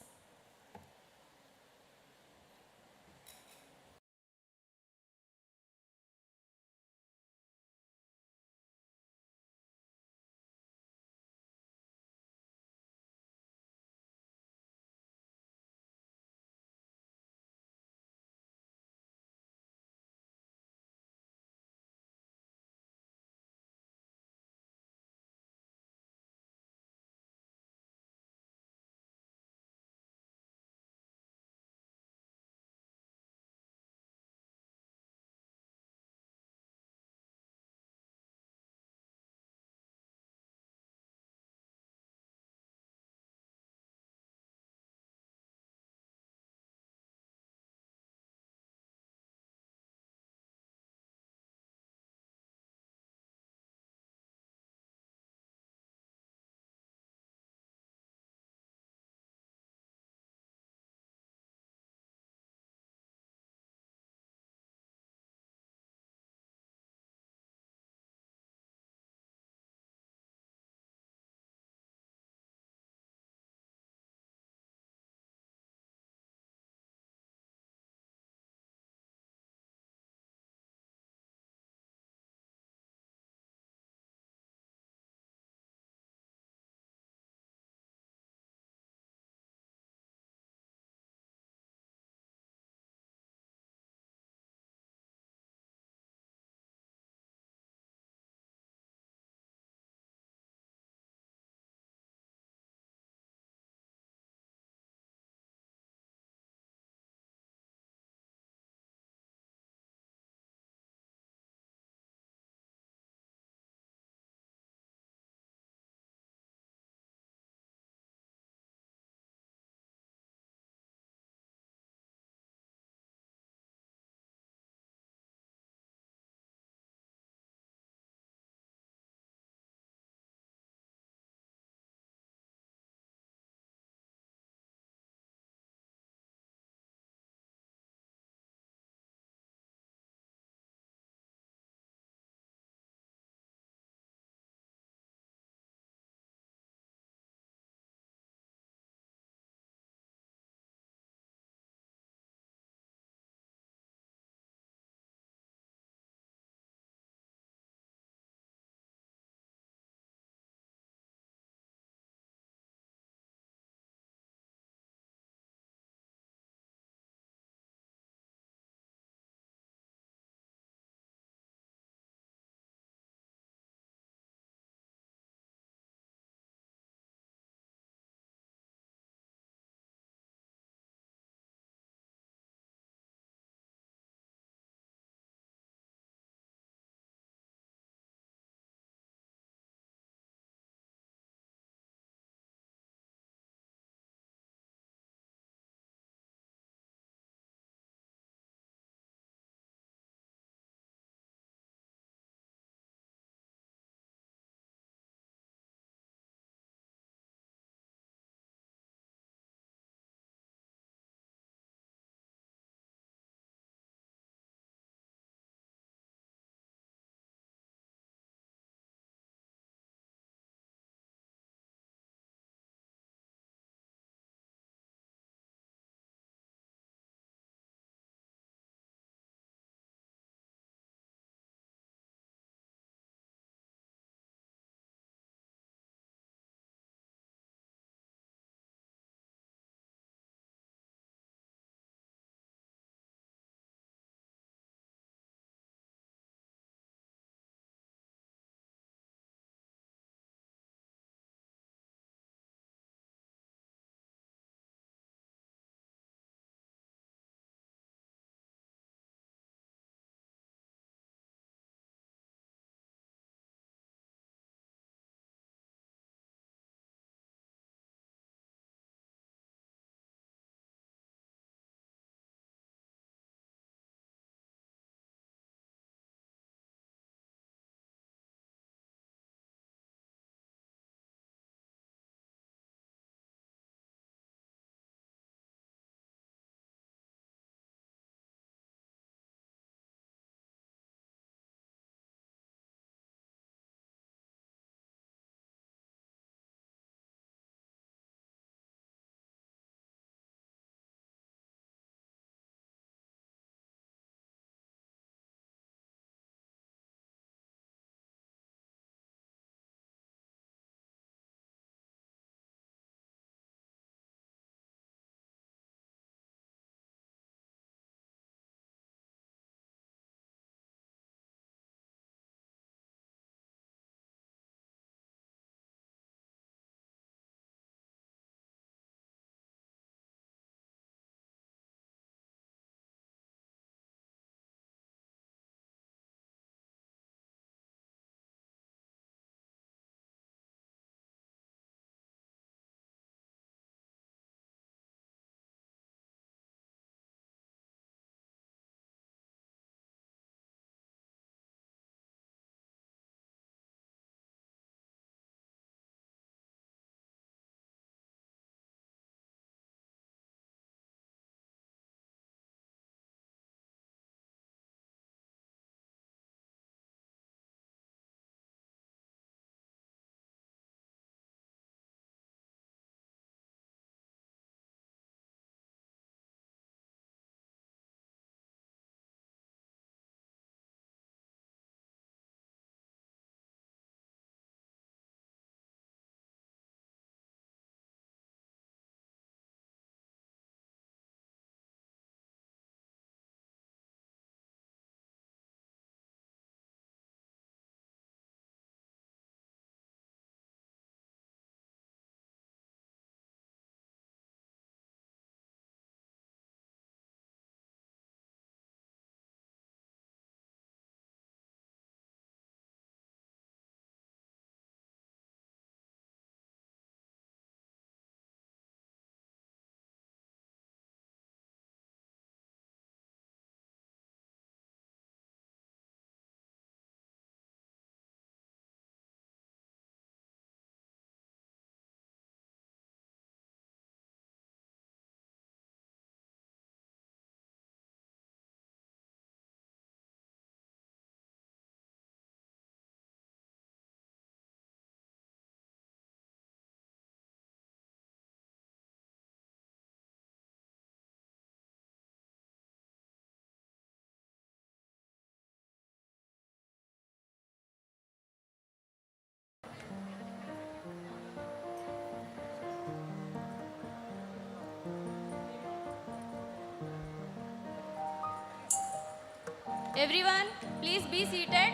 S9: Everyone, please be seated.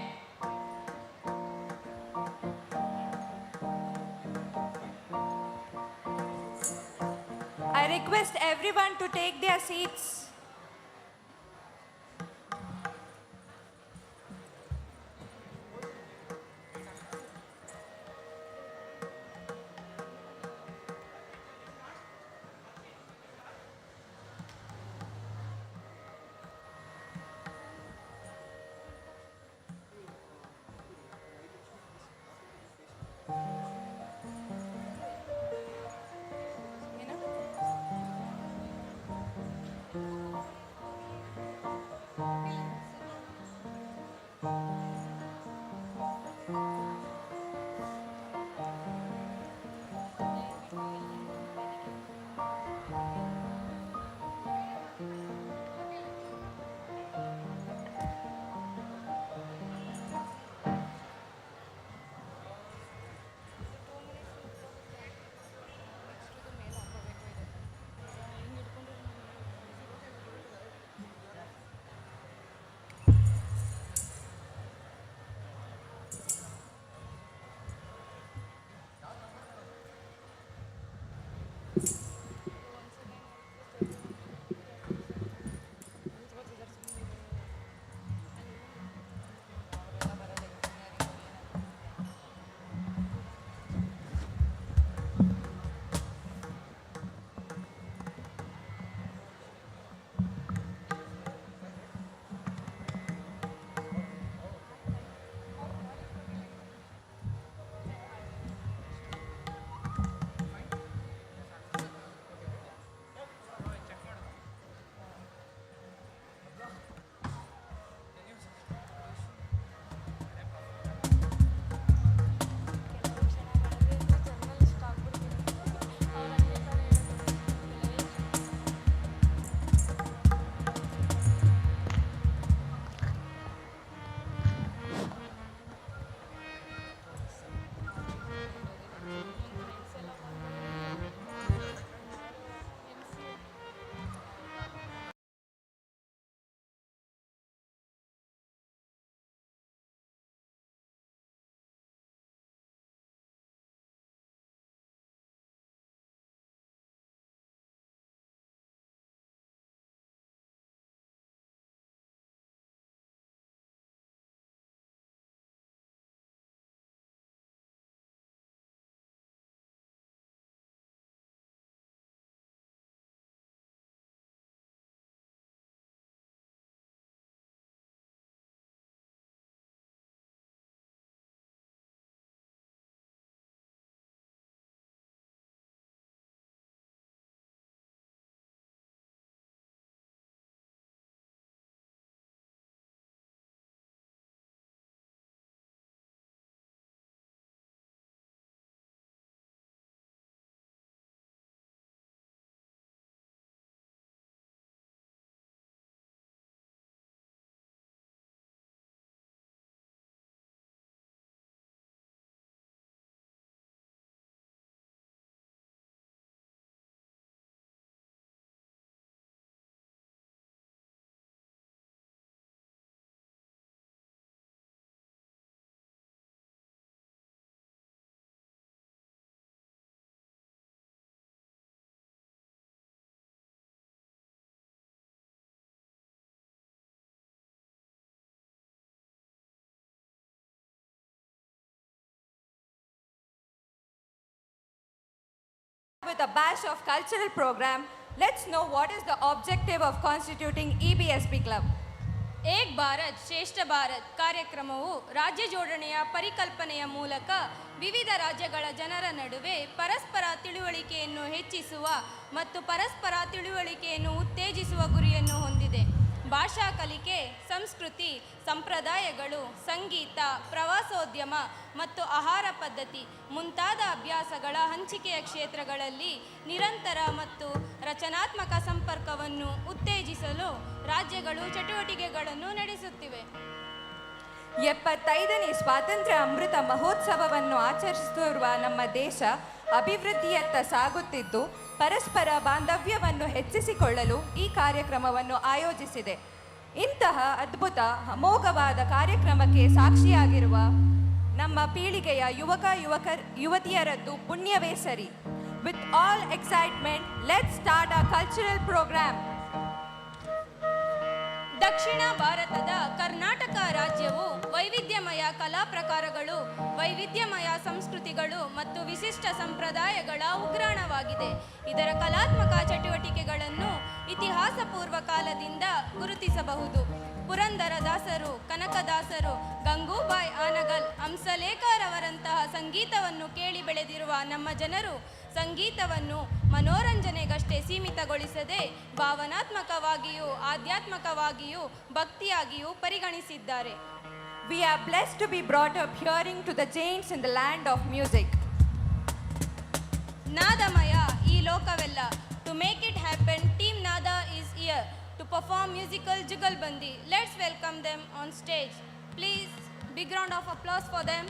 S4: I request everyone to take their seats. With a batch of cultural program, let's know what is the objective of constituting EBSB Club.
S9: Ek Bharat Shreshtha Bharat ಕಾರ್ಯಕ್ರಮವು ರಾಜ್ಯ ಜೋಡಣೆಯ ಪರಿಕಲ್ಪನೆಯ ಮೂಲಕ ವಿವಿಧ ರಾಜ್ಯಗಳ ಜನರ ನಡುವೆ ಪರಸ್ಪರ ತಿಳುವಳಿಕೆಯನ್ನು ಹೆಚ್ಚಿಸುವ ಮತ್ತು ಪರಸ್ಪರ ತಿಳುವಳಿಕೆಯನ್ನು ಉತ್ತೇಜಿಸುವ ಗುರಿಯನ್ನು ಹೊಂದಿದೆ. ಭಾಷಾ ಕಲಿಕೆ, ಸಂಸ್ಕೃತಿ, ಸಂಪ್ರದಾಯಗಳು, ಸಂಗೀತ, ಪ್ರವಾಸೋದ್ಯಮ ಮತ್ತು ಆಹಾರ ಪದ್ಧತಿ ಮುಂತಾದ ಅಭ್ಯಾಸಗಳ ಹಂಚಿಕೆಯ ಕ್ಷೇತ್ರಗಳಲ್ಲಿ ನಿರಂತರ ಮತ್ತು ರಚನಾತ್ಮಕ ಸಂಪರ್ಕವನ್ನು ಉತ್ತೇಜಿಸಲು ರಾಜ್ಯಗಳು ಚಟುವಟಿಕೆಗಳನ್ನು ನಡೆಸುತ್ತಿವೆ.
S4: 75ನೇ ಸ್ವಾತಂತ್ರ್ಯ ಅಮೃತ ಮಹೋತ್ಸವವನ್ನು ಆಚರಿಸುತ್ತಿರುವ ನಮ್ಮ ದೇಶ ಅಭಿವೃದ್ಧಿಯತ್ತ ಸಾಗುತ್ತಿದ್ದು, ಪರಸ್ಪರ ಬಾಂಧವ್ಯವನ್ನು ಹೆಚ್ಚಿಸಿಕೊಳ್ಳಲು ಈ ಕಾರ್ಯಕ್ರಮವನ್ನು ಆಯೋಜಿಸಿದೆ. ಇಂತಹ ಅದ್ಭುತ ಅಮೋಘವಾದ ಕಾರ್ಯಕ್ರಮಕ್ಕೆ ಸಾಕ್ಷಿಯಾಗಿರುವ ನಮ್ಮ ಪೀಳಿಗೆಯ ಯುವತಿಯರದ್ದು ಪುಣ್ಯವೇ ಸರಿ. With all excitement let's start a cultural program.
S6: ದಕ್ಷಿಣ ಭಾರತದ ಕರ್ನಾಟಕ ರಾಜ್ಯವು ವೈವಿಧ್ಯಮಯ ಕಲಾ ಪ್ರಕಾರಗಳು, ವೈವಿಧ್ಯಮಯ ಸಂಸ್ಕೃತಿಗಳು ಮತ್ತು ವಿಶಿಷ್ಟ ಸಂಪ್ರದಾಯಗಳ ಉಗ್ರಾಣವಾಗಿದೆ. ಇದರ ಕಲಾತ್ಮಕ ಚಟುವಟಿಕೆಗಳನ್ನು ಇತಿಹಾಸ ಪೂರ್ವ ಕಾಲದಿಂದ ಗುರುತಿಸಬಹುದು. ಪುರಂದರದಾಸರು, ಕನಕದಾಸರು, ಗಂಗೂಬಾಯಿ ಆನಗಲ್, ಹಂಸಲೇಖರವರಂತಹ ಸಂಗೀತವನ್ನು ಕೇಳಿ ಬೆಳೆದಿರುವ ನಮ್ಮ ಜನರು ಸಂಗೀತವನ್ನು ಮನೋರಂಜನೆಗಷ್ಟೇ ಸೀಮಿತಗೊಳಿಸದೆ ಭಾವನಾತ್ಮಕವಾಗಿಯೂ ಆಧ್ಯಾತ್ಮಕವಾಗಿಯೂ ಭಕ್ತಿಯಾಗಿಯೂ ಪರಿಗಣಿಸಿದ್ದಾರೆ.
S4: We are blessed to be brought up hearing to the Jains in the land of music.
S6: ನಾದಮಯ ಈ ಲೋಕವೆಲ್ಲ. To make it happen, Team Nada is here to perform musical jugalbandi. Let's welcome them on stage. Please, big round of applause for them.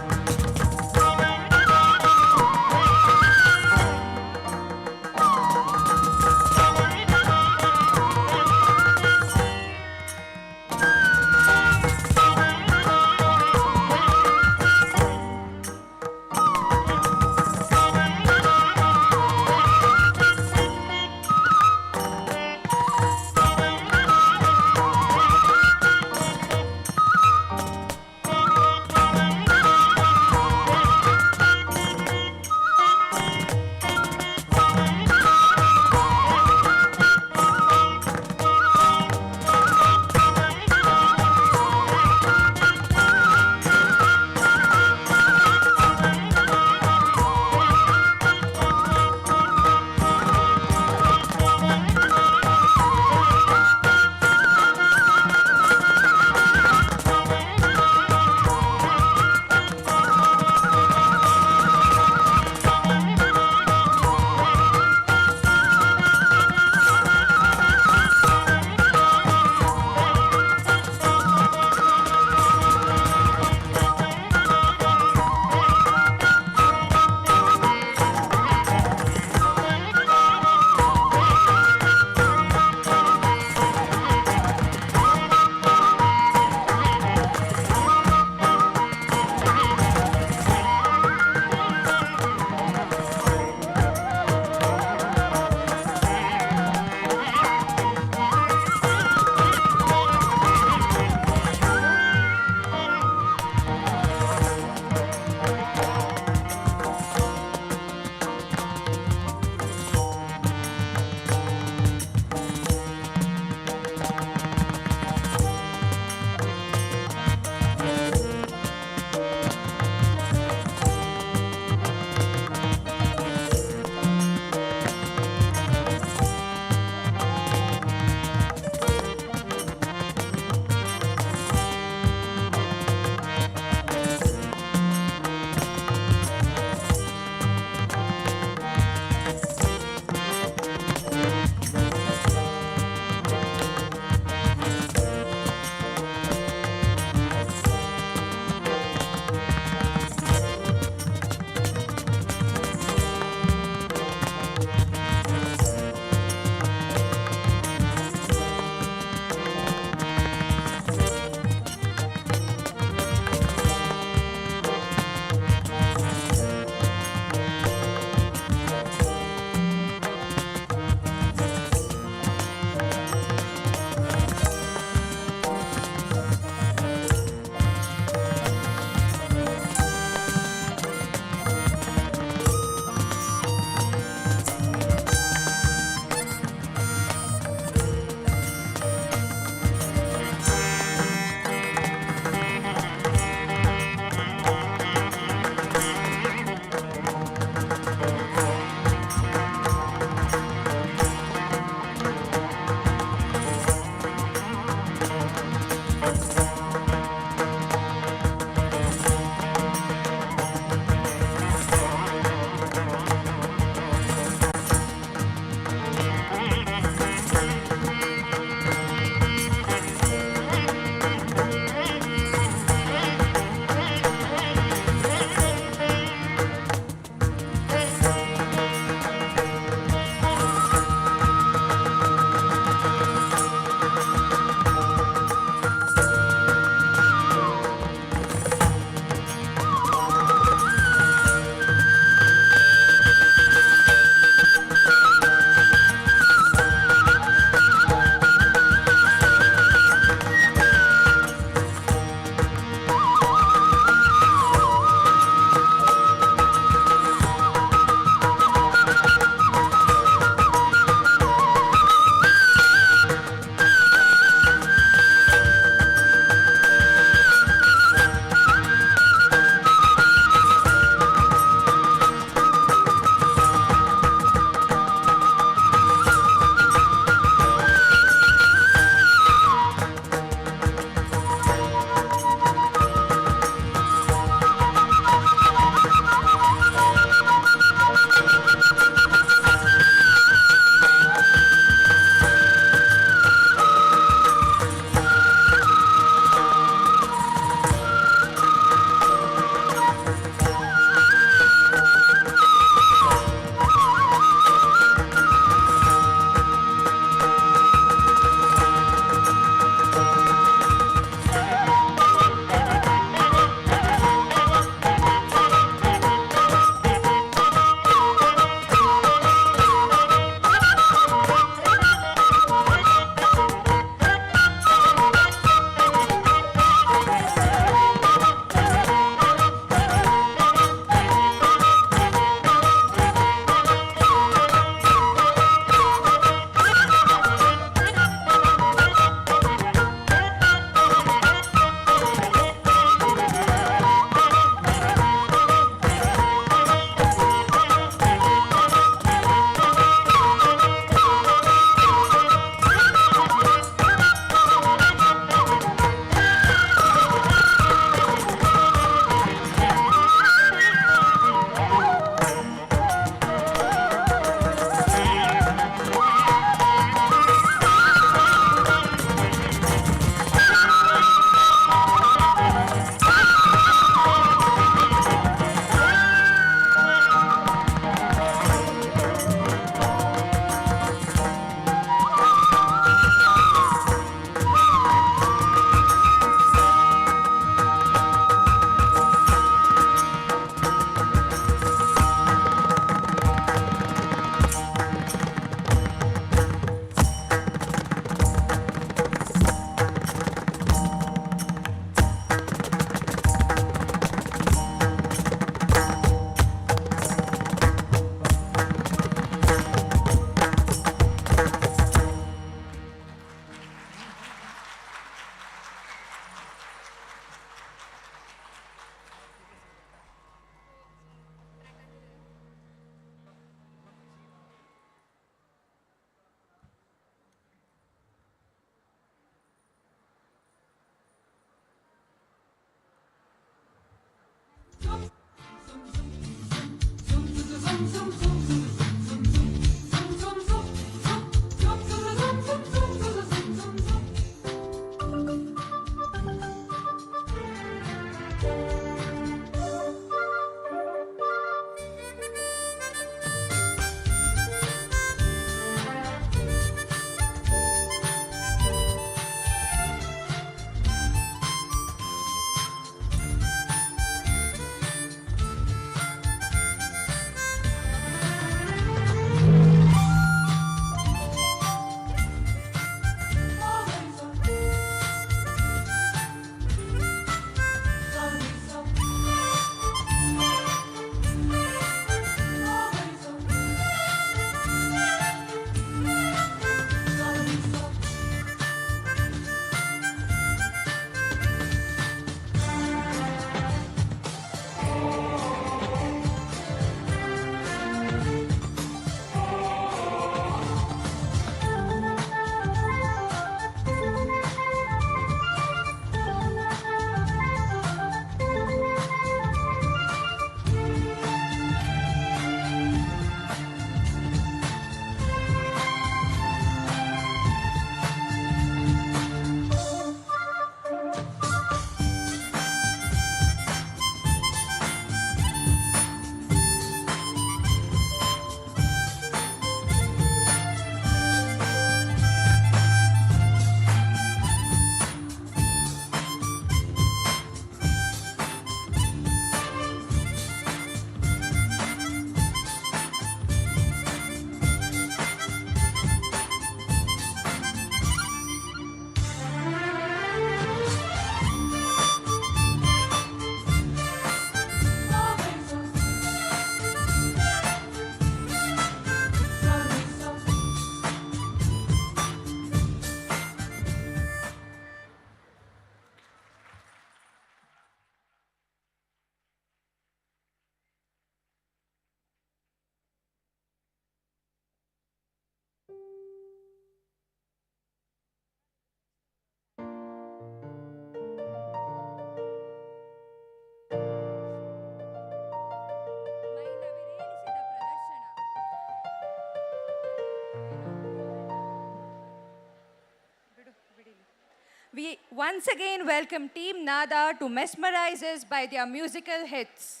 S4: once again welcome Team Nada to mesmerize us by their musical hits.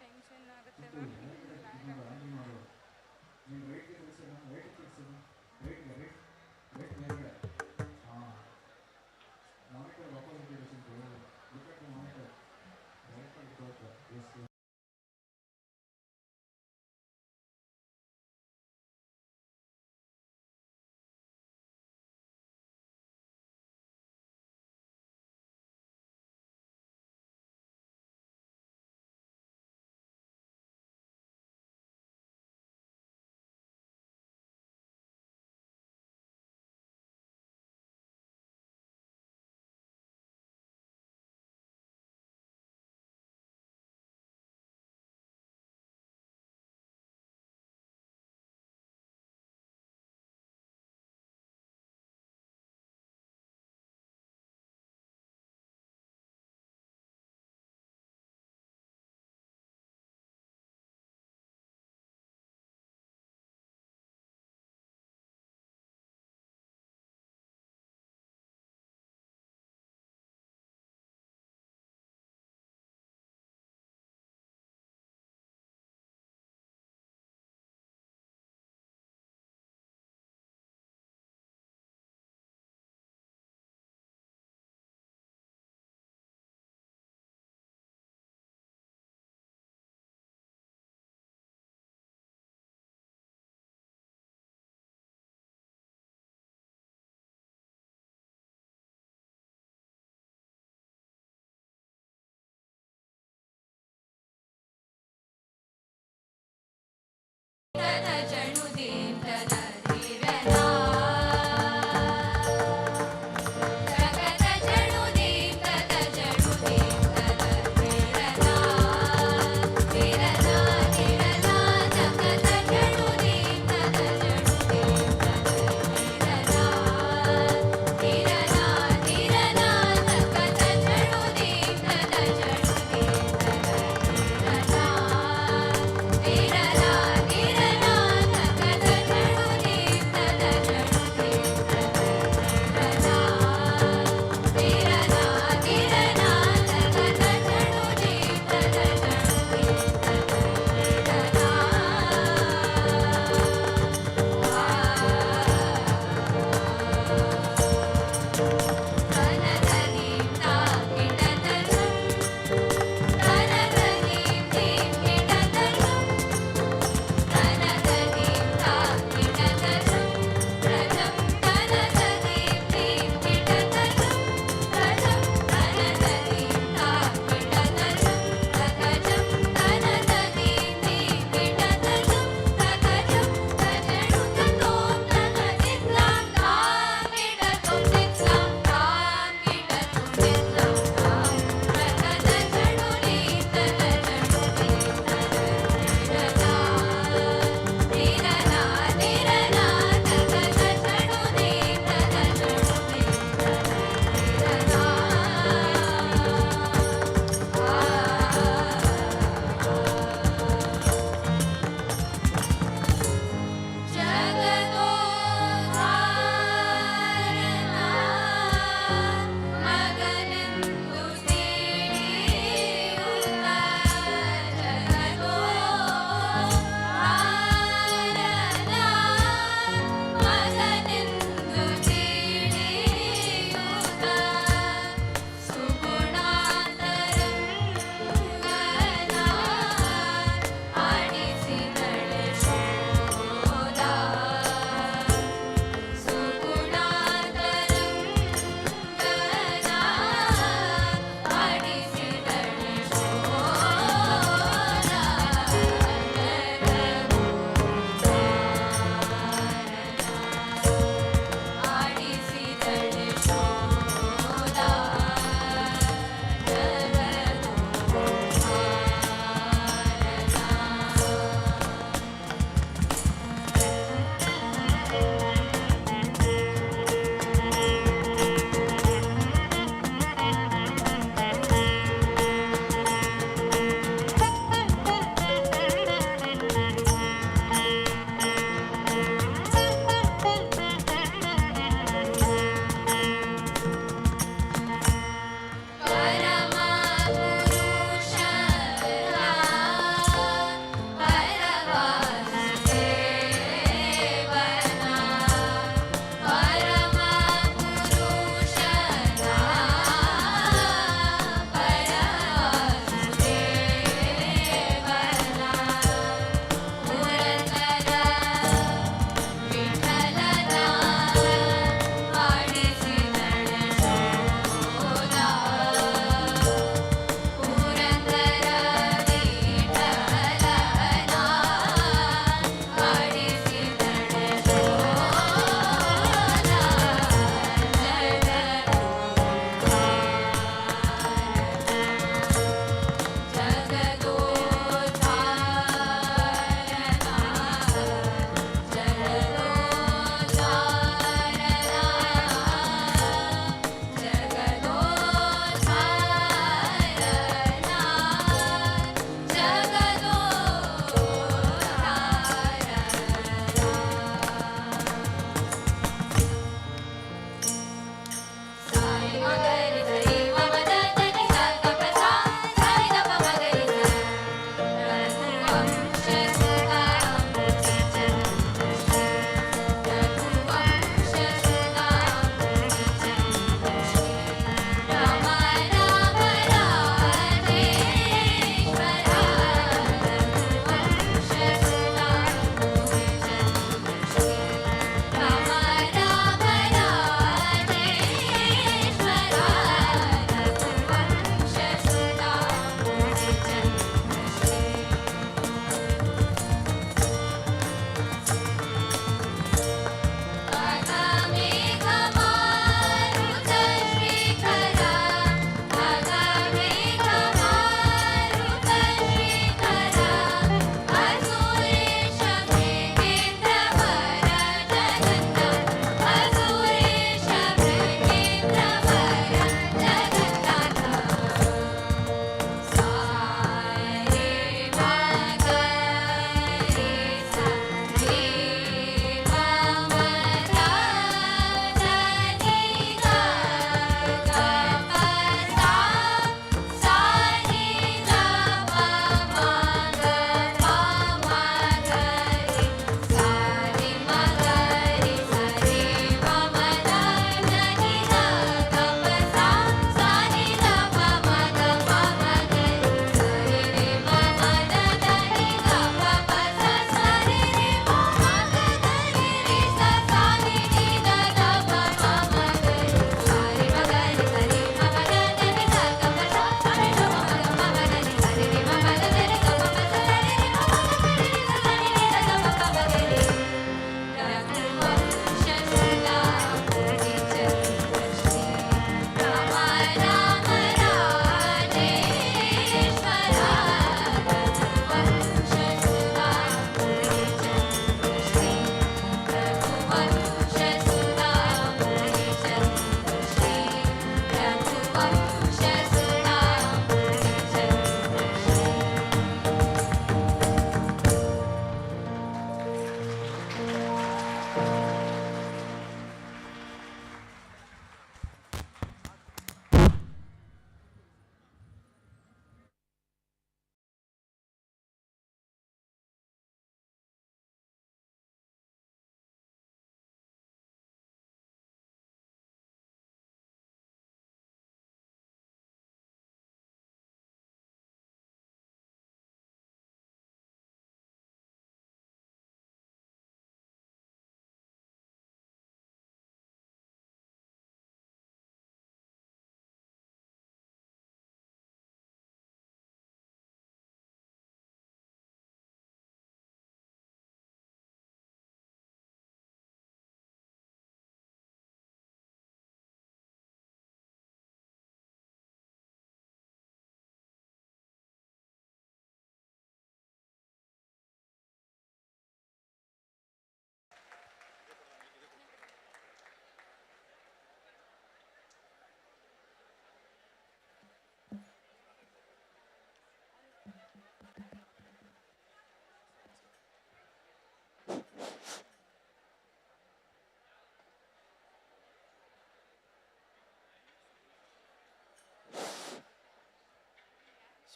S4: Tension ಆಗುತ್ತೆ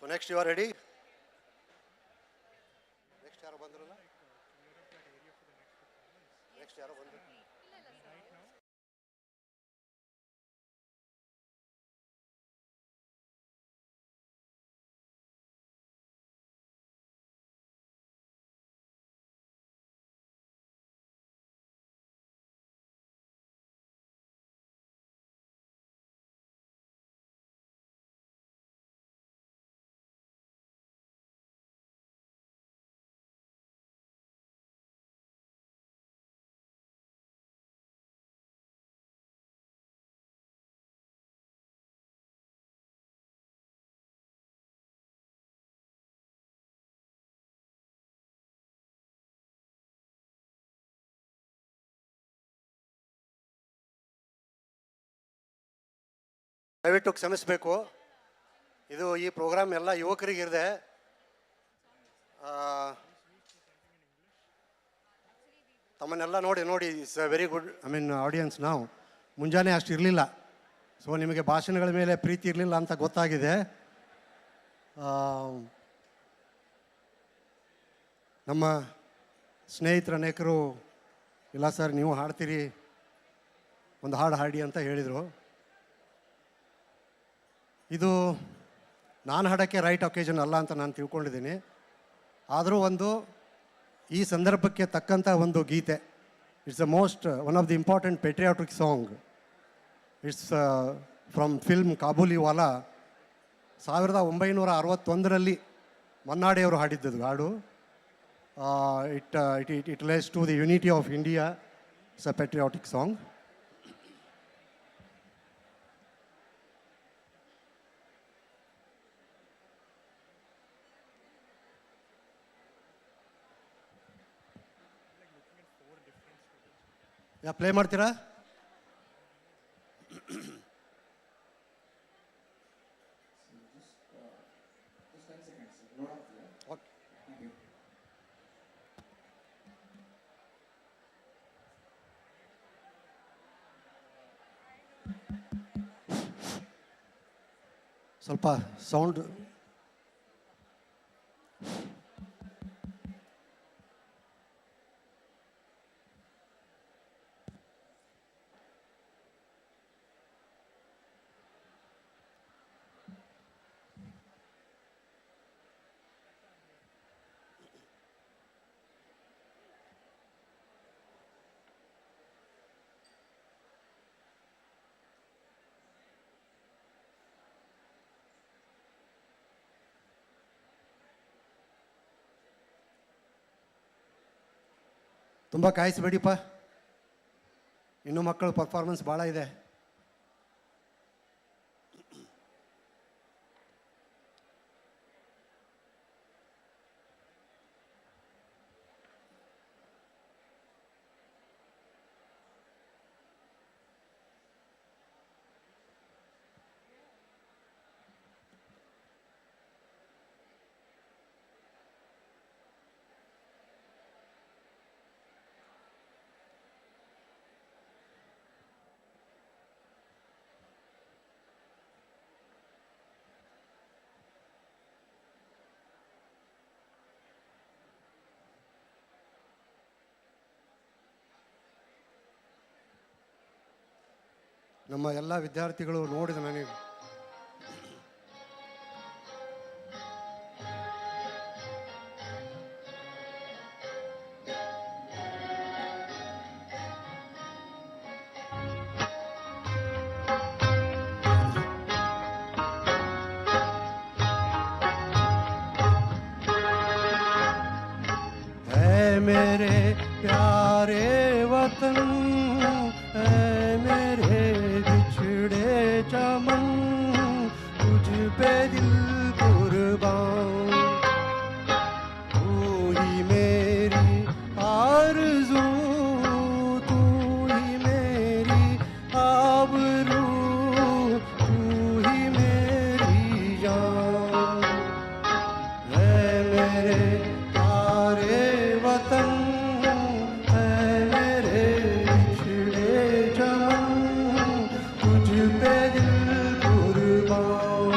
S8: So next you are ready? Next ಯಾರು ಬಂದ್ರಲ್ಲ? Next ಯಾರು ಬಂದ್ರು? ದಯವಿಟ್ಟು ಕ್ಷಮಿಸಬೇಕು, ಇದು ಈ program ಎಲ್ಲ ಯುವಕರಿಗಿದೆ. ತಮ್ಮನ್ನೆಲ್ಲ ನೋಡಿ it's a very good audience. ನಾವು ಮುಂಜಾನೆ ಅಷ್ಟು ಇರಲಿಲ್ಲ, ಸೊ ನಿಮಗೆ ಭಾಷಣಗಳ ಮೇಲೆ ಪ್ರೀತಿ ಇರಲಿಲ್ಲ ಅಂತ ಗೊತ್ತಾಗಿದೆ. ನಮ್ಮ ಸ್ನೇಹಿತರ ಅನೇಕರು ಇಲ್ಲ ಸರ್ ನೀವು ಹಾಡ್ತೀರಿ, ಒಂದು ಹಾಡು ಹಾಡಿ ಅಂತ ಹೇಳಿದರು. ಇದು ನಾನು ಹಾಡೋಕ್ಕೆ ರೈಟ್ ಒಕೇಜನ್ ಅಲ್ಲ ಅಂತ ನಾನು ತಿಳ್ಕೊಂಡಿದ್ದೀನಿ. ಆದರೂ ಈ ಸಂದರ್ಭಕ್ಕೆ ತಕ್ಕಂಥ ಒಂದು ಗೀತೆ. It's one of the important patriotic song. It's from film Kabuliwala. 1961ರಲ್ಲಿ ಮನ್ನಾಡೆಯವರು ಹಾಡಿದ್ದದು ಹಾಡು. It relates to the unity of India. It's a patriotic song. Play ಮಾಡ್ತೀರಾ? ಸ್ವಲ್ಪ ಸೌಂಡ್ ತುಂಬ ಕಾಯಿಸಬೇಡಿಪ್ಪ, ಇನ್ನೂ ಮಕ್ಕಳ ಪರ್ಫಾರ್ಮೆನ್ಸ್ ಭಾಳ ಇದೆ. ನಮ್ಮ ಎಲ್ಲ ವಿದ್ಯಾರ್ಥಿಗಳು ನೋಡಿದ ನನಗೆ मेरे प्यारे वतन है मेरे बिछड़े चमन तुझ पे दिल कुर्बान तू ही मेरी आरज़ू तू ही मेरी आबरू तू ही मेरी जान है मेरे प्यारे वतन है मेरे बिछड़े चमन तुझ पे दिल कुर्बान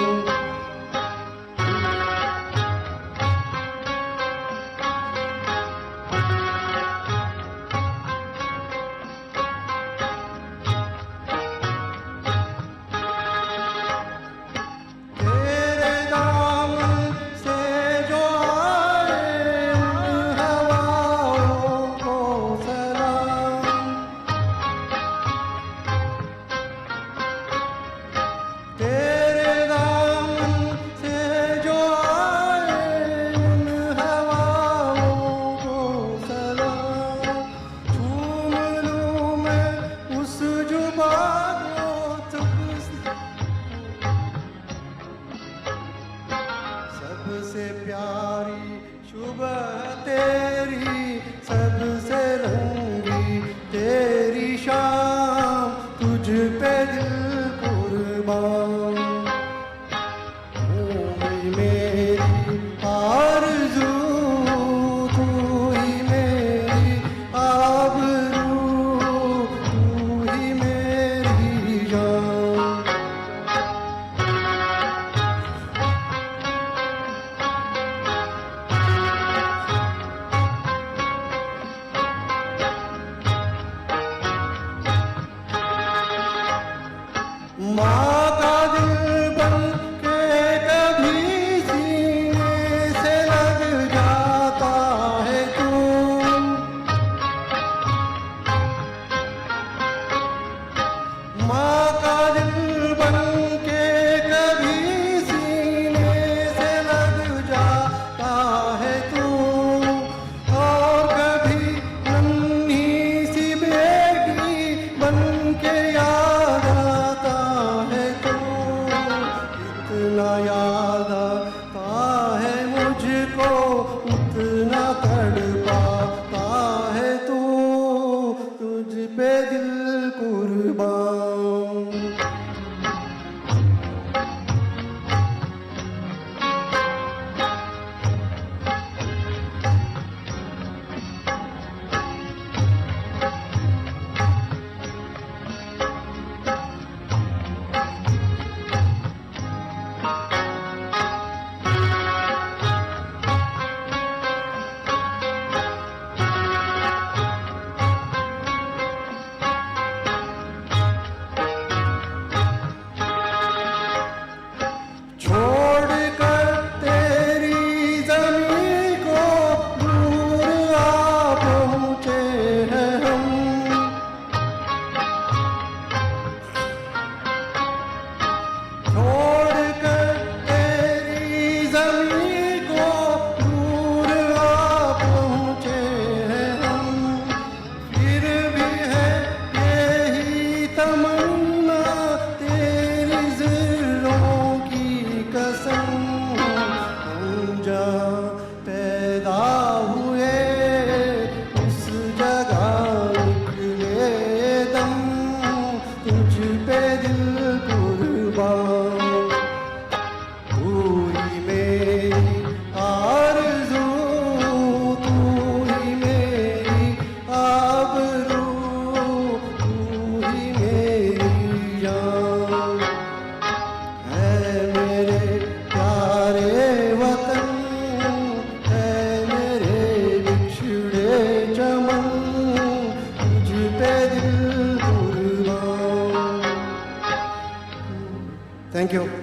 S8: Thank you.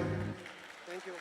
S8: Thank you.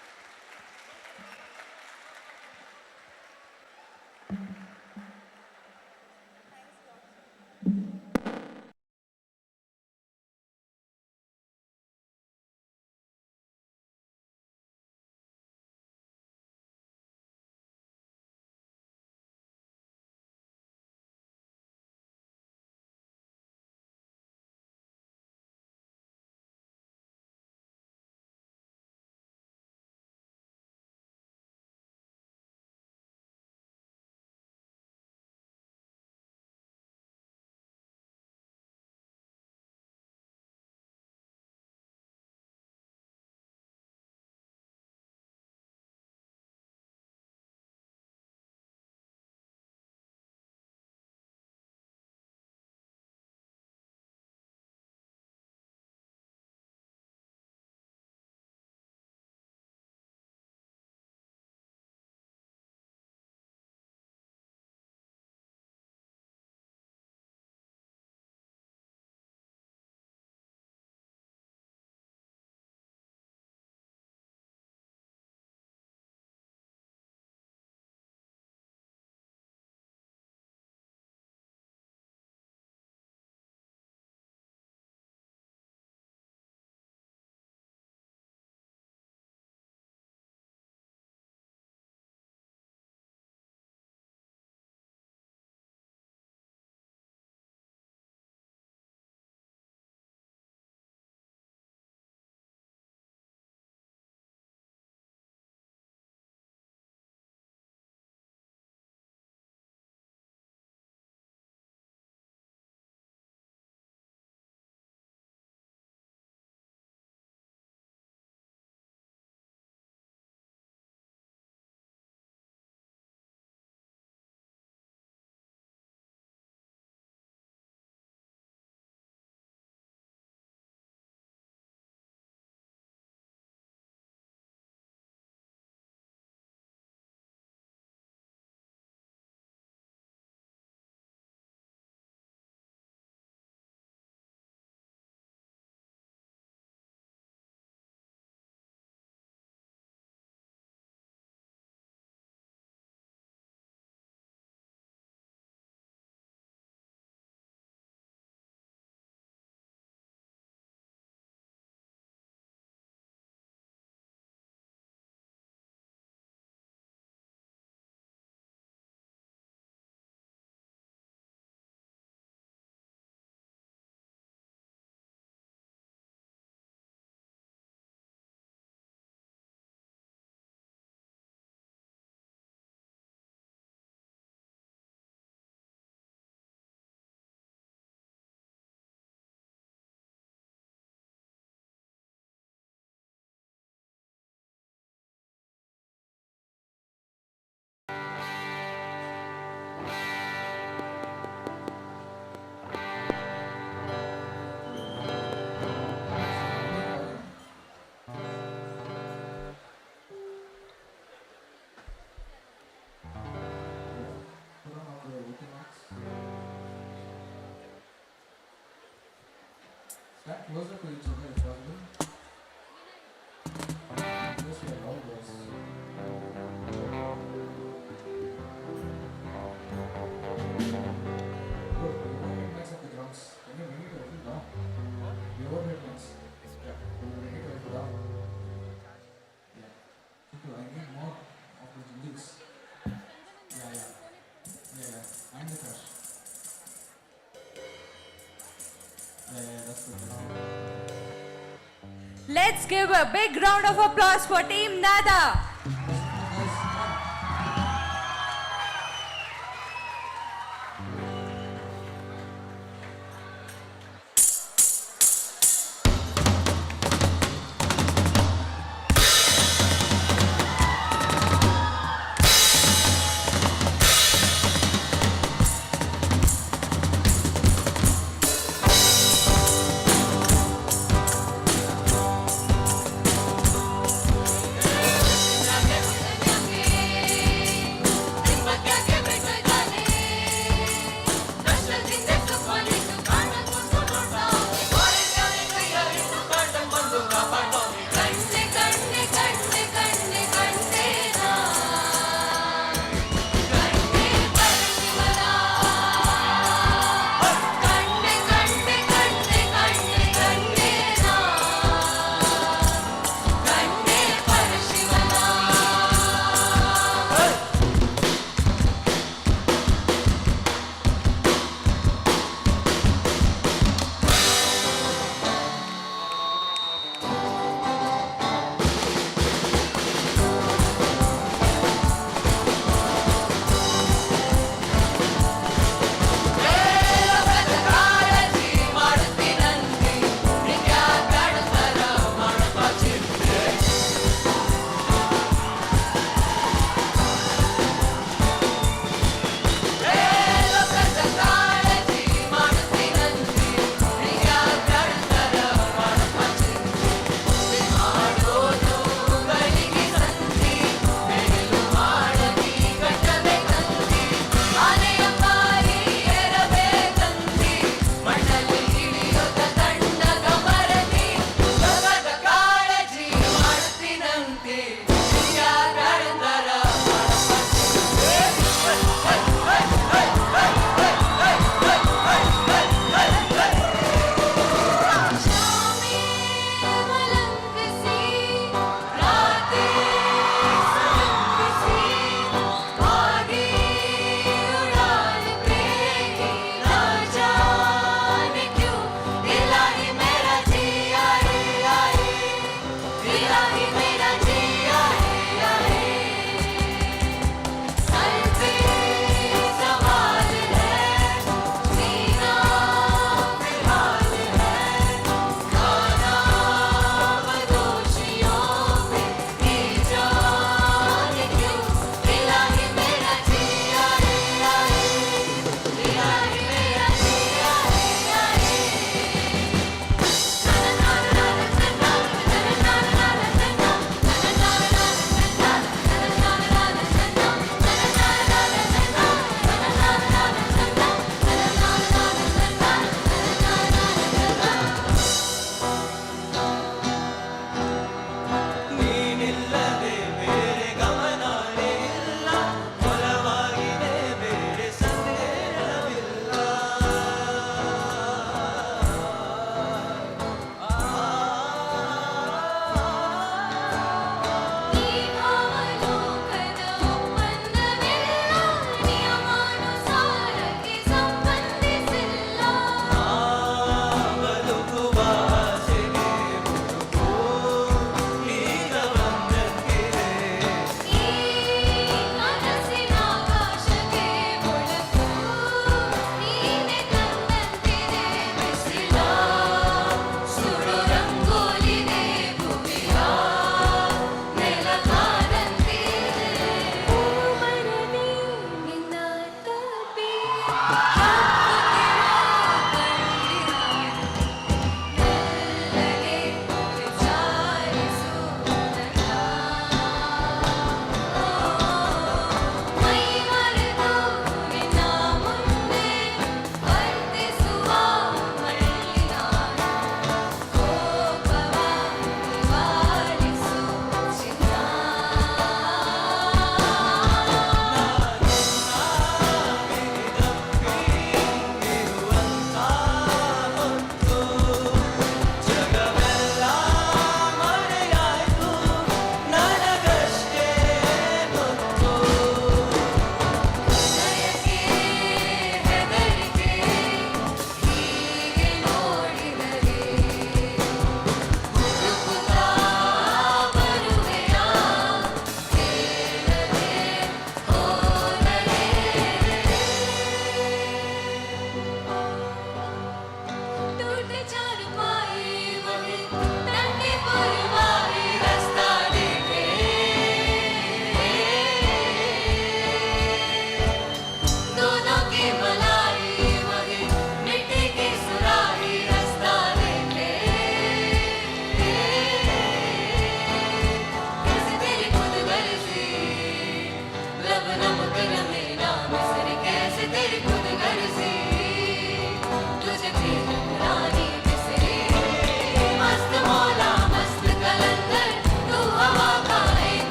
S12: Stand closer to each other if possible. Just a loud voice. Good. Your headlights of the drums. Can you bring it a little down? Your headlights. Yeah. Bring it a little down. Yeah. Chitu, I need more of the jingles. Yeah, yeah. Yeah, yeah. And the crush. Yeah, that's good.
S4: Let's give a big round of applause for Team Nada.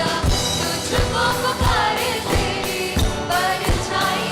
S13: तुझको पुकारे तेरी परछाई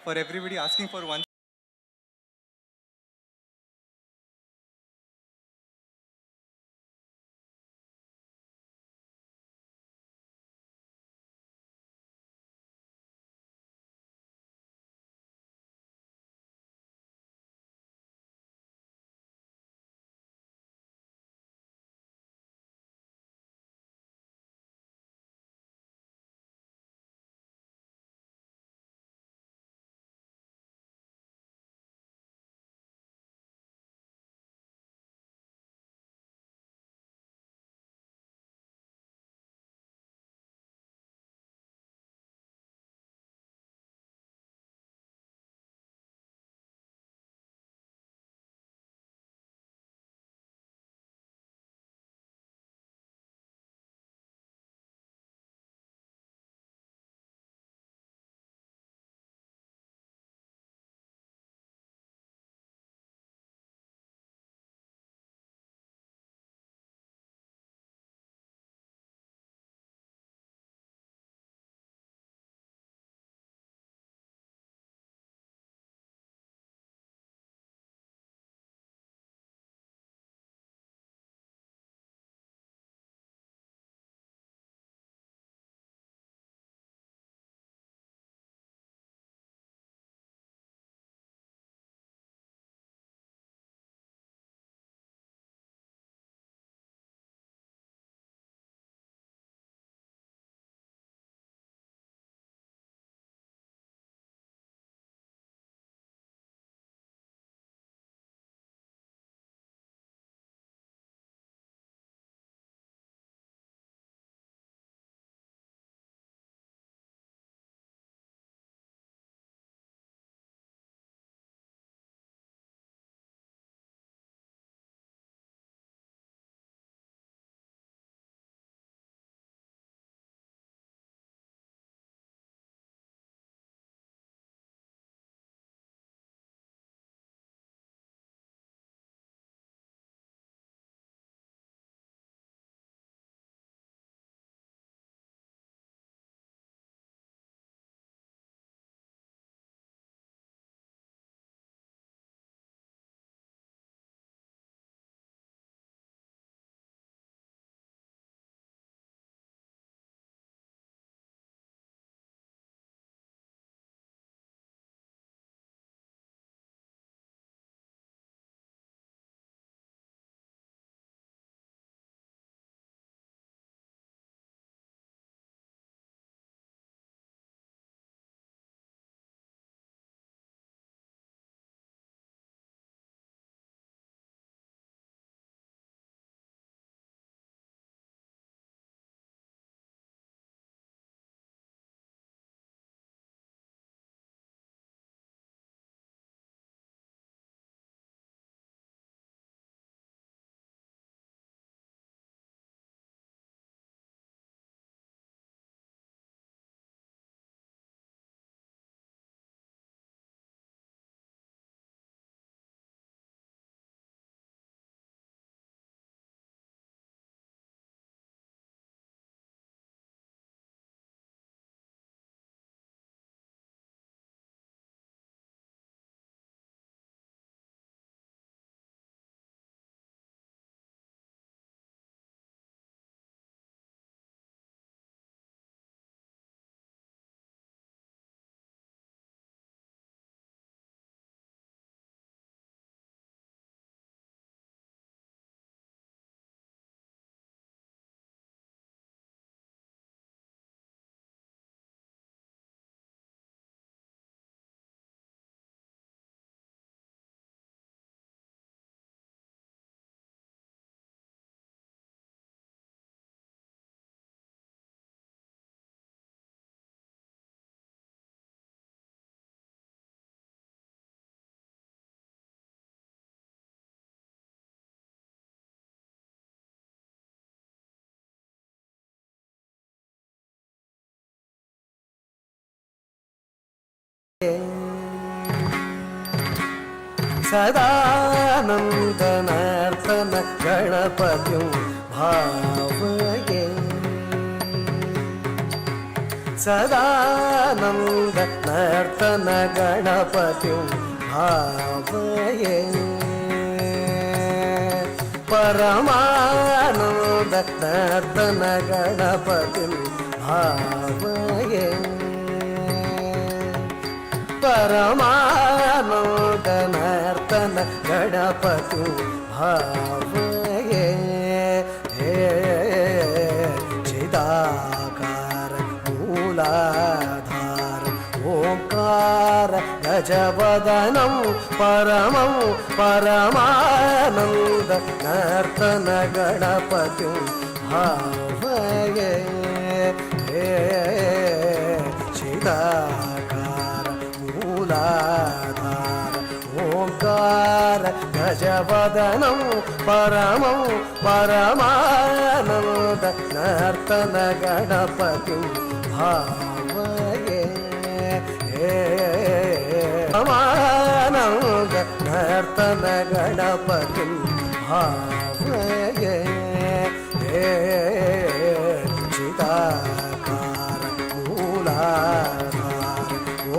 S13: for everybody asking for one.
S14: सदानन्दनर्तन गणपतिं भावये
S8: Sadananda नर्तन गणपतिं भावये परमानन्द नर्तन गणपतिं भावये परमानन्द नर्तन गणपतिं भावये चिदाकार मूलाधार ओंकार गजवदनं परमं परमानन्द नर्तन गणपतिं भावये चिदाकार मूलाधार ओंकार गजवदनं परमं परमानन्द नर्तन गणपतिं भावये परमानन्द नर्तन गणपतिं भावये चिदाकार मूलाधार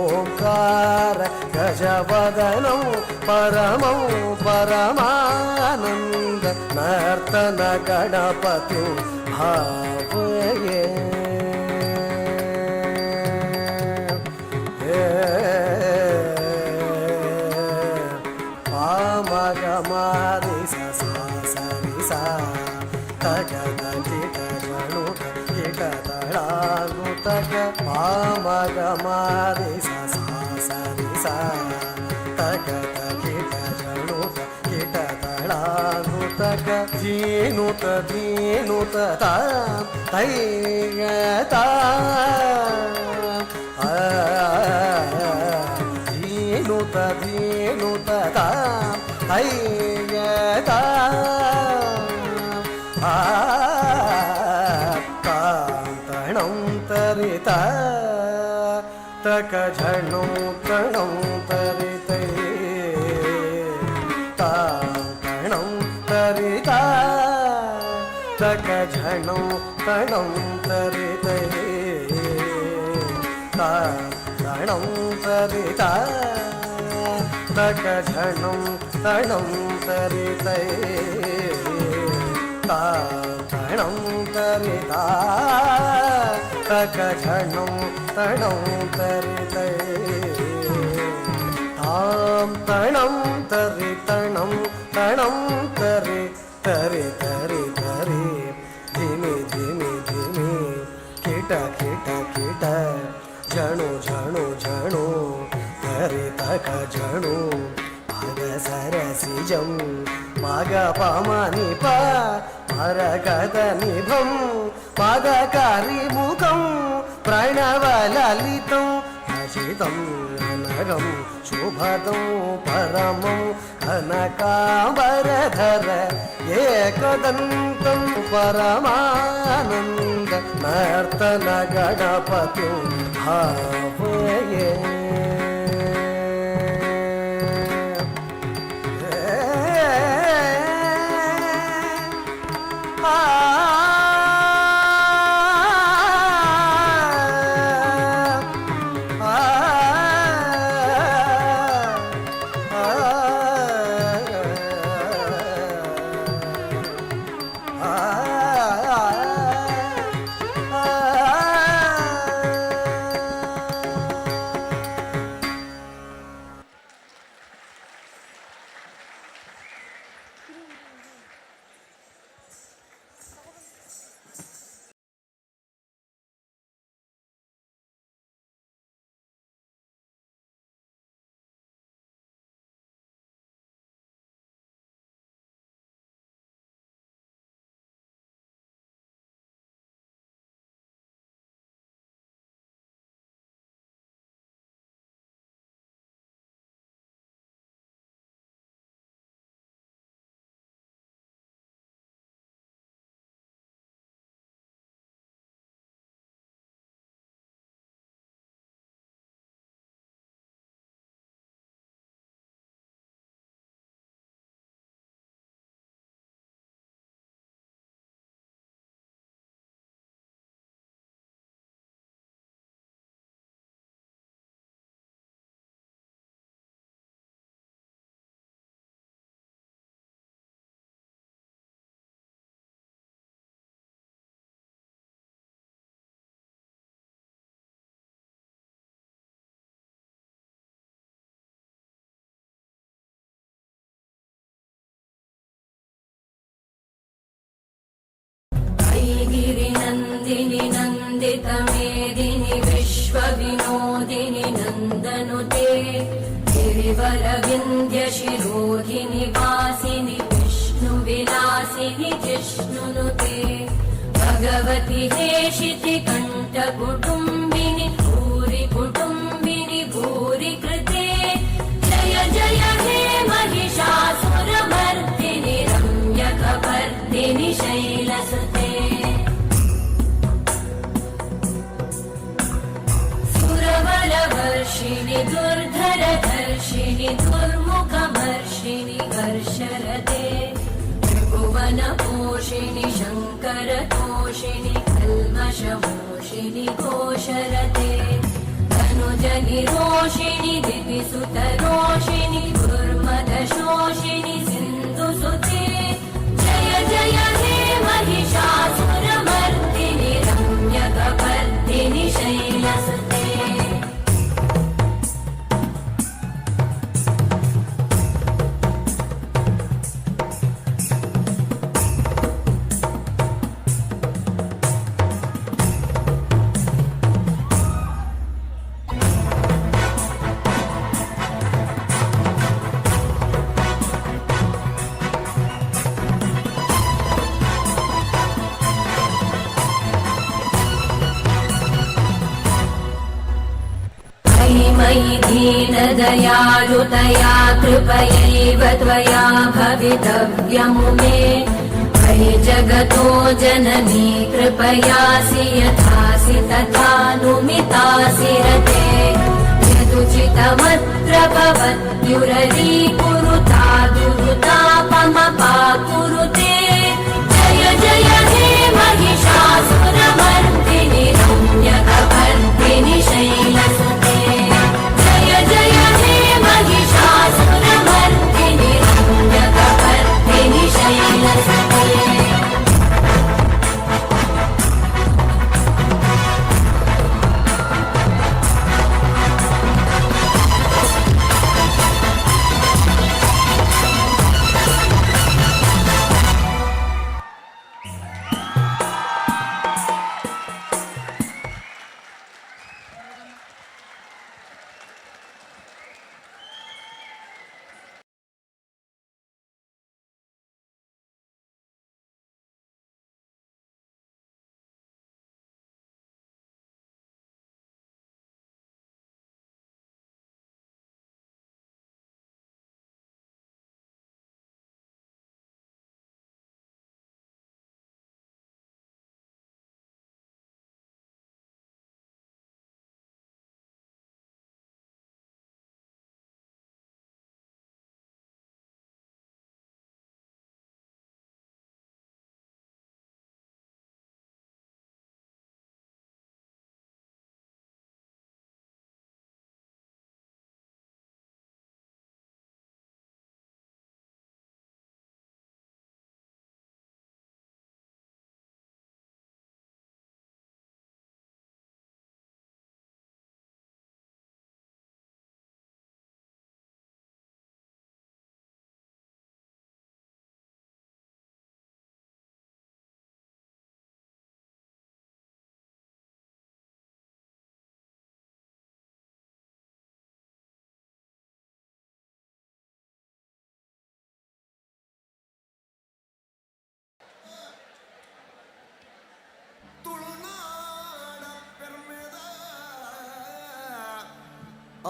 S8: ओंकार गजवदनं परमं परमानन्द नर्तन गणपतिं भावये पामगमारि सा सरि सा तगद किट जणु किट तळागु तग पामगमारि सा सरि सा तगद किट जणु किट तळागु तग धीनुत धीनुत ता तैयता धीनुत धीनुत ता तैयता कान्तणं तरिता तक झणु तणं तरिते कान्तणं तरिता तक झणु तणं तरिते कान्तणं तरिता तक झणु तणं तरिते ताणं तरिता तक झणं तणं तरिते तां तणं तरितणं तणं तरि तरि तरि तरि धिमि धिमि धिमि किट किट किट झणु झणु झणु तरि तक झणु मग सरसिजं मग पमनि प मरगद निभं पदकारिमुखं प्रणवललितं हसितं नगं शुभदं परमं कनकाम्बरधर एकदन्तं परमानन्द नर्तन गणपतिं भावये
S9: गिरिवरविन्द्यशिरोधिनि वासिनि विष्णुविलासिनि जिष्णुनुते भगवति हेशिति कण्ठकुटुम्बिनि भूरि कुटुम्बिनि भूरि कृते जय जय हे महिषासुरमर्दिनि रम्यकपर्दिनि शैलसुते सुरवरवर्षिणि दुर्धरधर्षिणि दुर्मुखमर्षिणि हर्षरते त्रिभुवनपोषिणि शङ्करतोषिणि कल्मषमोषिणि घोषरते धनुजनिरोषिणि दितिसुतरोषिणि दुर्मदशोषिणि सिन्धुसुते जय जय हे महिषासुरमर्दिनि रम्यकपर्दिनि शैलसुते मयि दीनदयालुतया कृपयैव त्वया भवितव्यमुमे मयि जगतो जननी कृपयासि यथासि तथानुमितासि रते यदुचितमत्र भवत्युररीकुरुता दुरुतापमपाकुरुते जय जय हे महिषासुरमर्दिनि रम्यकपर्दिनि शैलसुते जय जय हे महिषासुरमर्दिनि रम्यकपर्दिनि शैलसुते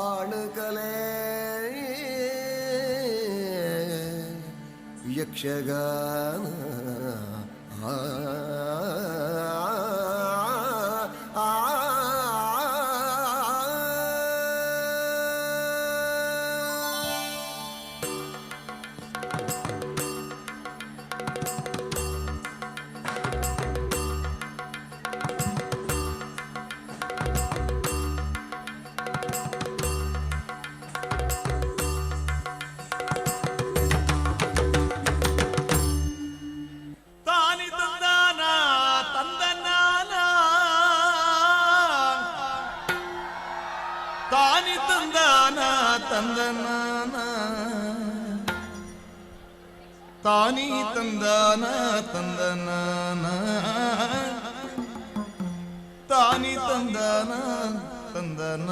S13: ಆಣುಕಲೆ ಯಕ್ಷಗಾನ
S14: ತಾನಿ ತಂದಾನ ತಂದನಾನ ತಾನಿ ತಂದಾನ ತಂದನ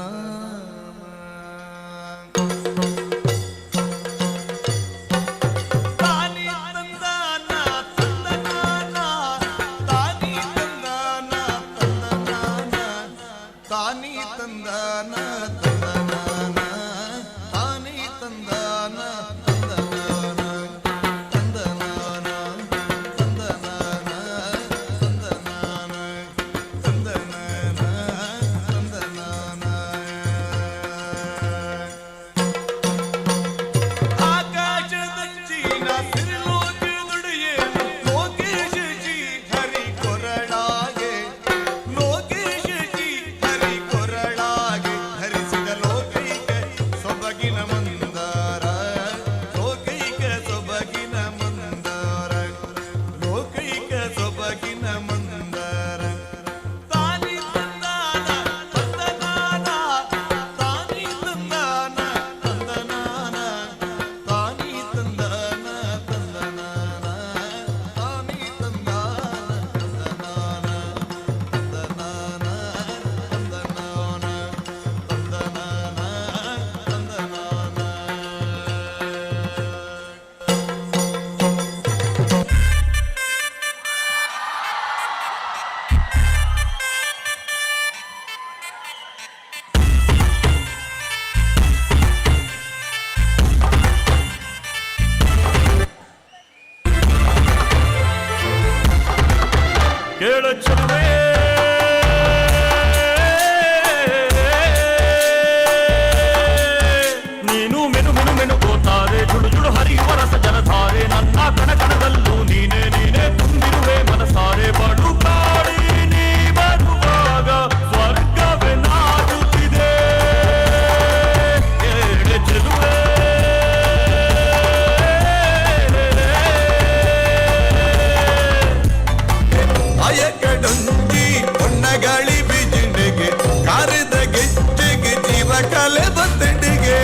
S15: ಮೆನು ಮೆನು ಮೆನುಗೋತಾರೆ ಜುಡು ಜುಡು ಹರಿಯುವ ರಸ ಜಲಧಾರೆ ನನ್ನ ಕಣ ಕಣದಲ್ಲೂ ನೀನೆ ನೀನೆ ತುಂಬಿರುವೆ ಮನಸಾರೆ ಬಡು ಕಾಡಿ ನೀ ಬರುವಾಗ ಸ್ವರ್ಗವೇ ನಾಡುತ್ತಿದೆ ಏಳೆ ಚೆಲುವೆ
S14: ಅಯಕಡುಂಜಿ ಹೊನ್ನಗಾಳಿ ಬಿಜಿಂಡಿಗೆ ಕಾರಿದ ಗೆಜ್ಜೆಗೆ ಜೀವ ಕಲೆ ಬಂದಂಡಿಗೆ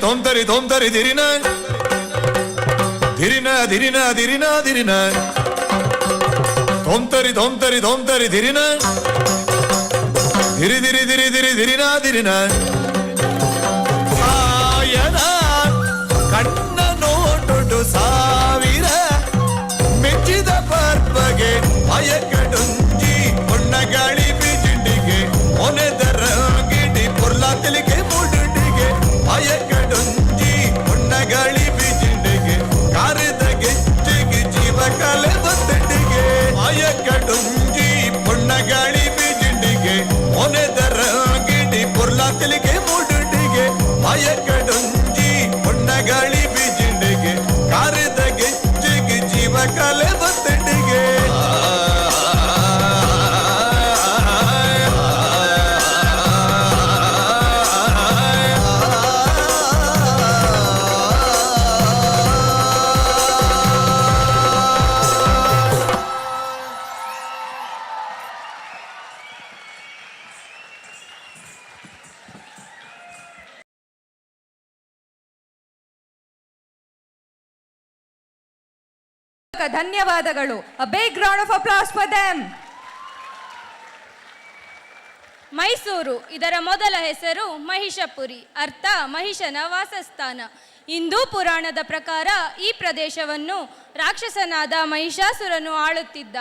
S14: ತೊಂತರಿ ದಿರಿನ ಧಿರಿನ ಧಿರಿನ ಧಿರಿನ ಧಿರಿನ ತೊಂತರಿ ಧಿರಿನ ಧಿರಿ ಧಿರಿ ಧಿರಿ ಧಿರಿ ಧಿರಿನ ಧಿರಿನ ಆಯನ ಕಣ್ಣ ನೋಟುಡು ಸಾವಿರ ಮೆಚ್ಚಿದ ಪರ್ಪಗೆ ಅಯಕಡುಂಜಿ ಹೊನ್ನಗಾಳಿ ಬಿಜಿಂಡಿಗೆ ಮೊನೆದರ ಗಿಡಿ ಪೊರ್ಲ ತೆಲಿಗೆ ಮೂಡುಂಡಿಗೆ ಅಯಕಡುಂಜಿ ಹೊನ್ನಗಾಳಿ ಬಿಜಿಂಡಿಗೆ ಕಾರಿದ ಗೆಜ್ಜೆಗೆ ಜೀವ ಕಲೆ ಬಂದಂಡಿಗೆ ಅಯಕಡುಂಜಿ ಹೊನ್ನಗಾಳಿ ಬಿಜಿಂಡಿಗೆ ಮೊನೆದರ ಗಿಡಿ ಪೊರ್ಲ ತೆಲಿಗೆ ಮೂಡುಂಡಿಗೆ ಅಯಕಡುಂಜಿ ಹೊನ್ನಗಾಳಿ ಬಿಜಿಂಡಿಗೆ ಕಾರಿದ ಗೆಜ್ಜೆಗೆ ಜೀವ ಕಲೆ ಬಂದಂಡಿಗೆ
S4: ಧನ್ಯವಾದಗಳು. A big round of applause for them.
S16: Mysuru ಇದರ ಮೊದಲ ಹೆಸರು ಮಹಿಷಪುರಿ, ಅರ್ಥ ಮಹಿಷನ ವಾಸಸ್ಥಾನ. ಹಿಂದೂ ಪುರಾಣದ ಪ್ರಕಾರ ಈ ಪ್ರದೇಶವನ್ನು ರಾಕ್ಷಸನಾದ ಮಹಿಷಾಸುರನು ಆಳುತ್ತಿದ್ದ.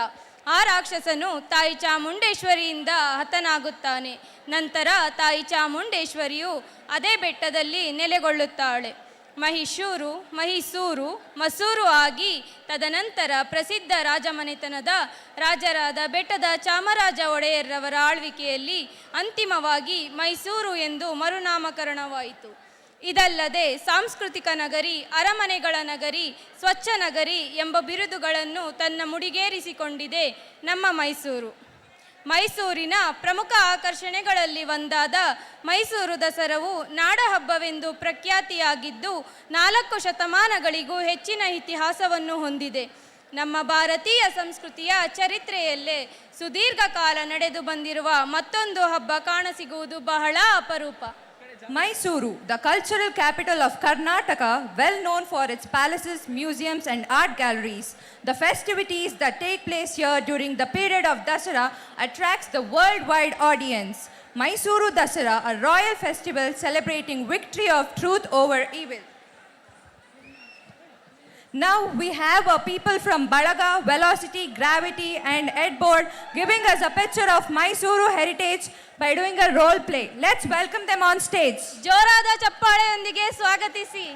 S16: ಆ ರಾಕ್ಷಸನು ತಾಯಿ ಚಾಮುಂಡೇಶ್ವರಿಯಿಂದ ಹತನಾಗುತ್ತಾನೆ. ನಂತರ ತಾಯಿ ಚಾಮುಂಡೇಶ್ವರಿಯು ಅದೇ ಬೆಟ್ಟದಲ್ಲಿ ನೆಲೆಗೊಳ್ಳುತ್ತಾಳೆ. ಮಹಿಸೂರು ಮಸೂರು ಆಗಿ ತದನಂತರ ಪ್ರಸಿದ್ಧ ರಾಜಮನೆತನದ ರಾಜರಾದ ಬೆಟ್ಟದ ಚಾಮರಾಜ ಒಡೆಯರ್ರವರ ಆಳ್ವಿಕೆಯಲ್ಲಿ ಅಂತಿಮವಾಗಿ ಮೈಸೂರು ಎಂದು ಮರುನಾಮಕರಣವಾಯಿತು. ಇದಲ್ಲದೆ ಸಾಂಸ್ಕೃತಿಕ ನಗರಿ, ಅರಮನೆಗಳ ನಗರಿ, ಸ್ವಚ್ಛ ನಗರಿ ಎಂಬ ಬಿರುದುಗಳನ್ನು ತನ್ನ ಮುಡಿಗೇರಿಸಿಕೊಂಡಿದೆ ನಮ್ಮ ಮೈಸೂರು. ಮೈಸೂರಿನ ಪ್ರಮುಖ ಆಕರ್ಷಣೆಗಳಲ್ಲಿ ಒಂದಾದ ಮೈಸೂರು ದಸರಾವು ನಾಡಹಬ್ಬವೆಂದು ಪ್ರಖ್ಯಾತಿಯಾಗಿದ್ದು 4 ಶತಮಾನಗಳಿಗೂ ಹೆಚ್ಚಿನ ಇತಿಹಾಸವನ್ನು ಹೊಂದಿದೆ. ನಮ್ಮ ಭಾರತೀಯ ಸಂಸ್ಕೃತಿಯ ಚರಿತ್ರೆಯಲ್ಲೇ ಸುದೀರ್ಘ ಕಾಲ ನಡೆದು ಬಂದಿರುವ ಮತ್ತೊಂದು ಹಬ್ಬ ಕಾಣಸಿಗುವುದು ಬಹಳ ಅಪರೂಪ.
S4: Mysuru, the cultural capital of Karnataka, well known for its palaces, museums and art galleries. The festivities that take place here during the period of Dasara attracts the worldwide audience. Mysuru Dasara, a royal festival celebrating victory of truth over evil. Now we have people from Balaga, Velocity, Gravity and Edboard giving us a picture of Mysuru heritage by doing a role play. Let's welcome them on stage.
S16: ಜೋರಾದ ಚಪ್ಪಾಳೆಯೊಂದಿಗೆ ಸ್ವಾಗತಿಸಿ.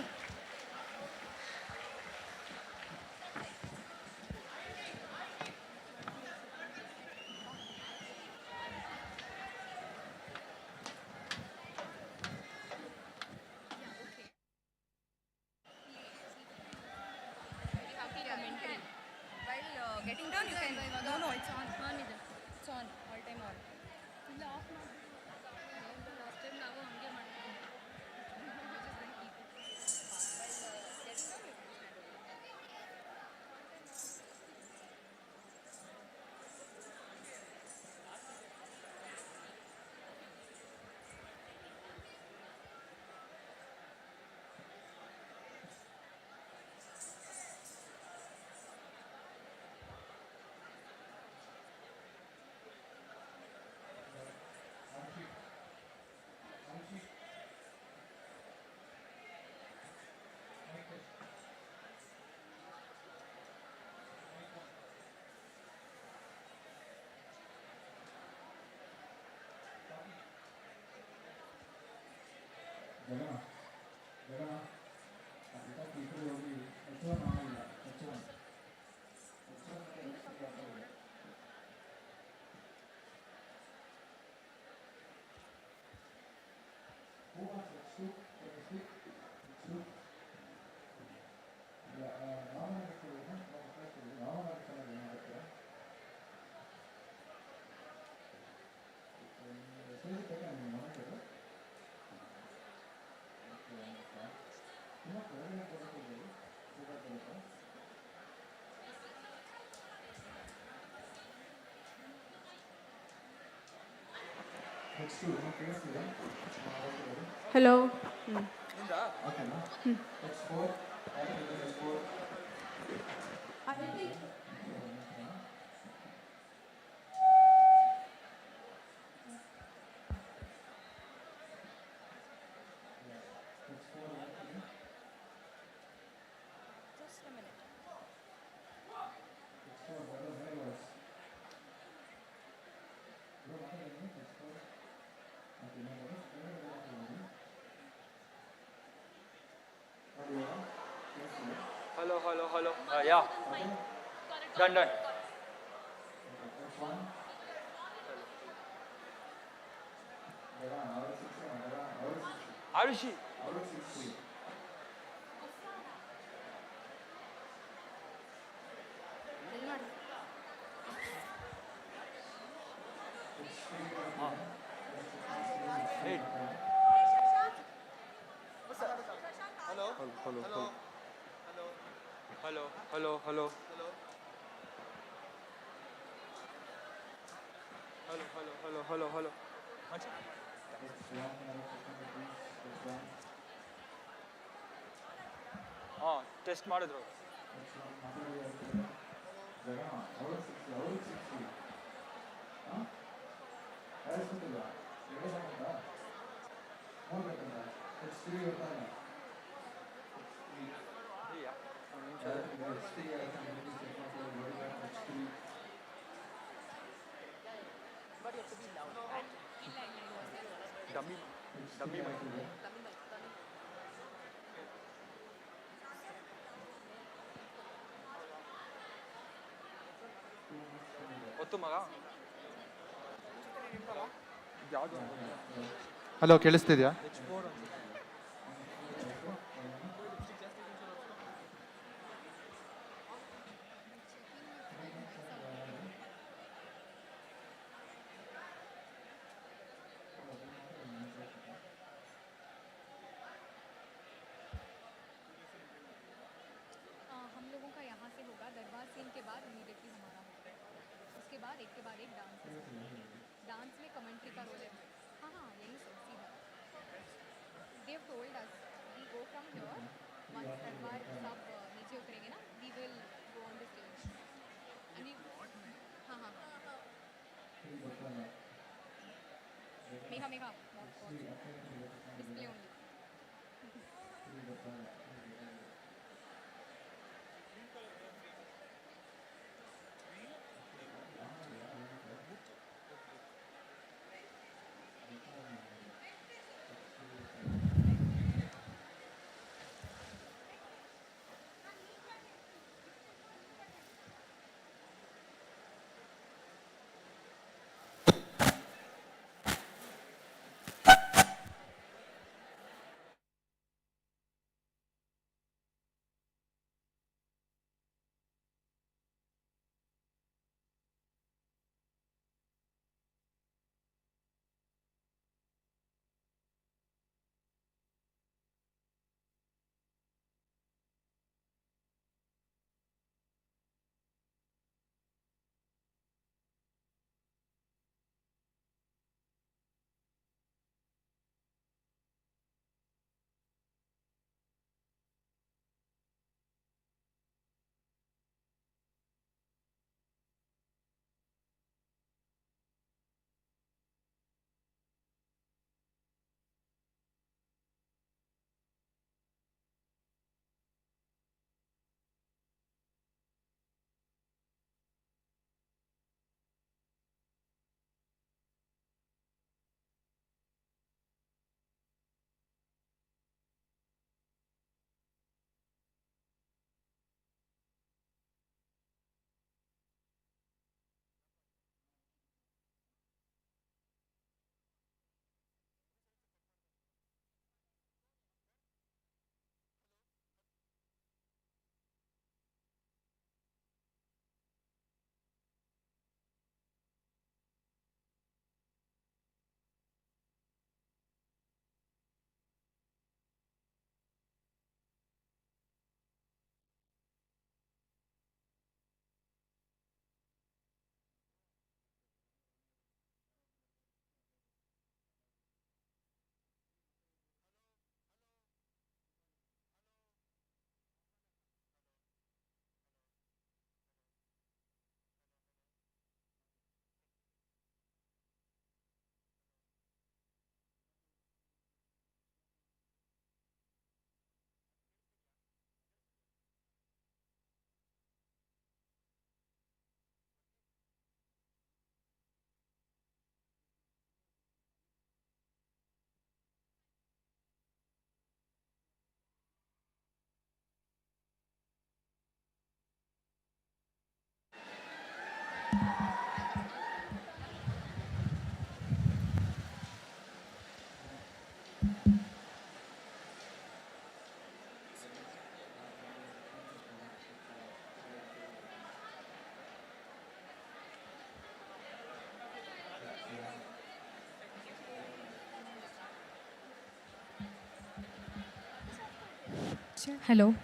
S4: Getting done, you can. No, it's on. It's on. All time on.
S6: Hello.
S15: Hello. Yeah. Done. Arushi. Hey. Hello. Test ಮಾಡಿದ್ರು dummy ಒತ್ತು ಮಗ
S12: hello, ಕೇಳಿಸ್ತಿದ್ಯಾ?
S2: हम लोगों का यहाँ से होगा दरबार सीन के बाद इमीडिएटली हमारा होगा, उसके बाद एक के बाद एक डांस में कमेंट्री का रोल है। हाँ यही सब सीधा Dev told us we go from here once दरबार सब नीचे उतरेंगे ना we will go on the stage and हाँ Megha display only Hello.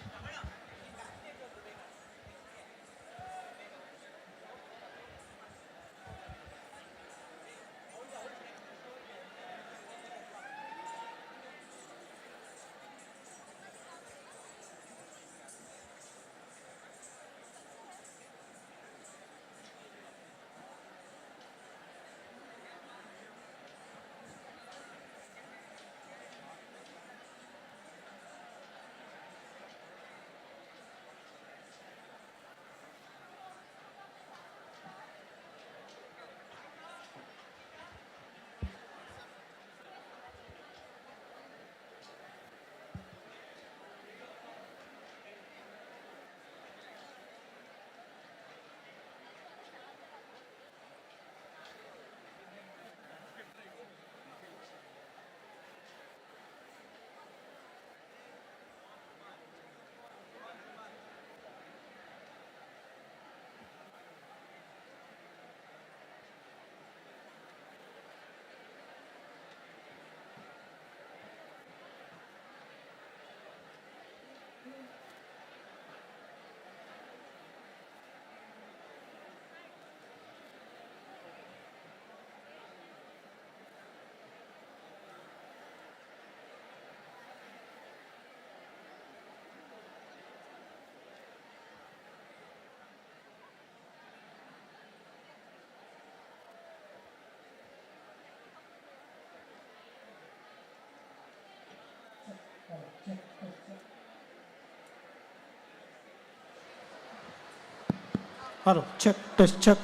S17: Hello, check, test, check.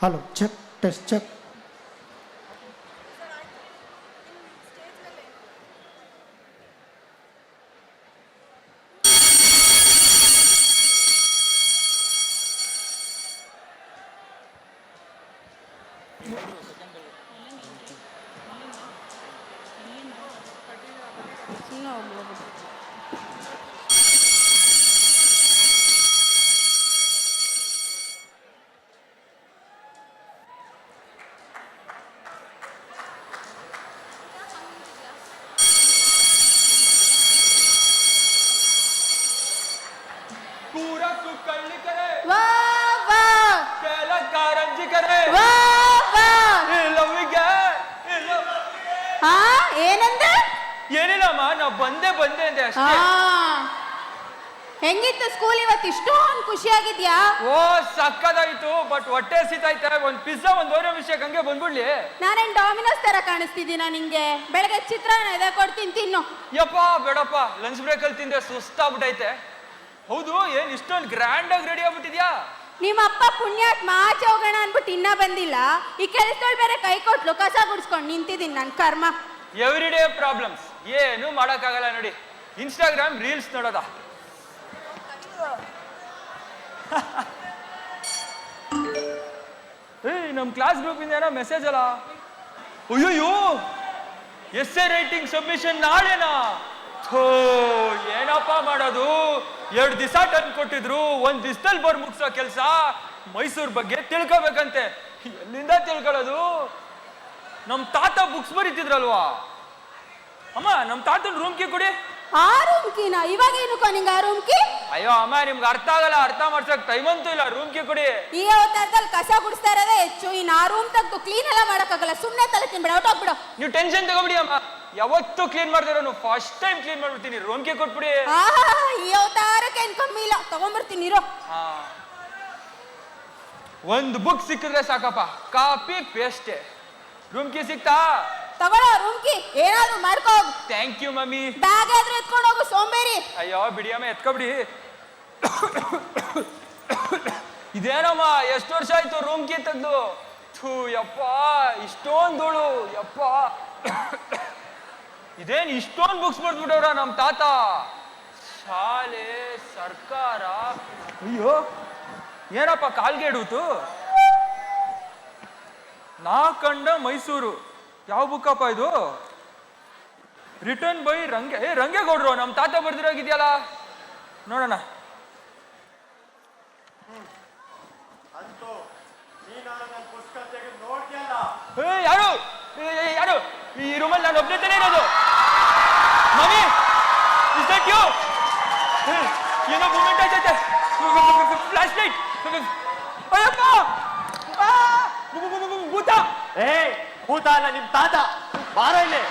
S17: Hello, check, test, check.
S3: ಏನಿಲ್ಲಮ್ಮ ನಾವು ಬಂದೆ ಅಂದೆ ಅಷ್ಟೇ.
S16: ಹೆಂಗಿತ್ತು ಸ್ಕೂಲ್ ಇವತ್ತು ಇಷ್ಟೊಂದು ಖುಷಿಯಾಗಿದ್ಯಾ?
S3: ಓ ಸಕ್ಕದಾಯ್ತು, ಬಟ್ ಹೊಟ್ಟೆ ಹಸಿತೈತೆ. ಒಂದ್ ಪಿಜ್ಜಾ ಒಂದ್ ಓರಿಯೋ ವಿಷಯಕ್ಕೆ ಹಂಗೆ ಬಂದ್ಬಿಡ್ಲಿ.
S16: ನಾನೇನ್ ಡಾಮಿನೋಸ್ ತರ ಕಾಣಿಸ್ತಿದ್ದೀನ ನಿಂಗೆ? ಬೆಳಗ್ಗೆ ಚಿತ್ರಾನ್ನ ಇದೆ ಕೊಡ್ತೀನಿ ತಿನ್ನು.
S3: ಯಪ್ಪ ಬೇಡಪ್ಪ, ಲಂಚ್ ಬ್ರೇಕ್ ಅಲ್ಲಿ ತಿಂದೆ ಸುಸ್ತಾಗ್ಬಿಟ್ಟೈತೆ. ಹೌದು, ಏನ್ ಇಷ್ಟೊಂದು ಗ್ರ್ಯಾಂಡ್ ಆಗಿ ರೆಡಿ ಆಗ್ಬಿಟ್ಟಿದ್ಯಾ?
S16: ನಿಮ್ಮ ಅಪ್ಪ ಪುಣ್ಯಾತ್ಮ ಆಚೆ ಹೋಗೋಣ ಅನ್ಬಿಟ್ಟು ಇನ್ನ ಬಂದಿಲ್ಲ. ಈ ಕೆಲಸದೊಳ್ ಬೇರೆ ಕೈ ಕೊಟ್ಲು, ಕಸ ಗುಡ್ಸ್ಕೊಂಡು ನಿಂತಿದ್ದೀನಿ ನನ್ ಕರ್ಮ.
S3: ಎವ್ರಿ ಡೇ ಪ್ರಾಬ್ಲಮ್ಸ್, ಏನು ಮಾಡಕ್ಕಾಗಲ್ಲ ನೋಡಿ. ಇನ್ಸ್ಟಾಗ್ರಾಮ್ ರೀಲ್ಸ್ ನೋಡೋದ. ನಮ್ ಕ್ಲಾಸ್ ಗ್ರೂಪ್ ಇಂದ ಏನೋ ಮೆಸೇಜ್ ಅಲ್ಲ. ಅಯ್ಯೋ, ಎಸ್ಸೆ ರೈಟಿಂಗ್ ಸಬ್ಮಿಷನ್ ನಾಳೆನಾ? ಏನಪ್ಪ ಮಾಡೋದು? 2 ದಿವಸ ಟೈಮ್ ಕೊಟ್ಟಿದ್ರು, 1 ದಿವಸದಲ್ಲಿ ಮುಗಿಸೋ ಕೆಲಸ. ಮೈಸೂರು ಬಗ್ಗೆ ತಿಳ್ಕೊಬೇಕಂತೆ. ಎಲ್ಲಿಂದ ತಿಳ್ಕೊಳ್ಳೋದು? ನಮ್ ತಾತ ಬುಕ್ಸ್ ಬರೀತಿದ್ರಲ್ವಾ? ಅಮ್ಮ, ನಮ್ ತಾತನ ರೂಮ್ ಕೀ ಕೊಡಿ.
S16: ಆ ರೂಮ್ ಕೀನಾ? ಇವಾಗ ಏನಕ್ಕೋ ನಿಂಗೆ ಆ ರೂಮ್ ಕೀ?
S3: ಅಯ್ಯೋ ಅಮ್ಮ, ನಿಮ್ಗೆ ಅರ್ಥ ಆಗಲ್ಲ, ಅರ್ಥ ಮಾಡ್ಸಕ್ ಟೈಮ್ ಅಂತೂ ಇಲ್ಲ. ರೂಮ್ ಕೀ ಕೊಡಿ.
S16: ಈ ಅವತಾರದಲ್ಲಿ ಕಸ ಗುಡಿಸ್ತಾ ಇರೋದೇ ಹೆಚ್ಚು. ಇನ್ನು ಆ ರೂಮ್ ತೆಗ್ದು ಕ್ಲೀನ್ ಎಲ್ಲ ಮಾಡಕ್ಕಾಗಲ್ಲ. ಸುಮ್ಮನೆ ತಲೆ ತಿನ್ಬಿಡ, ಹೊಟ್ಟೋಗ್ಬಿಡು.
S3: ನೀವು ಟೆನ್ಷನ್ ತಗೋಬಿಡಿ ಅಮ್ಮ, ಯಾವತ್ತೂ ಕ್ಲೀನ್ ಮಾಡ್ದಿರೋ ಫಸ್ಟ್ ಟೈಮ್ ಕ್ಲೀನ್ ಮಾಡ್ಬಿಡ್ತೀನಿ. ರೂಮ್ ಕೀ ಕೊಟ್ಬಿಡಿ.
S16: ಈ ಅವತಾರಕ್ಕೆ ಏನ್ ಕಮ್ಮಿ ಇಲ್ಲ, ತಗೊಂಡ್ಬರ್ತೀನಿ ಇರೋ.
S3: ಒಂದು ಬುಕ್ ಸಿಕ್ಕಿದ್ರೆ ಸಾಕಪ್ಪ, ಕಾಪಿ ಪೇಸ್ಟೆ. ರೂಮ್ ಕೀ ಸಿಕ್ತಾ?
S16: ತಗೊಳ್ಳೋ ರೂಮ್ ಕೀ, ಏನಾದ್ರು ಮಾಡ್ಕೋ.
S3: Thank you mummy.
S16: ಬ್ಯಾಗ್ ಆದ್ರೂ ಎತ್ಕೊಂಡು ಹೋಗು ಸೋಂಬೇರಿ.
S3: ಅಯ್ಯೋ ಬಿಡಿ ಅಮ್ಮ, ಎತ್ಕೊಬಿಡಿ. ಇದೇನಮ್ಮ, ಎಷ್ಟು ವರ್ಷ ಆಯ್ತು ರೂಮ್ ಕೀ ತೆಗ್ದು? ಯಪ್ಪ, ಇಷ್ಟೊಂದು ಧೂಳು ಯಪ್ಪ. ಇದೇನ್ ಇಷ್ಟೊಂದು ಬುಕ್ಸ್ ಬರ್ದ್ಬಿಟ್ಟವ್ರ ನಮ್ ತಾತ? ಶಾಲೆ, ಸರ್ಕಾರ. ಅಯ್ಯೋ, ಏನಪ್ಪ ಕಾಲ್ಗೆ ಇಡುತ್ತು? ನಾ ಕಂಡ ಮೈಸೂರು. ಯಾವ ಬುಕ್ಕಪ್ಪ ಇದು? ರಿಟರ್ನ್ ಬೈ ರಂಗೇಗೌಡ್ರು. ನಮ್ ತಾತ ಬರ್ದಿರೋಗಿದ್ಯಲ್ಲ, ನೋಡೋಣ. ಯಾರು ಈ ರೂಮಲ್ಲಿ ನಾನು ಒಬ್ಬನೇ ತಾನೇ ಇರೋದು? ಏನೋ ಮೂಮೆಂಟ್ ಆಯ್ತೈತೆ. Flash light. ಅಯ್ಯಪ್ಪ ಭೂತ.
S18: ಭೂತ ಅಲ್ಲ ನಿಮ್ ತಾತ. ಬಾರ ಇಲ್ಲಿ.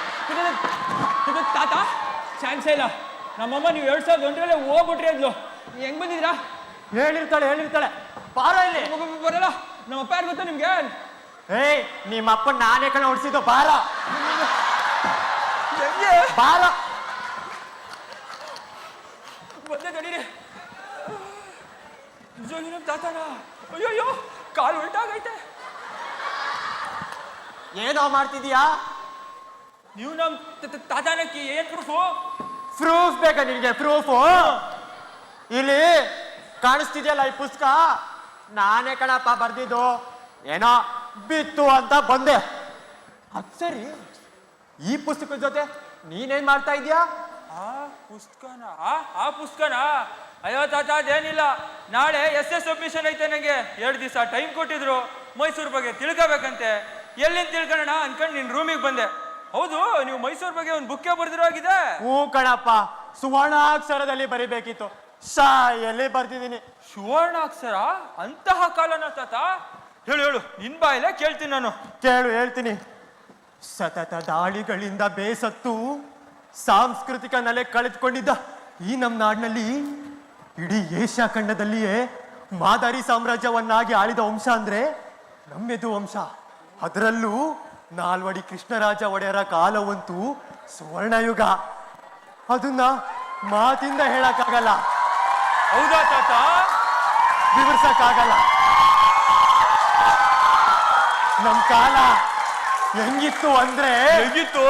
S3: ತಾತ ಚಾನ್ಸೇ ಇಲ್ಲ. ನಮ್ಮಮ್ಮ ನೀವು 2001 ಹೋಗ್ಬಿಟ್ರಿ ಅಂದ್ಲು. ಹೆಂಗ್ ಬಂದಿದ್ರಾ?
S18: ಹೇಳಿರ್ತಾಳೆ. ಬಾರ ಇಲ್ಲಿ.
S3: ಬರಲ್ಲ. ನಮ್ಮಪ್ಪ ಯಾರು ಗೊತ್ತಾ ನಿಮ್ಗೆ?
S18: ನಿಮ್ಮ ಅಪ್ಪ ನಾನೇ ಕಣ ಹೊಡ್ಸಿದ್ದು. ಬಾರ ಬಾರ.
S3: ಬಂದೆ ತಡೀರಿ. ನಿಜವಾಗಿ ನಮ್ಮ ತಾತನ. ಅಯ್ಯೋ ಕಾಲು ಉಲ್ಟಾಗೈತೆ.
S18: ಏನೋ ಮಾಡ್ತಿದೀಯಾ?
S3: ನೀವು ನಮ್ಮ ತಾತನಕ್ಕೆ ಏನ್ ಪ್ರೂಫು?
S18: ಪ್ರೂಫ್ ಬೇಕಾ ನಿನ್ಗೆ? ಪ್ರೂಫು ಇಲ್ಲಿ ಕಾಣಿಸ್ತಿದ್ಯಲ್ಲ ಈ ಪುಸ್ತಕ, ನಾನೇ ಕಣಪ್ಪ ಬರ್ದಿದ್ದು. ಏನೋ ಬಿತ್ತು ಅಂತ ಬಂದೆ. ಅದ್ ಸರಿ, ಈ ಪುಸ್ತಕದ ಜೊತೆ ನೀನೇನ್ ಮಾಡ್ತಾ ಇದೀಯಾ?
S3: ಆ ಪುಸ್ತಕನ? ಅಯ್ಯೋ ತಾತ ಅದೇನಿಲ್ಲ. ನಾಳೆ SS ಸಬ್ಮಿಷನ್ ಐತೆ. ನನಗೆ 2 ದಿವಸ ಟೈಮ್ ಕೊಟ್ಟಿದ್ರು. ಮೈಸೂರು ಬಗ್ಗೆ ತಿಳ್ಕೋಬೇಕಂತೆ. ಎಲ್ಲಿಂದ ತಿಳ್ಕೊಳ್ಳೋಣ ಅನ್ಕೊಂಡು ನಿನ್ ರೂಮಿಗೆ ಬಂದೆ. ಹೌದು, ನೀವು ಮೈಸೂರು ಬಗ್ಗೆ ಒಂದು ಬುಕ್ಕೇ ಬರ್ದಿರೋ ಆಗಿದೆ.
S18: ಹ್ಞೂ ಕಣಪ್ಪ, ಸುವರ್ಣಾಕ್ಷರದಲ್ಲಿ ಬರಿಬೇಕಿತ್ತು. ಎಲ್ಲಿ ಬರ್ತಿದ್ದೀನಿ.
S3: ಸುವರ್ಣಾಕ್ಷರ? ಅಂತಹ ಕಾಲನ ತಾತ? ಹೇಳು ನಿನ್ ಬಾಯಿಲೆ ಕೇಳ್ತೀನಿ ನಾನು.
S18: ಹೇಳ್ತೀನಿ. ಸತತ ದಾಳಿಗಳಿಂದ ಬೇಸತ್ತು ಸಾಂಸ್ಕೃತಿಕ ನೆಲೆ ಕಳೆದುಕೊಂಡಿದ್ದ ಈ ನಮ್ಮ ನಾಡಿನಲ್ಲಿ ಇಡೀ ಏಷ್ಯಾ ಖಂಡದಲ್ಲಿಯೇ ಮಾದರಿ ಸಾಮ್ರಾಜ್ಯವನ್ನಾಗಿ ಆಳಿದ ವಂಶ ಅಂದ್ರೆ ನಮ್ಮೆದು ವಂಶ. ಅದರಲ್ಲೂ ನಾಲ್ವಡಿ ಕೃಷ್ಣರಾಜ ಒಡೆಯರ ಕಾಲವಂತೂ ಸುವರ್ಣಯುಗ. ಅದನ್ನ ಮಾತಿಂದ ಹೇಳಕ್ಕಾಗಲ್ಲ.
S3: ಹೌದಾ ತಾತ?
S18: ವಿವರಿಸಕ್ಕಾಗಲ್ಲ. ನಮ್ ಕಾಲ ಹೆಂಗಿತ್ತು ಅಂದ್ರೆ
S3: ಹೇಗಿತ್ತು?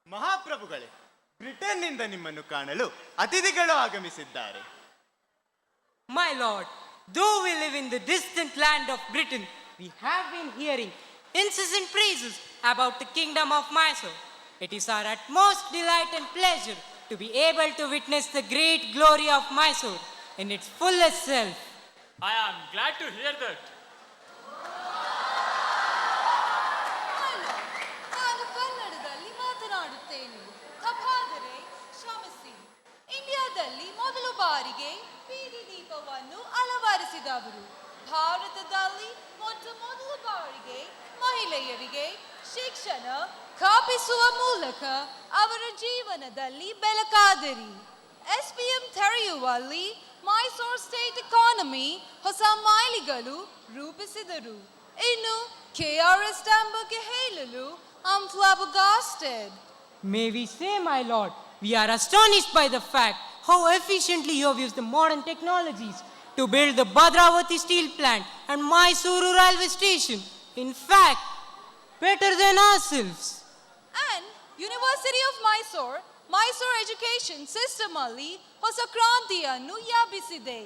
S19: ಮಹಾಪ್ರಭುಗಳೇ, ಬ್ರಿಟನ್ನಿಂದ ನಿಮ್ಮನ್ನು ಕಾಣಲು ಅತಿಥಿಗಳು ಆಗಮಿಸಿದ್ದಾರೆ.
S20: My lord, though we live in the distant land of Britain, we have been hearing incessant praises about the kingdom of Mysore. It is our utmost delight and pleasure to be able to witness the great glory of Mysore in its fullest self.
S15: I am glad to hear that.
S21: ನಾನು ಕನ್ನಡದಲ್ಲಿ ಮಾತನಾಡುತ್ತೇನೆ. ತಪ್ಪಾದರೆ ಕ್ಷಮಿಸಿ. ಇಂಡಿಯಾದಲ್ಲಿ ಮೊದಲ ಬಾರಿಗೆ ಬೀದಿ ದೀಪವನ್ನು ಅಲವರಿಸಿದವರು. ಭಾರತದಲ್ಲಿ ಮೊದಲ ಬಾರಿಗೆ ಮಹಿಳೆಯರಿಗೆ ಶಿಕ್ಷಣ ಕಲ್ಪಿಸುವ ಮೂಲಕ ಅವರ ಜೀವನದಲ್ಲಿ ಬೆಳಕಾದರಿ. SPM ತೆರೆಯುವಲ್ಲಿ ಮೈಸೂರು ಸ್ಟೇಟ್ ಎಕಾನಮಿ ಹೊಸ ಮೈಲಿಗಲ್ಲು ರೂಪಿಸಿದರು. ಇನ್ನು KRS ಡ್ಯಾಂ ಬಗ್ಗೆ ಹೇಳಲು I'm flabbergasted.
S20: May we say, my lord, we are astonished by the fact how efficiently you have used the modern technologies to build the Bhadravati steel plant and Mysuru railway station. In fact, better than ourselves.
S21: And University of Mysore education system ಅಲ್ಲಿ ಹೊಸ ಕ್ರಾಂತಿಯನ್ನು ವ್ಯಾಪಿಸಿದೆ.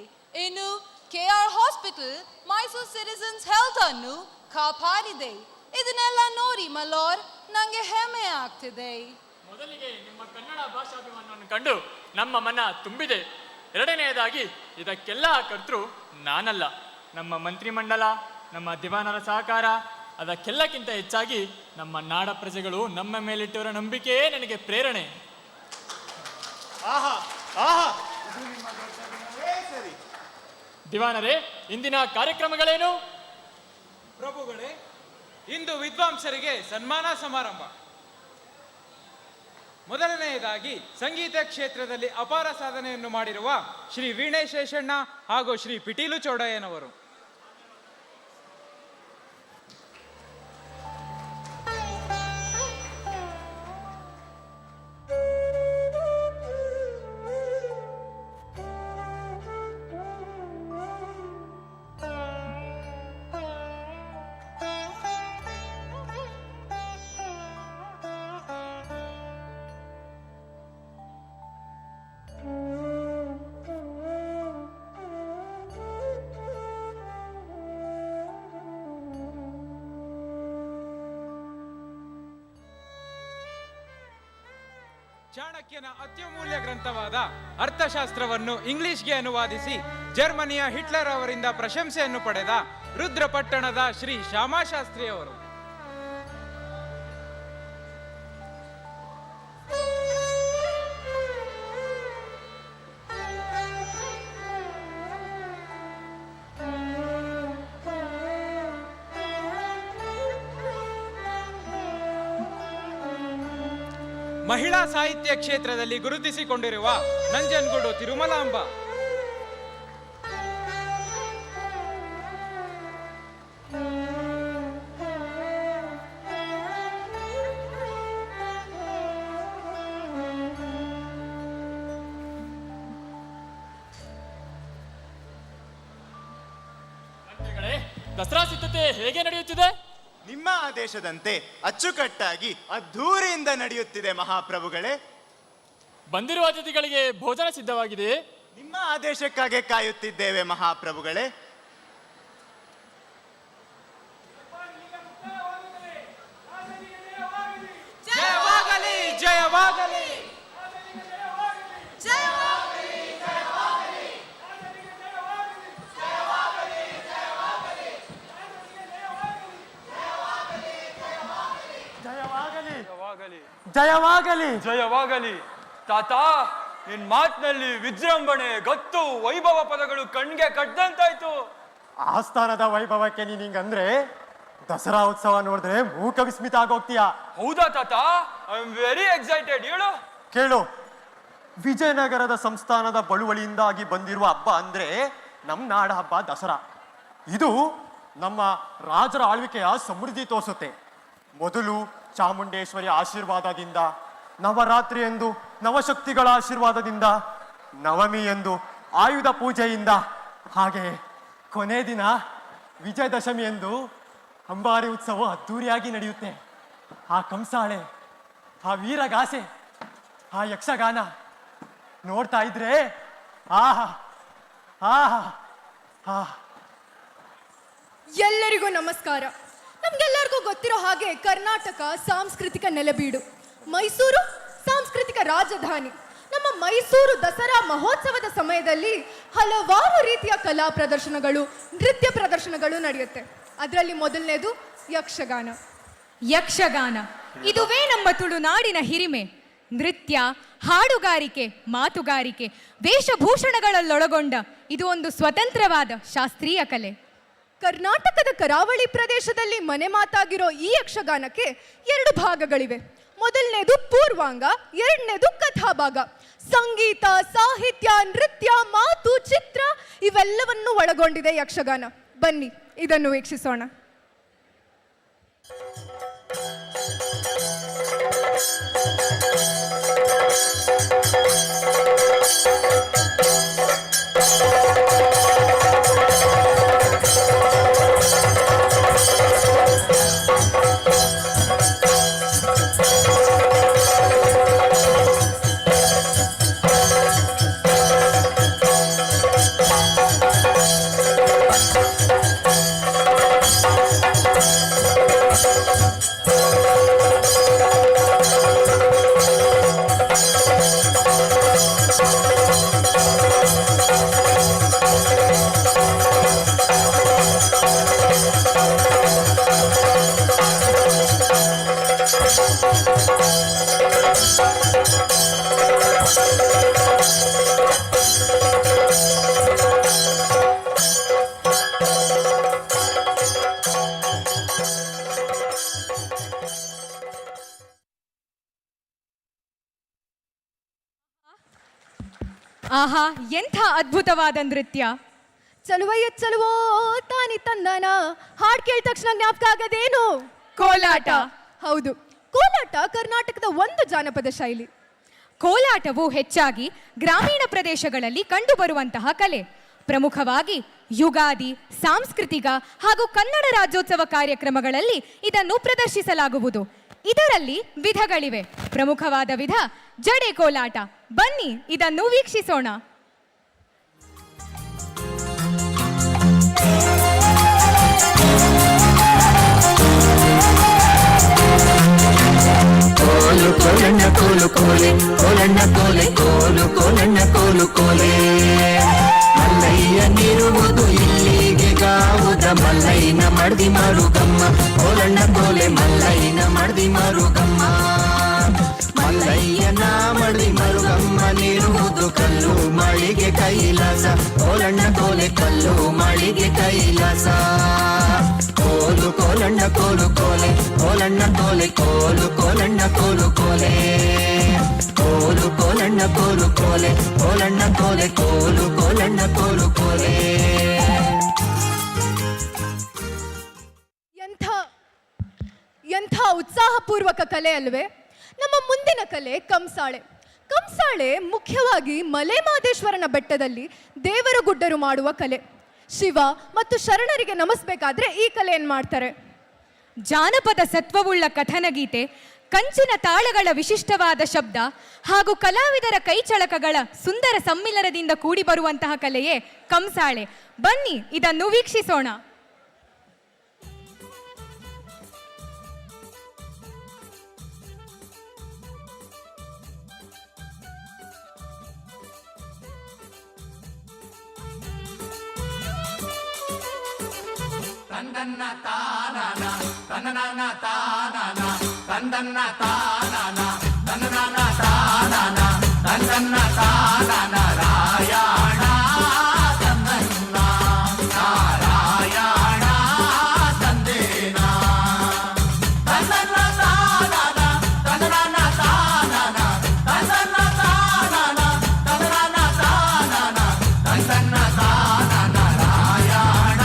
S21: ಇನ್ನು KR hospital Mysuru citizens health ಅನ್ನು ಕಾಪಾಡಿದೆ. ಇದನ್ನೆಲ್ಲ ನೋಡಿ ಮಲೋರ್ ನಂಗೆ ಹೆಮ್ಮೆ ಆಗ್ತಿದೆ.
S3: ಮೊದಲಿಗೆ ನಿಮ್ಮ ಕನ್ನಡ ಭಾಷಾಭಿಮಾನವನ್ನು ಕಂಡು ನಮ್ಮ ಮನ ತುಂಬಿದೆ. ಎರಡನೆಯದಾಗಿ ಇದಕ್ಕೆಲ್ಲ ಕರ್ತೃ ನಾನಲ್ಲ, ನಮ್ಮ ಮಂತ್ರಿಮಂಡಲ, ನಮ್ಮ ದಿವಾನರ ಸಹಕಾರ, ಅದಕ್ಕೆಲ್ಲಕ್ಕಿಂತ ಹೆಚ್ಚಾಗಿ ನಮ್ಮ ನಾಡ ಪ್ರಜೆಗಳು ನಮ್ಮ ಮೇಲಿಟ್ಟಿರುವ ನಂಬಿಕೆಯೇ ನನಗೆ ಪ್ರೇರಣೆ. ದಿವಾನರೇ, ಇಂದಿನ ಕಾರ್ಯಕ್ರಮಗಳೇನು?
S5: ಪ್ರಭುಗಳೇ, ಇಂದು ವಿದ್ವಾಂಸರಿಗೆ ಸನ್ಮಾನ ಸಮಾರಂಭ. ಮೊದಲನೆಯದಾಗಿ ಸಂಗೀತ ಕ್ಷೇತ್ರದಲ್ಲಿ ಅಪಾರ ಸಾಧನೆಯನ್ನು ಮಾಡಿರುವ ಶ್ರೀ ವೀಣೆ ಶೇಷಣ್ಣ ಹಾಗೂ ಶ್ರೀ ಪಿಟೀಲು ಚೌಡಯ್ಯನವರು. ಚಾಣಕ್ಯನ ಅತ್ಯಮೂಲ್ಯ ಗ್ರಂಥವಾದ ಅರ್ಥಶಾಸ್ತ್ರವನ್ನು ಇಂಗ್ಲಿಷ್ಗೆ ಅನುವಾದಿಸಿ ಜರ್ಮನಿಯ ಹಿಟ್ಲರ್ ಅವರಿಂದ ಪ್ರಶಂಸೆಯನ್ನು ಪಡೆದ ರುದ್ರಪಟ್ಟಣದ ಶ್ರೀ ಶ್ಯಾಮಾಶಾಸ್ತ್ರಿಯವರು. ಮಹಿಳಾ ಸಾಹಿತ್ಯ ಕ್ಷೇತ್ರದಲ್ಲಿ ಗುರುತಿಸಿಕೊಂಡಿರುವ ನಂಜನಗೂಡು ತಿರುಮಲಾಂಬ.
S3: ದಸರಾ ಸಿದ್ಧತೆ ಹೇಗೆ ನಡೆಯುತ್ತಿದೆ?
S19: ನಿಮ್ಮ ಆದೇಶದಂತೆ ಅಚ್ಚುಕಟ್ಟಾಗಿ ಅದ್ಧೂರಿಯಿಂದ ನಡೆಯುತ್ತಿದೆ ಮಹಾಪ್ರಭುಗಳೇ.
S3: ಬಂದಿರುವ ಅತಿಥಿಗಳಿಗೆ ಭೋಜನ ಸಿದ್ಧವಾಗಿದೆ.
S19: ನಿಮ್ಮ ಆದೇಶಕ್ಕಾಗಿ ಕಾಯುತ್ತಿದ್ದೇವೆ ಮಹಾಪ್ರಭುಗಳೇ.
S5: ಜಯವಾಗಲಿ, ಜಯವಾಗಲಿ,
S18: ಜಯವಾಗಲಿ,
S3: ಜಯವಾಗಲಿ. ತಾತ, ನಿನ್ ಮಾತಿನಲ್ಲಿ ವಿಜೃಂಭಣೆ, ಗತ್ತು, ವೈಭವ ಪದಗಳು ಕಣ್ಗೆ ಕಟ್ಟದಂತಾಯ್ತು.
S18: ಆಸ್ಥಾನದ ವೈಭವಕ್ಕೆ ನೀನ್ ಹಿಂಗಂದ್ರೆ ದಸರಾ ಉತ್ಸವ ನೋಡಿದ್ರೆ ಮೂಕ ವಿಸ್ಮಿತ ಆಗೋಗ್ತೀಯ.
S3: ಹೌದಾ ತಾತ? I am very excited. ಹೇಳು.
S18: ಕೇಳು, ವಿಜಯನಗರದ ಸಂಸ್ಥಾನದ ಬಳುವಳಿಯಿಂದಾಗಿ ಬಂದಿರುವ ಹಬ್ಬ ಅಂದ್ರೆ ನಮ್ಮ ನಾಡ ಹಬ್ಬ ದಸರಾ. ಇದು ನಮ್ಮ ರಾಜರ ಆಳ್ವಿಕೆಯ ಸಮೃದ್ಧಿ ತೋರಿಸುತ್ತೆ. ಮೊದಲು ಚಾಮುಂಡೇಶ್ವರಿ ಆಶೀರ್ವಾದದಿಂದ, ನವರಾತ್ರಿ ಎಂದು ನವಶಕ್ತಿಗಳ ಆಶೀರ್ವಾದದಿಂದ, ನವಮಿ ಎಂದು ಆಯುಧ ಪೂಜೆಯಿಂದ, ಹಾಗೆ ಕೊನೆ ದಿನ ವಿಜಯದಶಮಿ ಎಂದು ಅಂಬಾರಿ ಉತ್ಸವ ಅದ್ದೂರಿಯಾಗಿ ನಡೆಯುತ್ತೆ. ಆ ಕಂಸಾಳೆ, ಆ ವೀರಗಾಸೆ, ಆ ಯಕ್ಷಗಾನ ನೋಡ್ತಾ ಇದ್ರೆ ಆಹಾ ಆಹಾ ಆ.
S2: ಎಲ್ಲರಿಗೂ ನಮಸ್ಕಾರ. ನಮ್ಗೆಲ್ಲರಿಗೂ ಗೊತ್ತಿರೋ ಹಾಗೆ ಕರ್ನಾಟಕ ಸಾಂಸ್ಕೃತಿಕ ನೆಲೆಬೀಡು, ಮೈಸೂರು ಸಾಂಸ್ಕೃತಿಕ ರಾಜಧಾನಿ. ನಮ್ಮ ಮೈಸೂರು ದಸರಾ ಮಹೋತ್ಸವದ ಸಮಯದಲ್ಲಿ ಹಲವಾರು ರೀತಿಯ ಕಲಾ ಪ್ರದರ್ಶನಗಳು, ನೃತ್ಯ ಪ್ರದರ್ಶನಗಳು ನಡೆಯುತ್ತೆ. ಅದರಲ್ಲಿ ಮೊದಲನೇದು ಯಕ್ಷಗಾನ. ಯಕ್ಷಗಾನ ಇದುವೇ ನಮ್ಮ ತುಳುನಾಡಿನ ಹಿರಿಮೆ. ನೃತ್ಯ, ಹಾಡುಗಾರಿಕೆ, ಮಾತುಗಾರಿಕೆ, ವೇಷಭೂಷಣಗಳನ್ನೊಳಗೊಂಡ ಇದು ಒಂದು ಸ್ವತಂತ್ರವಾದ ಶಾಸ್ತ್ರೀಯ ಕಲೆ. ಕರ್ನಾಟಕದ ಕರಾವಳಿ ಪ್ರದೇಶದಲ್ಲಿ ಮನೆ ಮಾತಾಗಿರೋ ಈ ಯಕ್ಷಗಾನಕ್ಕೆ 2 ಭಾಗಗಳಿವೆ. ಮೊದಲನೇದು ಪೂರ್ವಾಂಗ, ಎರಡನೇದು ಕಥಾಭಾಗ. ಸಂಗೀತ, ಸಾಹಿತ್ಯ, ನೃತ್ಯ, ಮಾತು, ಚಿತ್ರ ಇವೆಲ್ಲವನ್ನು ಒಳಗೊಂಡಿದೆ ಯಕ್ಷಗಾನ. ಬನ್ನಿ ಇದನ್ನು ವೀಕ್ಷಿಸೋಣ. ಆಹಾ, ಎಂಥ ಅದ್ಭುತವಾದ ನೃತ್ಯ!
S7: ಚಲುವಯ್ಯ ಚಲುವೋ ತಾನಿ ತಂದನ ಹಾಡು ಕೇಳಿದ ತಕ್ಷಣ ಜ್ಞಾಪಕ ಆಗದೇನು?
S2: ಕೋಲಾಟ.
S7: ಹೌದು, ಕೋಲಾಟ ಕರ್ನಾಟಕದ ಒಂದು ಜಾನಪದ ಶೈಲಿ.
S2: ಕೋಲಾಟವು ಹೆಚ್ಚಾಗಿ ಗ್ರಾಮೀಣ ಪ್ರದೇಶಗಳಲ್ಲಿ ಕಂಡುಬರುವಂತಹ ಕಲೆ. ಪ್ರಮುಖವಾಗಿ ಯುಗಾದಿ, ಸಾಂಸ್ಕೃತಿಕ ಹಾಗೂ ಕನ್ನಡ ರಾಜ್ಯೋತ್ಸವ ಕಾರ್ಯಕ್ರಮಗಳಲ್ಲಿ ಇದನ್ನು ಪ್ರದರ್ಶಿಸಲಾಗುವುದು. ಇದರಲ್ಲಿ ವಿಧಗಳಿವೆ. ಪ್ರಮುಖವಾದ ವಿಧ ಜಡೆ ಕೋಲಾಟ. ಬನ್ನಿ ಇದನ್ನು ವೀಕ್ಷಿಸೋಣ.
S14: ಕೋಲು ಕೋಲಣ್ಣ ಕೋಲು ಕೋಲೆ ಕೋಲಣ್ಣ ಕೋಲೆ ಕೋಲು ಕೋಲಣ್ಣ ಕೋಲು ಕೋಲೆ ಮಲ್ಲಯ್ಯನಿರುವುದು ಇಲ್ಲಿಗೆ ಗಾವುದ ಮಲ್ಲಯ್ಯನ ಮಡ್ದಿ ಮಾರುಗಮ್ಮ ಕೋಲಣ್ಣ ಕೋಲೆ ಮಲ್ಲಯ್ಯನ ಮಡ್ದಿ ಮಾರುಗಮ್ಮ ಮಲ್ಲಯ್ಯನ ಮಡ್ದಿ ಮರುಗಮ್ಮನಿರುವುದು ಕಲ್ಲು ಮಳಿಗೆ ಕೈಲಾಸ ಕೋಲಣ್ಣ ಕೋಲೆ ಕಲ್ಲು ಮಳಿಗೆ ಕೈಲಾಸ ಕೋಲು ಕೋಲಣ್ಣ ಕೋಲು ಕೋಲೆ ಕೋಲಣ್ಣ ಕೋಲೆ ಕೋಲು ಕೋಲಣ್ಣ ಕೋಲು ಕೋಲೆ ಕೋಲು ಕೋಲಣ್ಣ ಕೋಲು ಕೋಲೆ ಕೋಲಣ್ಣ ಕೋಲೆ ಕೋಲು ಕೋಲಣ್ಣ ಕೋಲು ಕೋಲೆ.
S7: ಎಂಥ ಉತ್ಸಾಹಪೂರ್ವಕ ಕಲೆ ಅಲ್ವೇ? ನಮ್ಮ ಮುಂದಿನ ಕಲೆ ಕಂಸಾಳೆ. ಕಂಸಾಳೆ ಮುಖ್ಯವಾಗಿ ಮಲೆಮಹದೇಶ್ವರನ ಬೆಟ್ಟದಲ್ಲಿ ದೇವರ ಗುಡ್ಡರು ಮಾಡುವ ಕಲೆ. ಶಿವ ಮತ್ತು ಶರಣರಿಗೆ ನಮಿಸಬೇಕಾದ್ರೆ ಈ ಕಲೆಯನ್ನು ಮಾಡ್ತಾರೆ.
S2: ಜಾನಪದ ಸತ್ವವುಳ್ಳ ಕಥನಗೀತೆ, ಕಂಚಿನ ತಾಳಗಳ ವಿಶಿಷ್ಟವಾದ ಶಬ್ದ ಹಾಗೂ ಕಲಾವಿದರ ಕೈಚಳಕಗಳ ಸುಂದರ ಸಮ್ಮಿಲನದಿಂದ ಕೂಡಿ ಬರುವಂತಹ ಕಲೆಯೇ ಕಂಸಾಳೆ. ಬನ್ನಿ ಇದನ್ನು ವೀಕ್ಷಿಸೋಣ.
S14: ತಂದನ್ನ ತಾನನ ತನನನ ತಾನನ ತಂದನ್ನ ತಾನನ ತನನನ ತಾನನ ತಂದನ್ನ ತಾನನ ರಾಯಣ ತಂದನ್ನ ನಾರಾಯಣ ತಂದೇನ ತಂದನ್ನ ತಾನನ ತನನನ ತಾನನ ತಂದನ್ನ ತಾನನ ತನನನ ತಾನನ ತಂದನ್ನ ತಾನನ ರಾಯಣ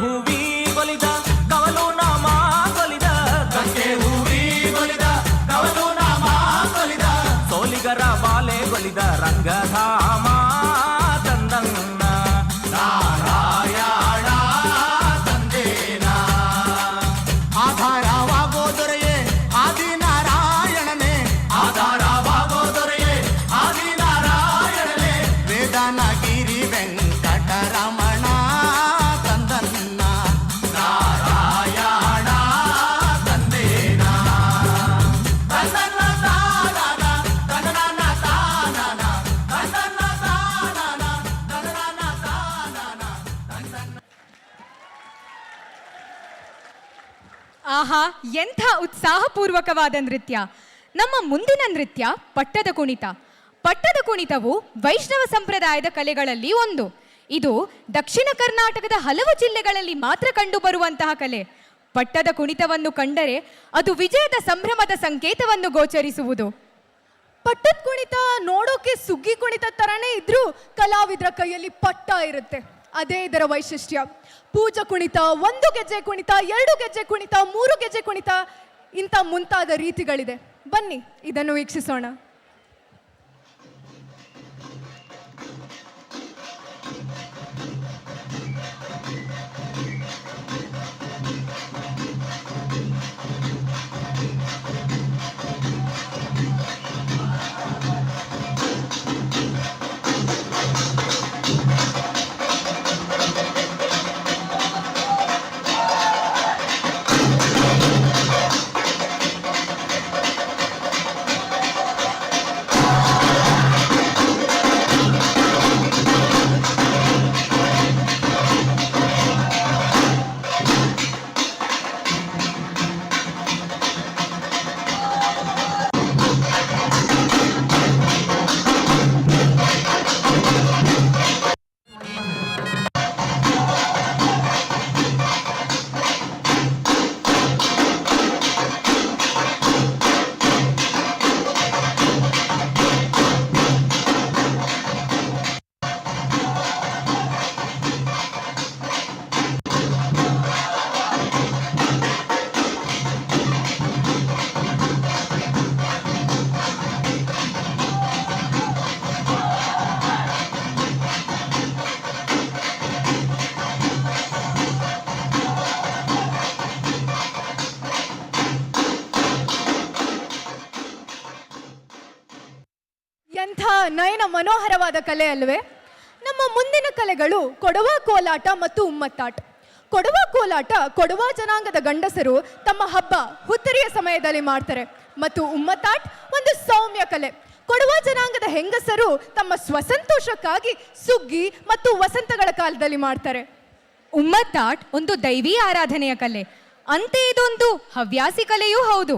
S14: ಹೂವಿ ಬಲಿದ ಕವಲು ನಾಮ ಕೊಲಿದ ಕಕ್ಕೆ ಹೂವಿ ಬಲಿದ ಕವಲು ನಾಮ ಕೊಲಿದ ಸೋಲಿಗರ ಬಾಲೆ ಬಲಿದ ರಂಗಧಾಮ ತಂದನ್ನ ನಾರಾಯಣ ತಂದೇನ ಆಧಾರವಾಗೋ ದೊರೆಯೇ ಆದಿನಾರಾಯಣನೇ ಆಧಾರವಾಗೋ ದೊರೆಯೇ ಆದಿನಾರಾಯಣನೇ ವೇದನಗಿರಿ ವೆಂಕಟರಮಣ
S2: ಆಹಾ, ಎಂಥ ಉತ್ಸಾಹಪೂರ್ವಕವಾದ ನೃತ್ಯ! ನಮ್ಮ ಮುಂದಿನ ನೃತ್ಯ ಪಟ್ಟದ ಕುಣಿತ. ಪಟ್ಟದ ಕುಣಿತವು ವೈಷ್ಣವ ಸಂಪ್ರದಾಯದ ಕಲೆಗಳಲ್ಲಿ ಒಂದು. ಇದು ದಕ್ಷಿಣ ಕರ್ನಾಟಕದ ಹಲವು ಜಿಲ್ಲೆಗಳಲ್ಲಿ ಮಾತ್ರ ಕಂಡುಬರುವಂತಹ ಕಲೆ. ಪಟ್ಟದ ಕುಣಿತವನ್ನು ಕಂಡರೆ ಅದು ವಿಜಯದ ಸಂಭ್ರಮದ ಸಂಕೇತವನ್ನು ಗೋಚರಿಸುವುದು.
S7: ಪಟ್ಟದ ಕುಣಿತ ನೋಡೋಕೆ ಸುಗ್ಗಿ ಕುಣಿತ ತರನೇ ಇದ್ರೂ ಕಲಾವಿದರ ಕೈಯಲ್ಲಿ ಪಟ್ಟ ಇರುತ್ತೆ. ಅದೇ ಇದರ ವೈಶಿಷ್ಟ್ಯ. ಪೂಜಾ ಕುಣಿತ, 1 ಗೆಜ್ಜೆ ಕುಣಿತ, 2 ಗೆಜ್ಜೆ ಕುಣಿತ, 3 ಗೆಜ್ಜೆ ಕುಣಿತ ಇಂಥ ಮುಂತಾದ ರೀತಿಗಳಿದೆ. ಬನ್ನಿ ಇದನ್ನು ವೀಕ್ಷಿಸೋಣ. ಎಂಥ ನಯನ ಮನೋಹರವಾದ ಕಲೆ ಅಲ್ವೇ? ನಮ್ಮ ಮುಂದಿನ ಕಲೆಗಳು ಕೊಡವ ಕೋಲಾಟ ಮತ್ತು ಉಮ್ಮತ್ತಾಟ. ಕೊಡವ ಕೋಲಾಟ ಕೊಡವ ಜನಾಂಗದ ಗಂಡಸರು ತಮ್ಮ ಹಬ್ಬ ಹುತ್ತರಿಯ ಸಮಯದಲ್ಲಿ ಮಾಡ್ತಾರೆ. ಮತ್ತು ಉಮ್ಮತ್ತಾಟ್ ಒಂದು ಸೌಮ್ಯ ಕಲೆ. ಕೊಡವ ಜನಾಂಗದ ಹೆಂಗಸರು ತಮ್ಮ ಸ್ವಸಂತೋಷಕ್ಕಾಗಿ ಸುಗ್ಗಿ ಮತ್ತು ವಸಂತಗಳ ಕಾಲದಲ್ಲಿ ಮಾಡ್ತಾರೆ.
S2: ಉಮ್ಮತ್ತಾಟ್ ಒಂದು ದೈವಿ ಆರಾಧನೆಯ ಕಲೆ, ಅಂತೆ ಇದೊಂದು ಹವ್ಯಾಸಿ ಕಲೆಯೂ ಹೌದು.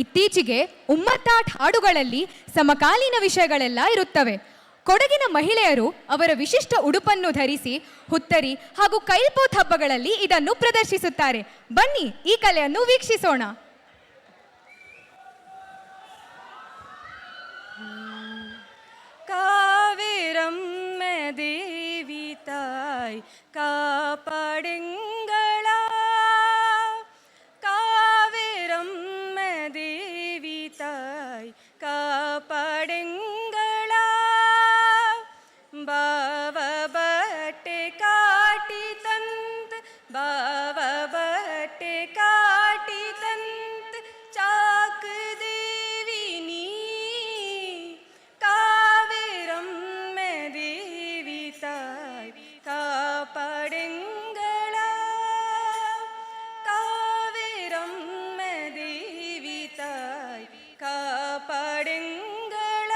S2: ಇತ್ತೀಚೆಗೆ ಉಮ್ಮತ್ತಾಟ್ ಹಾಡುಗಳಲ್ಲಿ ಸಮಕಾಲೀನ ವಿಷಯಗಳೆಲ್ಲ ಇರುತ್ತವೆ. ಕೊಡಗಿನ ಮಹಿಳೆಯರು ಅವರ ವಿಶಿಷ್ಟ ಉಡುಪನ್ನು ಧರಿಸಿ ಹುತ್ತರಿ ಹಾಗೂ ಕೈಲ್ಪೋತ್ ಹಬ್ಬಗಳಲ್ಲಿ ಇದನ್ನು ಪ್ರದರ್ಶಿಸುತ್ತಾರೆ. ಬನ್ನಿ ಈ ಕಲೆಯನ್ನು ವೀಕ್ಷಿಸೋಣ.
S6: ಕಾವೇರಮ್ಮ ದೇವಿ ತಾಯ್ ಕಾಪಾಡೆಂಗಳ, ಕಾವೇರಮ್ಮ ದೇವಿ ತಾಯ್ ಕಾಪಾಡೆಂಗಳ, ಬಾವ ಬಟ್ಟೆ ಕಾಟಿ ತಂತ್, ಬಾವ ಬಟ್ಟೆ ಕಾಟಿ ತಂತ್, ಚಾಕ್ ದೇವಿ ನೀ ಕಾವೇರಮ್ಮ ದೇವಿ ತಾಯ್ ಕಾಪಾಡೆಂಗಳ, ಕಾವೇರಮ್ಮ ದೇವಿ ತಾಯ್ ಕಾಪಾಡೆಂಗಳ.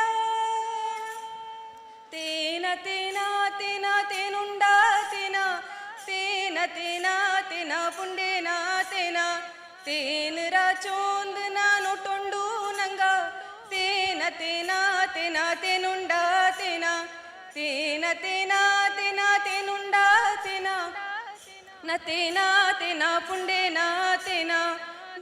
S6: ತೇನ ತೇನ ತೇನ ತೇನುಂಡಾ ತೇನ, ತೇನ ತೇನ ತೇನ ಪುಂಡೇನ ತೇನ, ತೇನ ರಾಚೋಂದ್ ನಾನು ಟೊಂಡು ನಂಗ, ತೇನ ತೇನ ತೇನ ತೇನುಂಡಾ ತೇನ, ತೇನ ತೇನ ತೇನ ತೇನುಂಡಾ ತೇನ, ನ ತೇನ ತೇನ ಪುಂಡೇನ ತೇನ.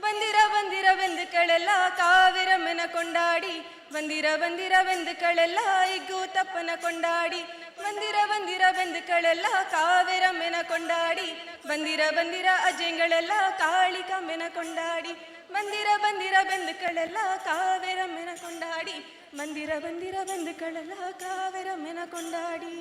S6: ಬಂದಿರ ಬಂದಿರ ಬೆಂದುಕಳೆಲ್ಲ ಕಾವೇರಮ್ಮನ ಕೊಂಡಾಡಿ, ಬಂದಿರ ಬಂದಿರ ಬೆಂದುಕಳೆಲ್ಲ ಇಗ್ಗು ತಪ್ಪನ ಕೊಂಡಾಡಿ, ಬಂದಿರ ಬಂದಿರ ಬೆಂದುಕಳೆಲ್ಲ ಕಾವೇರಮ್ಮನ ಕೊಂಡಾಡಿ, ಬಂದಿರ ಬಂದಿರ ಅಜ್ಜೆಂಗಳೆಲ್ಲ ಕಾಳಿಕಮ್ಮನ ಕೊಂಡಾಡಿ, ಬಂದಿರ ಬಂದಿರ ಬೆಂದುಕಳೆಲ್ಲ ಕಾವೇರಮ್ಮನ ಕೊಂಡಾಡಿ, ಬಂದಿರ ಬಂದಿರ ಬೆಂದುಕಳೆಲ್ಲ ಕಾವೇರಮ್ಮನ ಕೊಂಡಾಡಿ.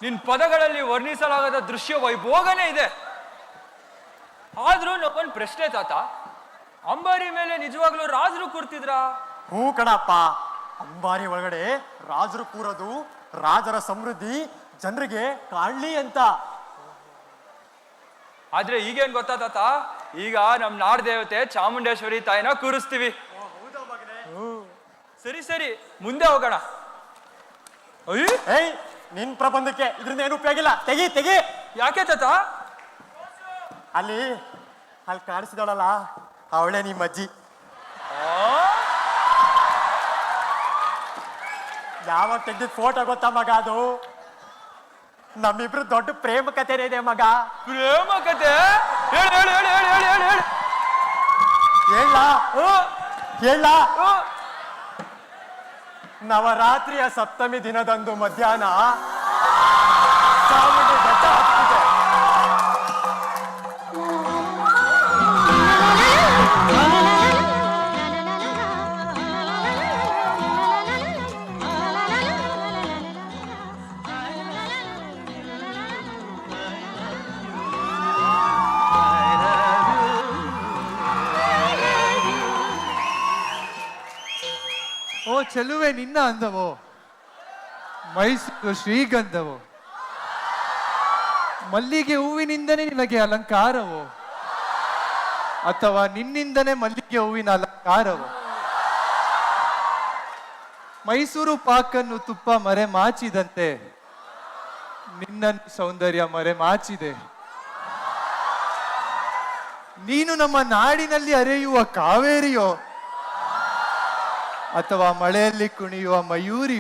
S3: ನಿನ್ ಪದಗಳಲ್ಲಿ ವರ್ಣಿಸಲಾಗದ ದೃಶ್ಯ ವೈಭೋಗನೇ ಇದೆ. ಆದ್ರೂ ನಕ್ಕೊಂದು ಪ್ರಶ್ನೆ ತಾತ, ಅಂಬಾರಿ ಮೇಲೆ ನಿಜವಾಗ್ಲೂ ರಾಜರು ಕೂರ್ತಿದ್ರಾ?
S18: ಹೂ ಕಣಪ್ಪ, ಅಂಬಾರಿ ಒಳಗಡೆ ರಾಜರು ಕೂರೋದು ರಾಜರ ಸಮೃದ್ಧಿ ಜನರಿಗೆ ಕಾಣ್ಲಿ ಅಂತ.
S3: ಆದ್ರೆ ಈಗೇನ್ ಗೊತ್ತಾ ತಾತ, ಈಗ ನಮ್ ನಾಡ ದೇವತೆ ಚಾಮುಂಡೇಶ್ವರಿ ತಾಯಿನ ಕೂರಿಸ್ತೀವಿ. ಸರಿ ಸರಿ, ಮುಂದೆ ಹೋಗೋಣ.
S18: ಏಯ್, ನಿನ್ ಪ್ರಬಂಧಕ್ಕೆ ಇದ್ರಿಂದ ಏನು ಉಪಯೋಗ ಇಲ್ಲ, ತೆಗಿ ತೆಗಿ.
S3: ಯಾಕೆ ತಾತ?
S18: ಅಲ್ಲಿ ಕಾಣಿಸಿದಳಲ್ಲ, ಅವಳೇ ನಿಮ್ಮ ಅಜ್ಜಿ. ಯಾವಾಗ ತೆಗ್ದಿದ್ ಫೋಟೋ ಗೊತ್ತಾ ಮಗ? ಅದು ನಮ್ಮಿಬ್ರು ದೊಡ್ಡ ಪ್ರೇಮ ಕಥೆನೇ ಇದೆ ಮಗ.
S3: ಪ್ರೇಮ ಕಥೆ? ಹೇಳ
S18: ಹೇಳ. ನವರಾತ್ರಿಯ ಸಪ್ತಮಿ ದಿನದಂದು ಮಧ್ಯಾಹ್ನ ಚಾಮುಂಡಿ ಬೆಟ್ಟ ಹತ್ತಿದೆ.
S10: ಓ ಚೆಲುವೆ ನಿನ್ನ ಅಂದವೋ, ಮೈಸೂರು ಶ್ರೀಗಂಧವೋ, ಮಲ್ಲಿಗೆ ಹೂವಿನಿಂದನೇ ನಿನಗೆ ಅಲಂಕಾರವೋ, ಅಥವಾ ನಿನ್ನಿಂದನೇ ಮಲ್ಲಿಗೆ ಹೂವಿನ ಅಲಂಕಾರವೋ? ಮೈಸೂರು ಪಾಕನ್ನು ತುಪ್ಪ ಮರೆ ಮಾಚಿದಂತೆ ನಿನ್ನ ಸೌಂದರ್ಯ ಮರೆ ಮಾಚಿದೆ. ನೀನು ನಮ್ಮ ನಾಡಿನಲ್ಲಿ ಹರಿಯುವ ಕಾವೇರಿಯೋ ಅಥವಾ ಮಳೆಯಲ್ಲಿ ಕುಣಿಯುವ ಮಯೂರಿ?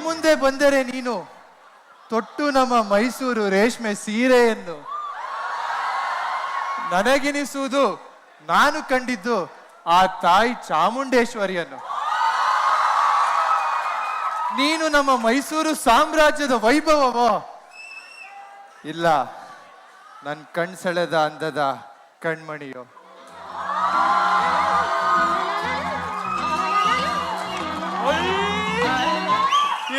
S10: ಮುಂದೆ ಬಂದರೆ ನೀನು ತೊಟ್ಟು ನಮ್ಮ ಮೈಸೂರು ರೇಷ್ಮೆ ಸೀರೆಯನ್ನು. ನನಗೆನಿಸುವುದು ನಾನು ಕಂಡಿದ್ದು ಆ ತಾಯಿ ಚಾಮುಂಡೇಶ್ವರಿಯನ್ನು. ನೀನು ನಮ್ಮ ಮೈಸೂರು ಸಾಮ್ರಾಜ್ಯದ ವೈಭವವೋ? ಇಲ್ಲ, ನನ್ನ ಕಣ್ಸೆಳೆದ ಅಂದದ ಕಣ್ಮಣಿಯೋ?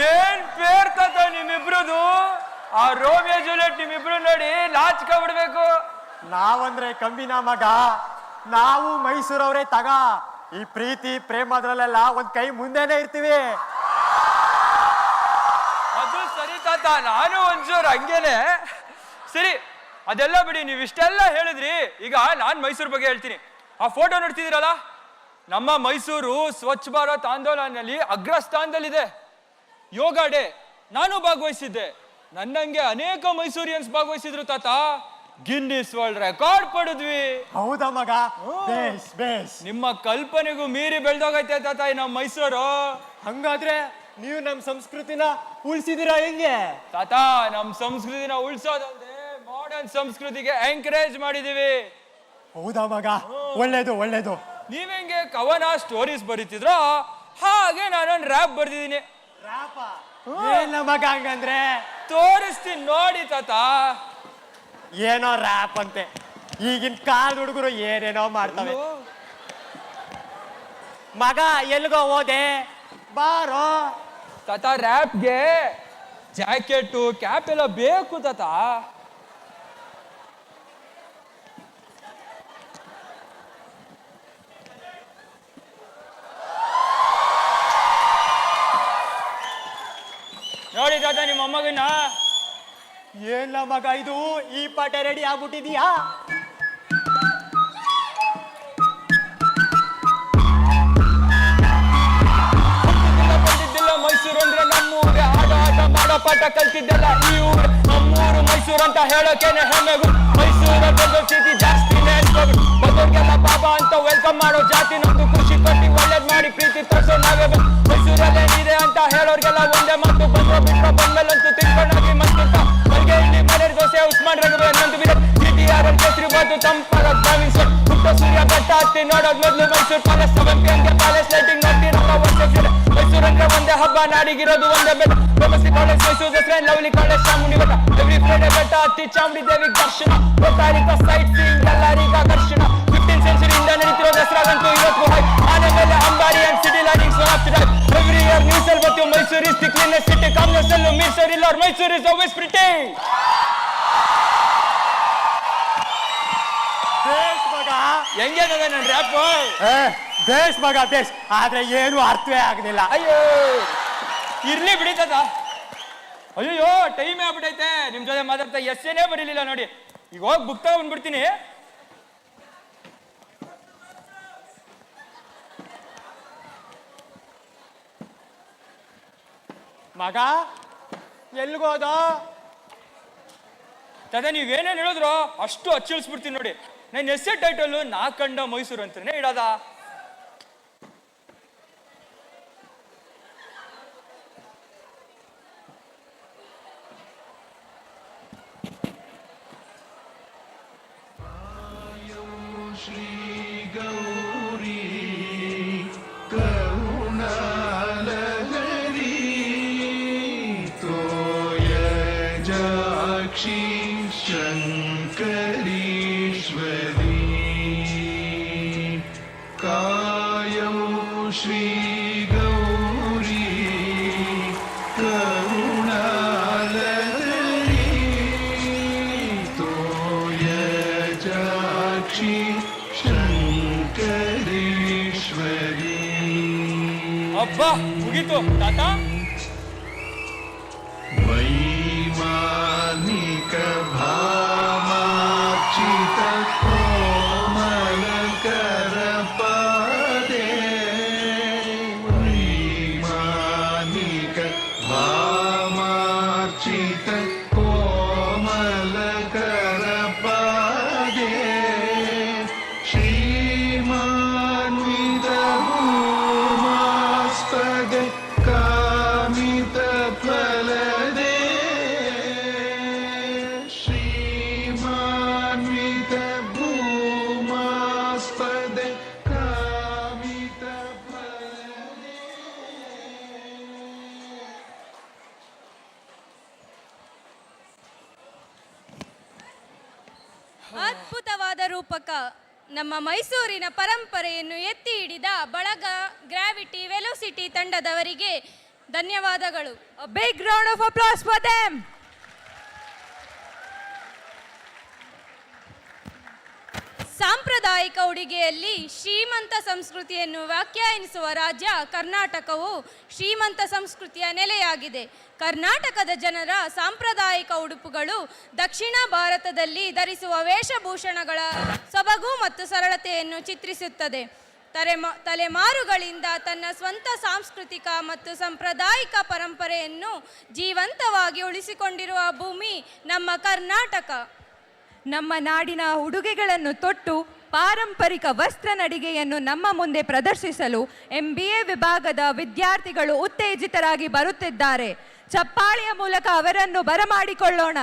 S3: ಏನ್ ಪೇರ್ ತಾತ ನಿಮ್ಮಿಬ್ರದು. ಆ ರೋಮಿಯೋ ಜೂಲಿಯಟ್ ನಿಮ್ಮಿಬ್ರು ನೋಡಿ ನಾಚ್ಕ ಬಿಡ್ಬೇಕು.
S18: ನಾವಂದ್ರೆ ಕಂಬಿನ ಮಗ, ನಾವು ಮೈಸೂರವ್ರೆ ತಗ. ಈ ಪ್ರೀತಿ ಪ್ರೇಮದ್ರಲ್ಲೆಲ್ಲ ಒಂದ್ ಕೈ ಮುಂದೆನೆ ಇರ್ತೀವಿ.
S3: ಅದು ಸರಿ ತಾತ, ನಾನು ಒಂಚೂರು ಹಂಗೇನೆ. ಸರಿ, ಅದೆಲ್ಲ ಬಿಡಿ, ನೀವು ಇಷ್ಟೆಲ್ಲ ಹೇಳಿದ್ರಿ. ಈಗ ನಾನ್ ಮೈಸೂರು ಬಗ್ಗೆ ಹೇಳ್ತೀನಿ. ಆ ಫೋಟೋ ನೋಡ್ತಿದ್ದೀರಲ್ಲ, ನಮ್ಮ ಮೈಸೂರು ಸ್ವಚ್ಛ ಭಾರತ್ ಆಂದೋಲನಲ್ಲಿ ಅಗ್ರಸ್ಥಾನದಲ್ಲಿದೆ. ಯೋಗ ಡೇ ನಾನು ಭಾಗವಹಿಸಿದ್ದೆ. ನನ್ನಂಗೆ ಅನೇಕ ಮೈಸೂರಿಯನ್ಸ್ ಭಾಗವಹಿಸಿದ್ರು ತಾತ. ಗಿನ್ನಿಸ್ ವರ್ಲ್ಡ್ ರೆಕಾರ್ಡ್ ಪಡೆದ್ವಿ.
S18: ಹೌದಾ ಮಗ? ಬೇಸ್ ಬೇಸ್.
S3: ನಿಮ್ಮ ಕಲ್ಪನೆಗೂ ಮೀರಿ ಬೆಳ್ದೋಗೈತೆ ತಾತ ಈ ನಮ್ಮ ಮೈಸೂರು.
S18: ಹಂಗಾದ್ರೆ ನೀವು ನಮ್ಮ ಸಂಸ್ಕೃತಿನ ಉಳಿಸಿದಿರಾ ಹೆಂಗೆ?
S3: ತಾತ, ನಮ್ಮ ಸಂಸ್ಕೃತಿನ ಉಳಿಸೋದಲ್ದೆ ಮಾಡರ್ನ್ ಸಂಸ್ಕೃತಿಗೆ ಎಂಕರೇಜ್ ಮಾಡಿದೀವಿ.
S18: ಹೌದಾ ಮಗ? ಒಳ್ಳೇದು ಒಳ್ಳೇದು.
S3: ನೀವೆಂಗೆ ಕವನ ಸ್ಟೋರೀಸ್ ಬರೀತಿದ್ರೋ ಹಾಗೆ ನಾನೊಂದು ರ್ಯಾಪ್ ಬರ್ದಿದ್ದೀನಿ.
S18: ಏನ ಮಗ ಹಂಗಂದ್ರೆ?
S3: ತೋರಿಸ್ತೀನಿ ನೋಡಿ ತಾತ.
S18: ಏನೋ ರ್ಯಾಪ್ ಅಂತೆ. ಈಗಿನ ಕಾಲ ಹುಡುಗರು ಏನೇನೋ ಮಾಡ್ತವೆ. ಮಗ ಎಲ್ಗೋ ಹೋದೆ, ಬಾರೋ.
S3: ತಾತ, ರ್ಯಾಪ್ಗೆ ಜಾಕೆಟು ಕ್ಯಾಪ್ ಎಲ್ಲ ಬೇಕು ತಾತ. ನೋಡಿ ತಾತ ನಿಮ್ಮ ಅಮ್ಮಗನ್ನ.
S18: ಏನ ಮಗ ಇದು, ಈ ಪಾಠ ರೆಡಿ ಆಗ್ಬಿಟ್ಟಿದೀಯಾ?
S3: ಬಂದಿದ್ದಿಲ್ಲ ಮೈಸೂರು ಅಂದ್ರೆ ನಮ್ಮೂರೇ. ಆಟ ಆಟ ಮಾಡೋ ಪಾಠ ಕಲ್ತಿದ್ದೆಲ್ಲ ಈ ಊರು. ನಮ್ಮೂರು ಮೈಸೂರು ಅಂತ ಹೇಳೋಕೇನೆ ಹೆಮ್ಮೆಗು. ಮೈಸೂರ ಬಂದೋ ಸ್ಥಿತಿ ಜಾಸ್ತಿ ನೆನ್ಸ್ಕೋದು. ಬಂದೋರ್ಗೆಲ್ಲ ಬಾಬಾ ಅಂತ ವೆಲ್ಕಮ್ ಮಾಡೋ ಜಾತಿ ನಮ್ದು. ಖುಷಿ ಕೊಟ್ಟಿ ಒಳ್ಳೇದ್ ಮಾಡಿ ಪ್ರೀತಿ ತೋರ್ಸೋ ನಾವೇ. ಮೈಸೂರಲ್ಲೇನಿದೆ ಅಂತ ಹೇಳೋರ್ಗೆಲ್ಲ ಒಂದೇ ಮಾತು. ಬಂದ್ರೋ ಬಿಟ್ರೋ ಬಂದ್ಮೇಲಂತೂ ತಿಳ್ಕೊಂಡಾಗಿ ಮಸ್ತಿರ್ತ. ಮಲ್ಗೆ ಇಲ್ಲಿ ಮನೇರ್ ದೋಸೆ ಉಸ್ಮಾನ್ ರಘುವೆ ನಂದು ಬಿಡ. GTR kesari bath ತಂಪಾಗ driving set. ಪುಟ್ಟ ಸೂರ್ಯ ಬೆಟ್ಟ ಹತ್ತಿ ನೋಡೋದ್ ಮೊದ್ಲು Mysuru palace. 7 PM palace lighting ನೋಡ್ತೀರಲ್ಲ ವರ್ಷ. ಮೈಸೂರು ಅಂದ್ರೆ ಒಂದೇ ಹಬ್ಬ, ನಾಡಿಗಿರೋದು ಒಂದೇ ಬೆಟ್ಟ. Famous college Mysuru Dasara, lovely college Chamundi ಬೆಟ್ಟ. ಎವ್ರಿ ಫ್ರೈಡೆ ಬೆಟ್ಟ ಹತ್ತಿ ಚಾಮುಂಡಿ ದೇವಿಗೆ ದರ್ಶನ. ಗೊತ್ತಾರಿಕ ಸೈಟ್ ಸೀಯಿಂಗ್ ಎಲ್ಲರಿಗ ಆಕರ್ಷಣ. 15th ಸೆಂಚುರಿಯಿಂದ ನಡೀತಿರೋ ದಸರಾಗಂತೂ ಇವತ್ತು ಹೈ. ಆನೆ ಮೇಲೆ ಅಂಬಾರಿ and city lightings one of the type. Every year news ಅಲ್ಲಿ ಬರ್ತೀವಿ Mysuru is the cleanest city. Congress ಅಲ್ಲೂ ಮೀಸರ್ ಇಲ್ಲ, Mysuru is always pretty.
S18: Base ಮಗ.
S3: ಹೆಂಗೇನದ ನನ್ನ ರ್ಯಾಪ್?
S18: ಬೇಸ್ ಮಗ ಬೇಸ್. ಆದ್ರೆ ಏನು ಅರ್ಥವೇ ಆಗಲಿಲ್ಲ.
S3: ಅಯ್ಯೋ ಇರ್ಲಿ ಬಿಡಿತದ. ಅಯ್ಯೋ ಟೈಮೇ ಆಗ್ಬಿಟ್ಟೈತೆ. ನಿಮ್ ಜೊತೆ ಮಾತಾಡ್ತಾ ಎಸ್ಸೇನೇ ಬರೀಲಿಲ್ಲ ನೋಡಿ. ಈಗ ಹೋಗಿ ಬುಕ್ ತಗೊಂಡ್ಬಿಡ್ತೀನಿ.
S18: ಮಗ ಎಲ್ಗೋದ?
S3: ತಾತ, ನೀವೇನೇನು ಹೇಳಿದ್ರು ಅಷ್ಟು ಅಚ್ಚಿಳಿಸ್ಬಿಡ್ತೀನಿ ನೋಡಿ. ನನ್ನ ಎಸ್ಸೆ ಟೈಟಲ್ಲು ನಾ ಕಂಡ ಮೈಸೂರು ಅಂತಾನೆ ಇಡೋದ.
S15: ಶ್ರೀ ಗೌರಿ ಕರುಣಾಲಹರಿ ತೋಯ ಜಾಕ್ಷಿ ಶಂಕರೀಶ್ವರಿ ಕಾಯೌ ಶ್ರೀ ಗೌರಿ ಕರುಣಾಲಹರಿ ತೋಯ ಜಾಕ್ಷಿ ಶಂಕರೀಶ್ವರಿ
S3: ಹಬ್ಬ ಮುಗೀತು ತಾತ.
S15: ವೈಮಾನಿಕ ಭಾಮಾಕ್ಷಿತ ಕೋಮಲಕರ ಪಾದೇ ವೈಮಾನಿಕ ಭಾಮಾಕ್ಷಿತ ಕೋಮಲಕರ ಪಾದೇ ಶ್ರೀಮಾನ್ವಿತ ಭೂಮಾಸ್ಪದೆ ಕಾಮಿತ ಫಲದೆ ಶ್ರೀಮಾನ್ವಿತ ಭೂಮಾಸ್ಪದೆ ಕಾಮಿತ ಫಲದೆ.
S16: ಅದ್ಭುತವಾದ ರೂಪಕ ನಮ್ಮ ಮೈಸೂರಿನ ಪರಂಪರೆಯನ್ನು ಎತ್ತಿ ಹಿಡಿದ ಬಳಗ ಗ್ರಾವಿಟಿ ವೆಲೋಸಿಟಿ ತಂಡದವರಿಗೆ ಧನ್ಯವಾದಗಳು.
S4: Big round of applause for them.
S16: ಸಾಂಪ್ರದಾಯಿಕ ಉಡುಗೆಯಲ್ಲಿ ಶ್ರೀಮಂತ ಸಂಸ್ಕೃತಿಯನ್ನು ವ್ಯಾಖ್ಯಾನಿಸುವ ರಾಜ್ಯ ಕರ್ನಾಟಕವು ಶ್ರೀಮಂತ ಸಂಸ್ಕೃತಿಯ ನೆಲೆಯಾಗಿದೆ. ಕರ್ನಾಟಕದ ಜನರ ಸಾಂಪ್ರದಾಯಿಕ ಉಡುಪುಗಳು ದಕ್ಷಿಣ ಭಾರತದಲ್ಲಿ ಧರಿಸುವ ವೇಷಭೂಷಣಗಳ ಸೊಬಗು ಮತ್ತು ಸರಳತೆಯನ್ನು ಚಿತ್ರಿಸುತ್ತದೆ. ತಲೆಮಾರುಗಳಿಂದ ತನ್ನ ಸ್ವಂತ ಸಾಂಸ್ಕೃತಿಕ ಮತ್ತು ಸಾಂಪ್ರದಾಯಿಕ ಪರಂಪರೆಯನ್ನು ಜೀವಂತವಾಗಿ ಉಳಿಸಿಕೊಂಡಿರುವ ಭೂಮಿ ನಮ್ಮ ಕರ್ನಾಟಕ.
S4: ನಮ್ಮ ನಾಡಿನ ಉಡುಗೆಗಳನ್ನು ತೊಟ್ಟು ಪಾರಂಪರಿಕ ವಸ್ತ್ರ ನಡಿಗೆಯನ್ನು ನಮ್ಮ ಮುಂದೆ ಪ್ರದರ್ಶಿಸಲು MBA ವಿಭಾಗದ ವಿದ್ಯಾರ್ಥಿಗಳು ಉತ್ತೇಜಿತರಾಗಿ ಬರುತ್ತಿದ್ದಾರೆ. ಚಪ್ಪಾಳೆಯ ಮೂಲಕ ಅವರನ್ನು ಬರಮಾಡಿಕೊಳ್ಳೋಣ.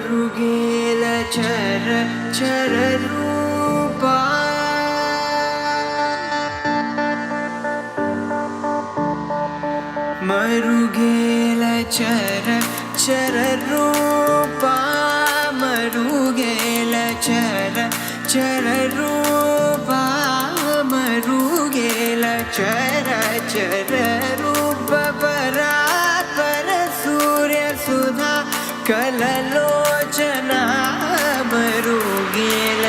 S14: ಮರುಗೇಲ ಚರ ಚರ ರೂಪ ಮರುಗೇಲ ಚರ ಚರ ರೂಪ ಮರುಗೇಲ ಚರ ಚರ ರೂಪ ಮರುಗೇಲ ಚರ ಚರ ರೂಪ ಪರಾತ್ಪರ ಸೂರ್ಯ ಸುಧಾ ಕಲಲೋಚನ ಮರುಗೇಲ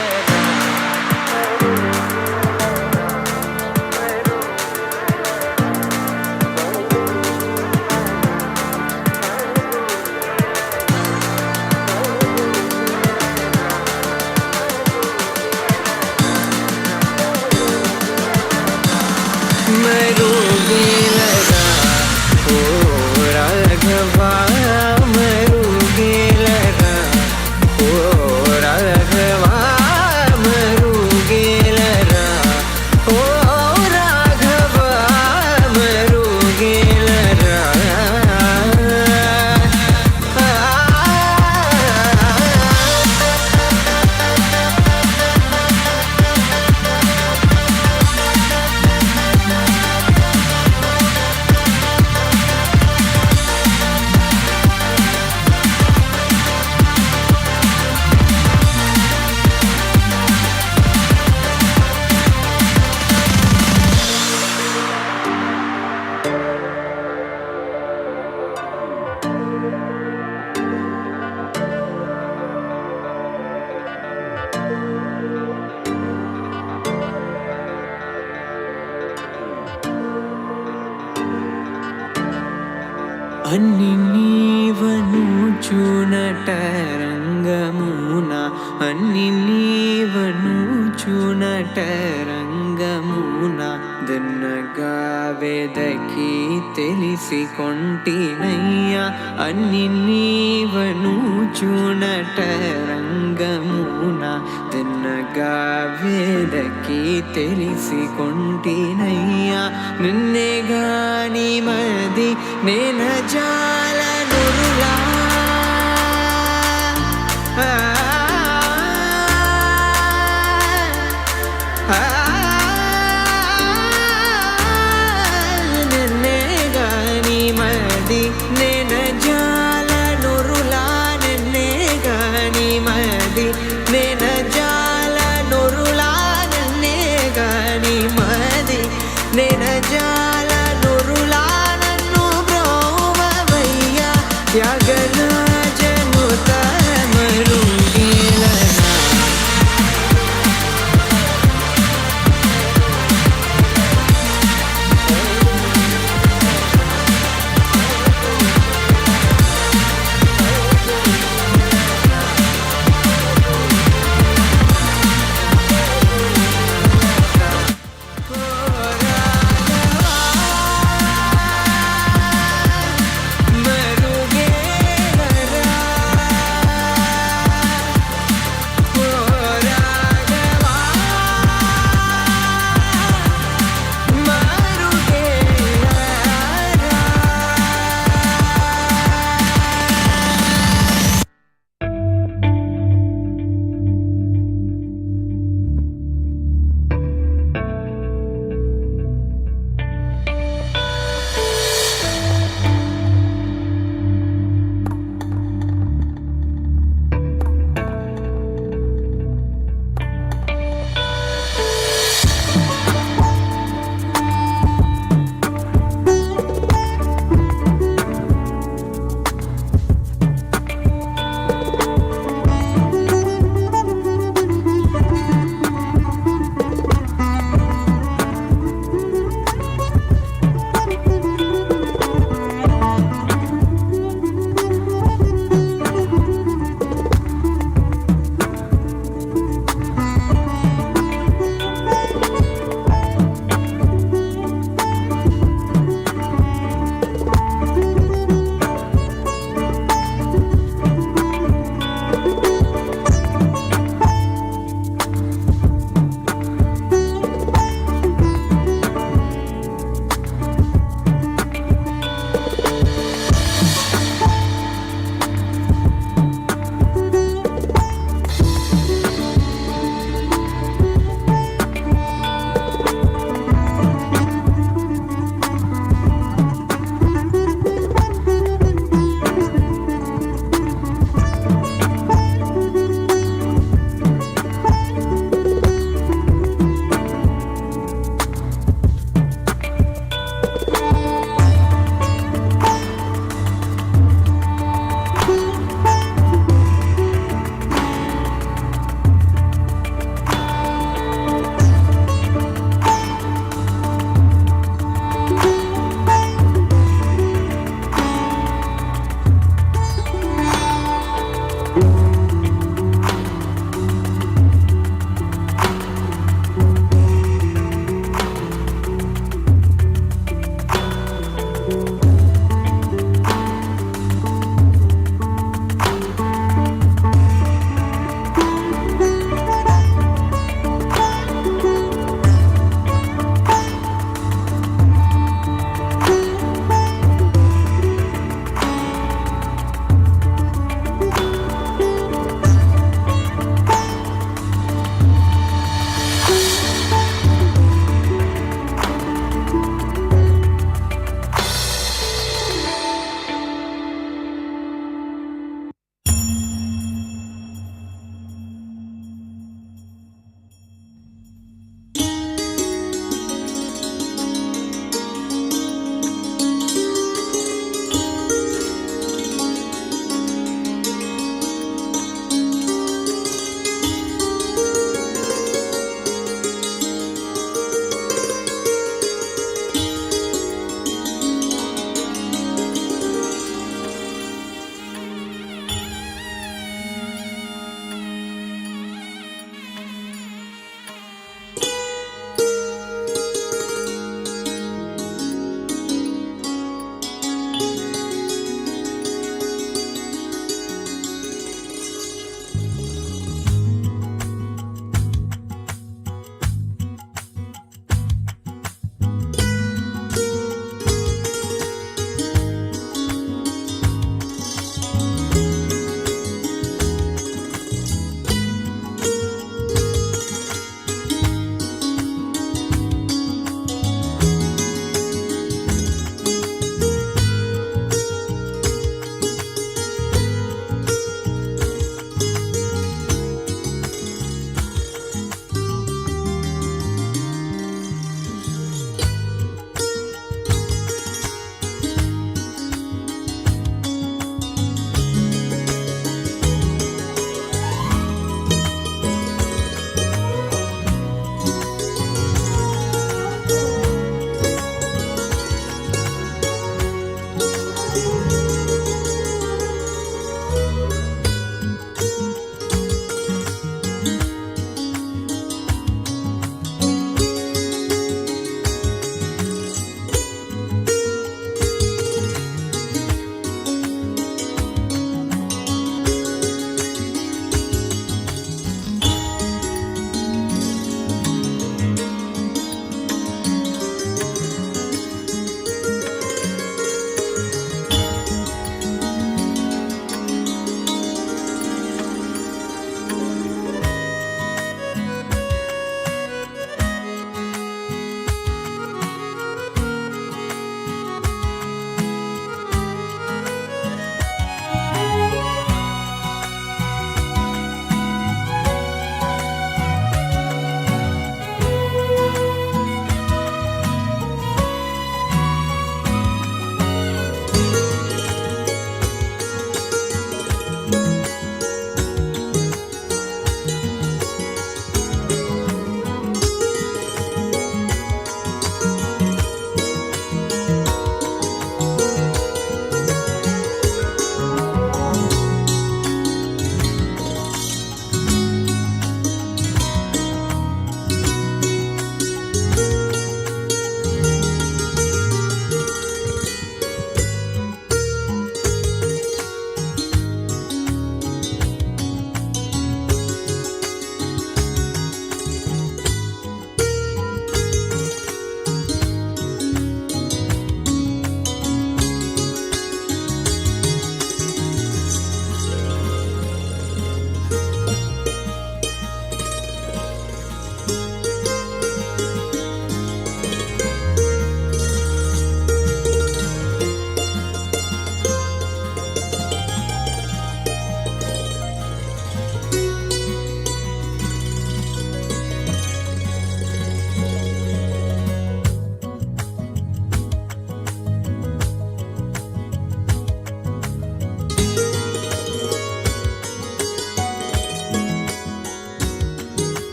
S14: ಮರುಗೇಲರ ಓ ರಾಘವ ಮರುಗೇಲರ ಓ ರಾಘವ ಮರುಗೇಲರ ಓ ರಾಘವ ಮರುಗೇಲರ అన్ని నీవను చూనట రంగమున అన్ని నీవను చూనట రంగమున దిన్నగా వెదకి తెలిసి కొంటినయ్యా అన్ని నీవను చూనట రంగమున దిన్నగా వెదకి తెలిసి కొంటినయ్యా నిన్నే గాని మది నేన జాల నురులా నిన్నే గాని మది నేన జాల నురులా నిన్నే గాని మది నేన జాల నురులా నిన్నే గాని మది నేన జాల నురులా నన్ను బ్రోవయ్యా త్యాగరాజనుత మరుగేలరా మరుగేలరా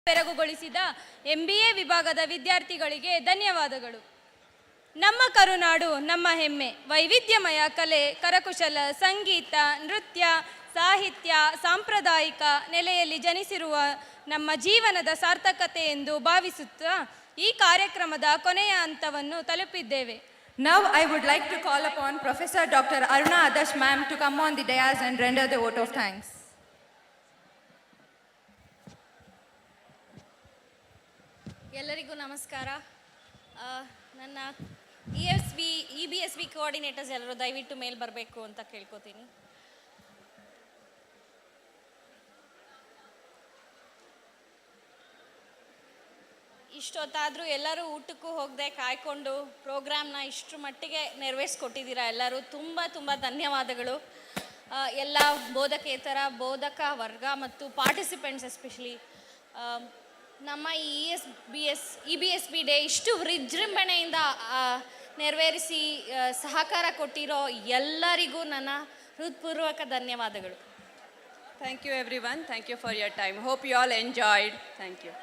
S6: ಬೆರಗುಗೊಳಿಸಿದ MBA ವಿಭಾಗದ ವಿದ್ಯಾರ್ಥಿಗಳಿಗೆ ಧನ್ಯವಾದಗಳು. ನಮ್ಮ ಕರುನಾಡು ನಮ್ಮ ಹೆಮ್ಮೆ. ವೈವಿಧ್ಯಮಯ ಕಲೆ, ಕರಕುಶಲ, ಸಂಗೀತ, ನೃತ್ಯ, ಸಾಹಿತ್ಯ, ಸಾಂಪ್ರದಾಯಿಕ ನೆಲೆಯಲ್ಲಿ ಜನಿಸಿರುವ ನಮ್ಮ ಜೀವನದ ಸಾರ್ಥಕತೆ ಎಂದು ಭಾವಿಸುತ್ತಾ ಈ ಕಾರ್ಯಕ್ರಮದ ಕೊನೆಯ ಹಂತವನ್ನು ತಲುಪಿದ್ದೇವೆ.
S4: Now I would like to call upon Professor Dr. Aruna Adash ma'am to come on the dais and render the vote of thanks.
S9: ಎಲ್ಲರಿಗೂ ನಮಸ್ಕಾರ. ನನ್ನ EBSB ಕೋಆರ್ಡಿನೇಟರ್ಸ್ ಎಲ್ಲರೂ ದಯವಿಟ್ಟು ಮೇಲ್ ಬರಬೇಕು ಅಂತ ಕೇಳ್ಕೊತೀನಿ. ಇಷ್ಟೊತ್ತಾದರೂ ಎಲ್ಲರೂ ಊಟಕ್ಕೂ ಹೋಗದೆ ಕಾಯ್ಕೊಂಡು ಪ್ರೋಗ್ರಾಮ್ನ ಇಷ್ಟರ ಮಟ್ಟಿಗೆ ನೆರವೇರಿಸ್ಕೊಟ್ಟಿದ್ದೀರಾ. ಎಲ್ಲರೂ ತುಂಬ ತುಂಬ ಧನ್ಯವಾದಗಳು. ಎಲ್ಲ ಬೋಧಕೇತರ ಬೋಧಕ ವರ್ಗ ಮತ್ತು ಪಾರ್ಟಿಸಿಪೆಂಟ್ಸ್ ಎಸ್ಪೆಷಲಿ ನಮ್ಮ EBSB ಡೇ ಇಷ್ಟು ವಿಜೃಂಭಣೆಯಿಂದ ನೆರವೇರಿಸಿ ಸಹಕಾರ ಕೊಟ್ಟಿರೋ ಎಲ್ಲರಿಗೂ ನನ್ನ ಹೃತ್ಪೂರ್ವಕ ಧನ್ಯವಾದಗಳು.
S6: Thank you everyone. Thank you for your time. Hope you all enjoyed. Thank you.